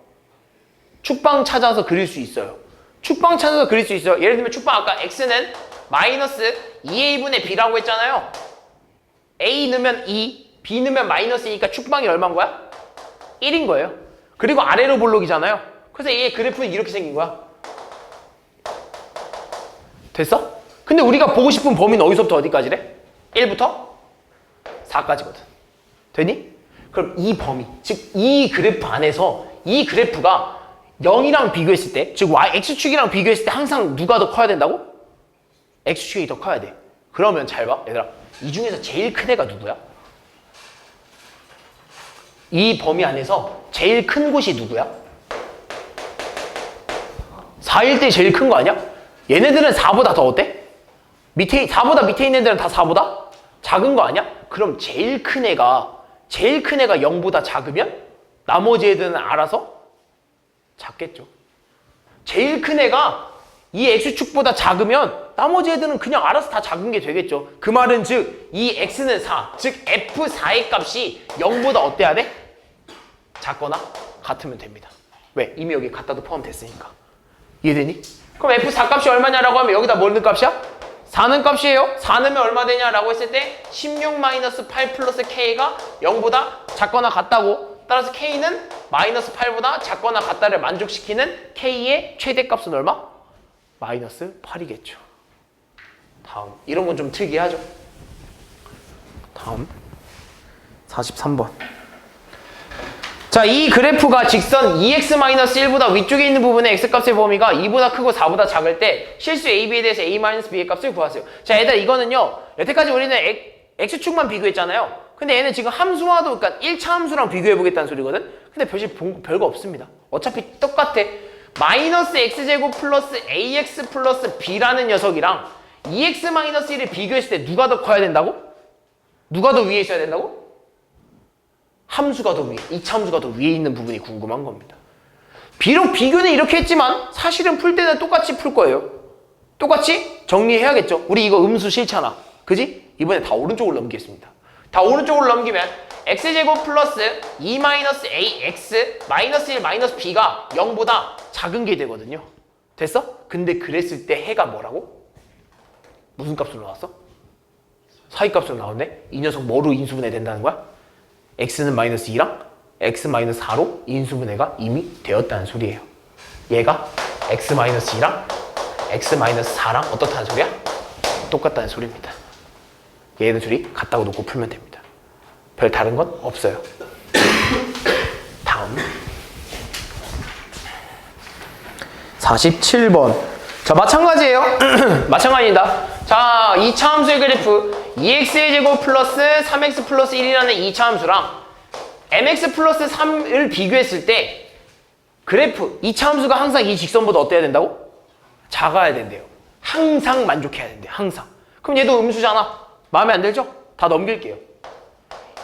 축방 찾아서 그릴 수 있어요. 축방 찾아서 그릴 수 있어요. 예를 들면 축방 아까 x는 마이너스 2a분의 b라고 했잖아요. a 넣으면 2, b 넣으면 마이너스니까 축방이 얼마인 거야? 1인 거예요. 그리고 아래로 볼록이잖아요. 그래서 얘의 그래프는 이렇게 생긴 거야. 됐어? 근데 우리가 보고 싶은 범위는 어디서부터 어디까지래? 1부터 4까지거든. 되니? 그럼 이 범위, 즉 이 그래프 안에서 이 그래프가 0이랑 비교했을 때, 즉 x축이랑 비교했을 때 항상 누가 더 커야 된다고? x축이 더 커야 돼. 그러면 잘 봐. 얘들아, 이 중에서 제일 큰 애가 누구야? 이 범위 안에서 제일 큰 곳이 누구야? 4일 때 제일 큰 거 아니야? 얘네들은 4보다 더 어때? 4보다 밑에 있는 애들은 다 4보다 작은 거 아니야? 그럼 제일 큰 애가 제일 큰 애가 0보다 작으면 나머지 애들은 알아서 작겠죠. 제일 큰 애가 이 x축보다 작으면 나머지 애들은 그냥 알아서 다 작은 게 되겠죠. 그 말은 즉 이 x는 4, 즉 f4의 값이 0보다 어때야 돼? 작거나 같으면 됩니다. 왜? 이미 여기 갖다도 포함됐으니까. 이해되니? 그럼 f4 값이 얼마냐라고 하면 여기다 뭘 넣는 값이야? 4는 값이에요. 4 넣으면 얼마 되냐라고 했을 때 16-8 플러스 k가 0보다 작거나 같다고. 따라서 k는 마이너스 8보다 작거나 같다를 만족시키는 k의 최대값은 얼마? 마이너스 8이겠죠. 다음. 이런 건 좀 특이하죠. 다음 43번. 자, 이 그래프가 직선 2x-1보다 위쪽에 있는 부분의 x값의 범위가 2보다 크고 4보다 작을 때 실수 a,b에 대해서 a-b의 값을 구하세요. 자, 얘들아 이거는요. 여태까지 우리는 x축만 비교했잖아요. 근데 얘는 지금 함수와도, 그러니까 1차 함수랑 비교해보겠다는 소리거든? 근데 별거 없습니다. 어차피 똑같아. 마이너스 x제곱 플러스 ax 플러스 b라는 녀석이랑 2x-1을 비교했을 때 누가 더 커야 된다고? 누가 더 위에 있어야 된다고? 함수가 더 위에, 2차 함수가 더 위에 있는 부분이 궁금한 겁니다. 비록 비교는 이렇게 했지만 사실은 풀 때는 똑같이 풀 거예요. 똑같이 정리해야겠죠. 우리 이거 음수 싫잖아. 그지? 이번에 다 오른쪽으로 넘기겠습니다. 다 오른쪽으로 넘기면 x제곱 플러스 2-ax 마이너스 1 마이너스 b가 0보다 작은 게 되거든요. 됐어? 근데 그랬을 때 해가 뭐라고? 무슨 값으로 나왔어? 사이값으로 나왔네? 이 녀석 뭐로 인수분해 된다는 거야? x는 마이너스 2랑 x 마이너스 4로 인수분해가 이미 되었다는 소리예요. 얘가 x 마이너스 2랑 x 마이너스 4랑 어떻다는 소리야? 똑같다는 소리입니다. 얘는 둘이 같다고 놓고 풀면 됩니다. 별 다른 건 없어요. 다음 47번. 자, 마찬가지예요. 마찬가지입니다. 자, 2차 함수의 그래프 2x의 제곱 플러스 3x 플러스 1이라는 2차 함수랑 mx 플러스 3을 비교했을 때 그래프 2차 함수가 항상 이 직선보다 어때야 된다고? 작아야 된대요. 항상 만족해야 된대요. 항상. 그럼 얘도 음수잖아. 마음에 안 들죠? 다 넘길게요.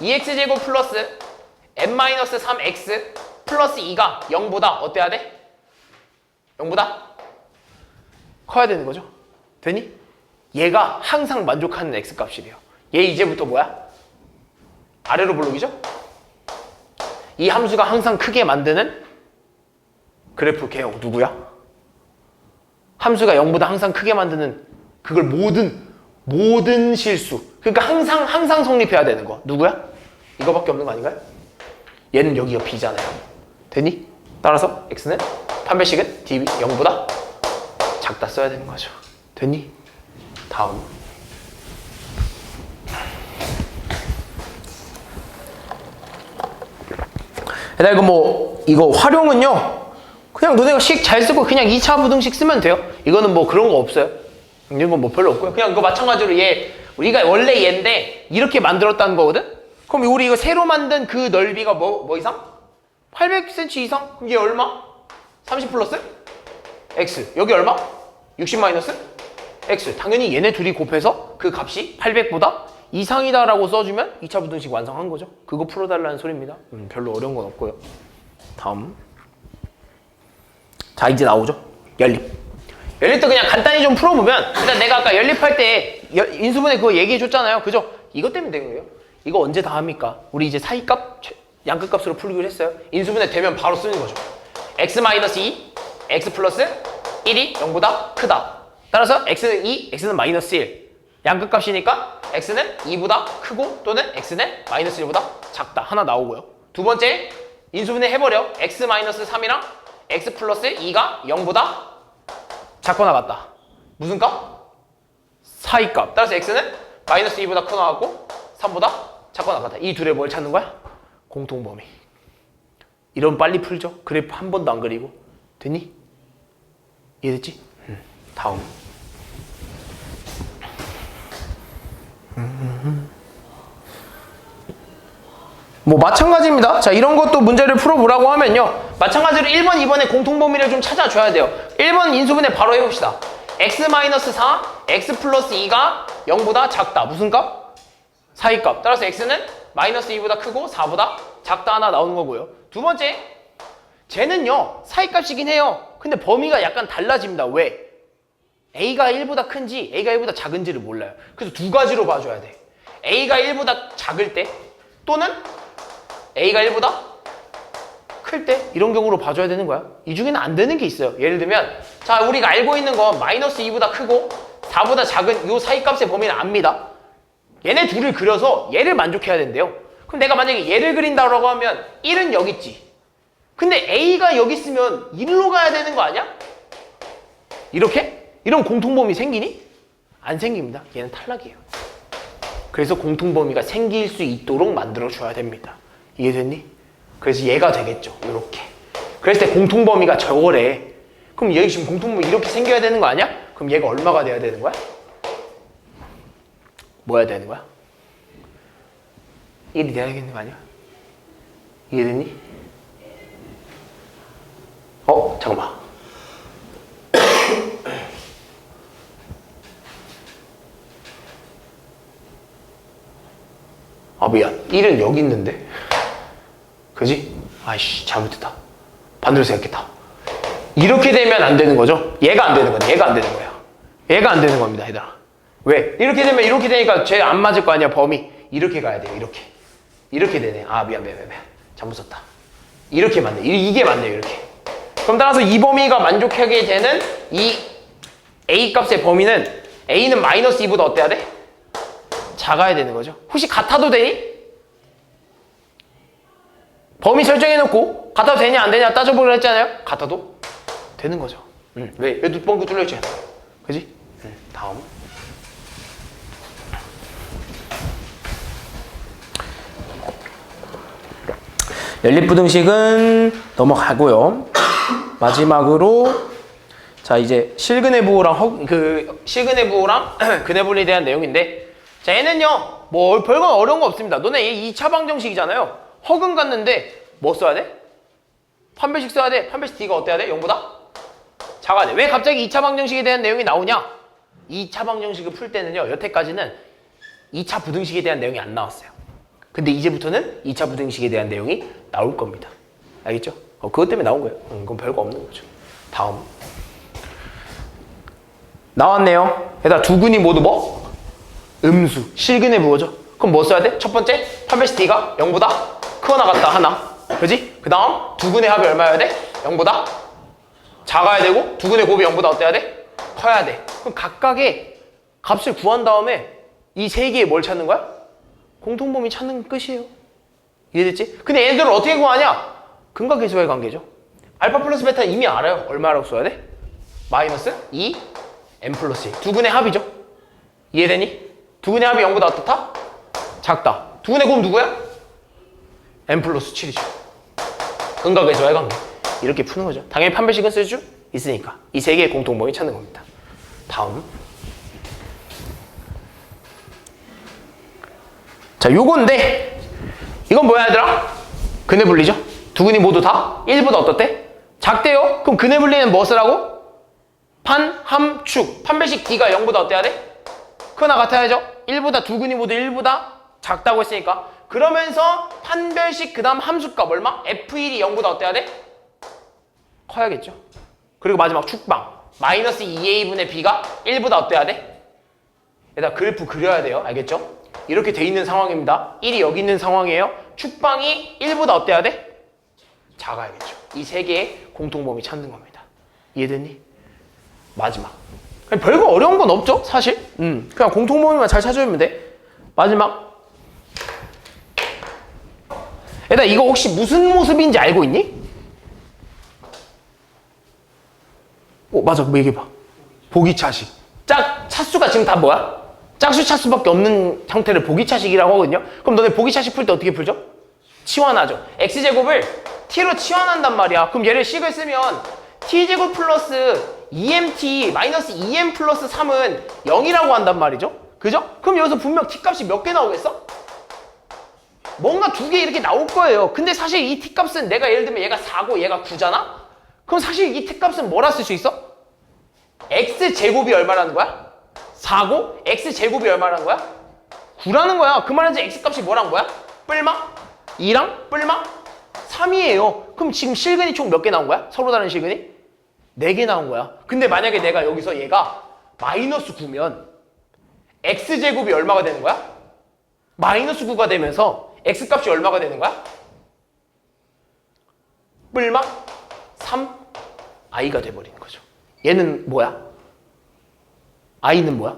2x제곱 플러스 n-3x 플러스 2가 0보다 어때야 돼? 0보다 커야 되는 거죠. 되니? 얘가 항상 만족하는 x값이래요. 얘 이제부터 뭐야? 아래로 볼록이죠? 이 함수가 항상 크게 만드는 그래프 개형 누구야? 함수가 0보다 항상 크게 만드는 그걸 모든 실수. 그러니까 항상 성립해야 되는 거. 누구야? 이거밖에 없는 거 아닌가요? 얘는 여기가 b잖아요. 되니? 따라서 x는 판별식은 db 0보다 작다 써야 되는 거죠. 되니? 다음. 이거 활용은요. 그냥 너네가 식 잘 쓰고 그냥 2차 부등식 쓰면 돼요. 이거는 뭐 그런 거 없어요. 이런 건 뭐 별로 없고요. 그냥 그거 마찬가지로 우리가 원래 얘인데 이렇게 만들었다는 거거든? 그럼 우리 이거 새로 만든 그 넓이가 뭐 이상? 800cm 이상? 그럼 얘 얼마? 30 플러스? x. 여기 얼마? 60 마이너스? x. 당연히 얘네 둘이 곱해서 그 값이 800보다 이상이다라고 써주면 2차 부등식 완성한 거죠. 그거 풀어달라는 소리입니다. 별로 어려운 건 없고요. 다음. 자, 이제 나오죠. 연립도 그냥 간단히 좀 풀어보면, 일단 내가 아까 연립할 때 인수분해 그거 얘기해줬잖아요. 그죠? 이것 때문에 된 거예요. 이거 언제 다 합니까? 우리 이제 사이값, 양끝값으로 풀기로 했어요. 인수분해 되면 바로 쓰는 거죠. x-2, x 플러스 1이 0보다 크다. 따라서 x는 2, x는 마이너스 1. 양끝값이니까 x는 2보다 크고 또는 x는 마이너스 1보다 작다. 하나 나오고요. 두 번째, 인수분해 해버려. x 마이너스 3이랑 x 플러스 2가 0보다 작거나 같다. 무슨 값? 사이값. 따라서 x는 마이너스 2보다 크거나 같고 3보다 작거나 같다. 이 둘의 뭘 찾는 거야? 공통범위. 이러면 빨리 풀죠. 그래프 한 번도 안 그리고. 됐니? 이해됐지? 다음. 뭐 마찬가지입니다. 자, 이런 것도 문제를 풀어보라고 하면요. 마찬가지로 1번, 2번의 공통범위를 좀 찾아줘야 돼요. 1번 인수분해 바로 해봅시다. x-4, x 플러스 2가 0보다 작다. 무슨 값? 사이값. 따라서 x는 마이너스 2보다 크고 4보다 작다 하나 나오는 거고요. 두 번째, 쟤는요 사이값이긴 해요. 근데 범위가 약간 달라집니다. 왜? A가 1보다 큰지 A가 1보다 작은지를 몰라요. 그래서 두 가지로 봐줘야 돼. A가 1보다 작을 때 또는 A가 1보다 클 때 이런 경우로 봐줘야 되는 거야. 이 중에는 안 되는 게 있어요. 예를 들면 자 우리가 알고 있는 건 마이너스 2보다 크고 4보다 작은 이 사이값의 범위는 압니다. 얘네 둘을 그려서 얘를 만족해야 된대요. 그럼 내가 만약에 얘를 그린다고 하면 1은 여기 있지. 근데 A가 여기 있으면 1로 가야 되는 거 아니야? 이렇게? 이런 공통범위 생기니? 안 생깁니다. 얘는 탈락이에요. 그래서 공통범위가 생길 수 있도록 만들어줘야 됩니다. 이해됐니? 그래서 얘가 되겠죠. 이렇게. 그랬을 때 공통범위가 저거래. 그럼 얘 지금 공통범위 이렇게 생겨야 되는 거 아니야? 그럼 얘가 얼마가 돼야 되는 거야? 뭐 해야 되는 거야? 1이 돼야 되는 거 아니야? 이해됐니? 잠깐만. 아 미안. 1은 여기 있는데. 그지? 아이씨 잘못했다. 반대로 생각했다. 이렇게 되면 안 되는 거죠? 얘가 안 되는 거네. 얘가 안 되는 거야. 얘가 안 되는 겁니다. 얘들아. 왜? 이렇게 되면 이렇게 되니까 쟤 안 맞을 거 아니야. 범위. 이렇게 가야 돼요. 이렇게 되네. 아 미안. 잘못 썼다. 이렇게 맞네. 이게 맞네요. 이렇게. 그럼 따라서 이 범위가 만족하게 되는 이 A 값의 범위는 A는 마이너스 2보다 어때야 돼? 작아야 되는 거죠. 혹시 같아도 되니? 범위 설정해놓고 같아도 되냐 안 되냐 따져보기로 했잖아요. 같아도 되는 거죠. 왜? 왜 뻥긋 뚫려있잖아. 그지? 다음. 연립부등식은 넘어가고요. 마지막으로 자 이제 실근해부호랑 실근해부호랑 근해분리에 대한 내용인데 자 얘는요 뭐 별건 어려운 거 없습니다. 너네 얘 2차 방정식이잖아요. 허근 갔는데 뭐 써야 돼? 판별식 써야 돼. 판별식 D가 어때야 돼? 0보다 작아야 돼. 왜 갑자기 2차 방정식에 대한 내용이 나오냐? 2차 방정식을 풀 때는요 여태까지는 2차 부등식에 대한 내용이 안 나왔어요. 근데 이제부터는 2차 부등식에 대한 내용이 나올 겁니다. 알겠죠? 그것 때문에 나온 거예요. 그건 별거 없는 거죠. 다음. 나왔네요. 얘들아 두근이 모두 뭐? 음수. 실근의 부호죠. 그럼 뭐 써야 돼? 첫 번째 판별식 D가 0보다 크거나 같다 하나. 그지? 그 다음 두근의 합이 얼마여야 돼? 0보다 작아야 되고 두근의 곱이 0보다 어때야 돼? 커야 돼. 그럼 각각의 값을 구한 다음에 이 세 개에 뭘 찾는 거야? 공통범위 찾는 끝이에요. 이해됐지? 근데 얘네들은 어떻게 구하냐? 근각계수의 관계죠. 알파 플러스 베타는 이미 알아요. 얼마라고 써야 돼? 마이너스 2 n 플러스 1. 두근의 합이죠. 이해되니? 두근의 합이 0보다 어떻다? 작다. 두근의 곱 누구야? n 플러스 7이죠. 근각계수의 관계. 이렇게 푸는 거죠. 당연히 판별식은 쓸 수 있으니까. 이 세 개의 공통범위 찾는 겁니다. 다음. 자, 요건데 이건 뭐야 얘들아? 근해 분리죠? 두 근이 모두 다 1보다 어떻대? 작대요? 그럼 근해 분리는 뭐 쓰라고? 판, 함, 축. 판별식 D가 0보다 어때야 돼? 크거나 같아야죠? 1보다 두 근이 모두 1보다 작다고 했으니까 그러면서 판별식 그 다음 함수값 얼마? F1이 0보다 어때야 돼? 커야겠죠? 그리고 마지막 축방 마이너스 2A분의 B가 1보다 어때야 돼? 얘들아 그래프 그려야 돼요. 알겠죠? 이렇게 돼 있는 상황입니다. 1이 여기 있는 상황이에요. 축방이 1보다 어때야 돼? 작아야겠죠. 이 세 개의 공통범위 찾는 겁니다. 이해됐니? 마지막. 별거 어려운 건 없죠, 사실. 그냥 공통범위만 잘 찾아주면 돼. 마지막. 얘들아 이거 혹시 무슨 모습인지 알고 있니? 맞아. 뭐 얘기해봐. 보기차식. 차수가 지금 다 뭐야? 짝수 차수밖에 없는 형태를 보기차식이라고 하거든요. 그럼 너네 보기차식 풀 때 어떻게 풀죠? 치환하죠. x제곱을 t로 치환한단 말이야. 그럼 얘를 식을 쓰면 t제곱 플러스 2mt 마이너스 2m 플러스 3은 0이라고 한단 말이죠. 그죠? 그럼 여기서 분명 t값이 몇 개 나오겠어? 뭔가 두 개 이렇게 나올 거예요. 근데 사실 이 t값은 내가 예를 들면 얘가 4고 얘가 9잖아? 그럼 사실 이 t값은 뭐라 쓸 수 있어? x제곱이 얼마라는 거야? 4고 x제곱이 얼마라는 거야? 9라는 거야. 그 말은 x값이 뭐란 거야? 뿔마 2랑 뿔마 3이에요. 그럼 지금 실근이 총 몇 개 나온 거야? 서로 다른 실근이? 4개 나온 거야. 근데 만약에 내가 여기서 얘가 마이너스 9면 x제곱이 얼마가 되는 거야? 마이너스 9가 되면서 x값이 얼마가 되는 거야? 뿔마 3i가 돼버리는 거죠. 얘는 뭐야? i는 뭐야?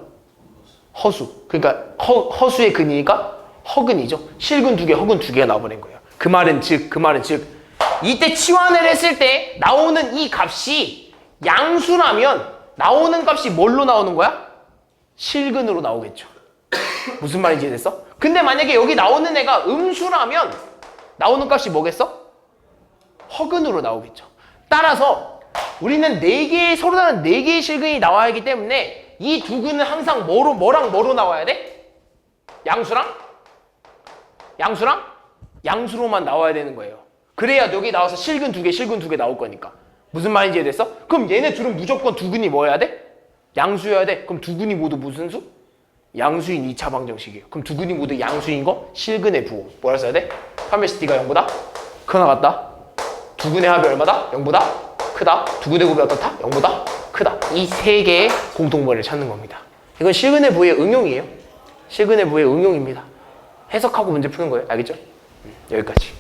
허수. 그러니까 허수의 근이니까 허근이죠. 실근 2개, 허근 2개가 나와버린 거예요. 그 말은 즉 이때 치환을 했을 때 나오는 이 값이 양수라면 나오는 값이 뭘로 나오는 거야? 실근으로 나오겠죠. 무슨 말인지 이해됐어? 근데 만약에 여기 나오는 애가 음수라면 나오는 값이 뭐겠어? 허근으로 나오겠죠. 따라서 우리는 4개의 서로 다른 4개의 실근이 나와야 하기 때문에 이 두 근은 항상 뭐랑 뭐로 나와야 돼? 양수로만 나와야 되는 거예요. 그래야 여기 나와서 실근 2개 나올 거니까. 무슨 말인지 이해됐어? 그럼 얘네 둘은 무조건 두 근이 뭐 해야 돼? 양수여야 돼. 그럼 두 근이 모두 무슨 수? 양수인 2차 방정식이에요. 그럼 두 근이 모두 양수인 거 실근의 부호. 뭐라 써야 돼? 3의 D가 0보다 크나 같다. 두 근의 합이 얼마다? 0보다 크다. 두 근의 곱이 어떻다? 0보다 크다. 이 세 개의 공통점을 찾는 겁니다. 이건 실근의 부호의 응용이에요. 실근의 부호의 응용입니다. 해석하고 문제 푸는 거예요. 알겠죠? 여기까지.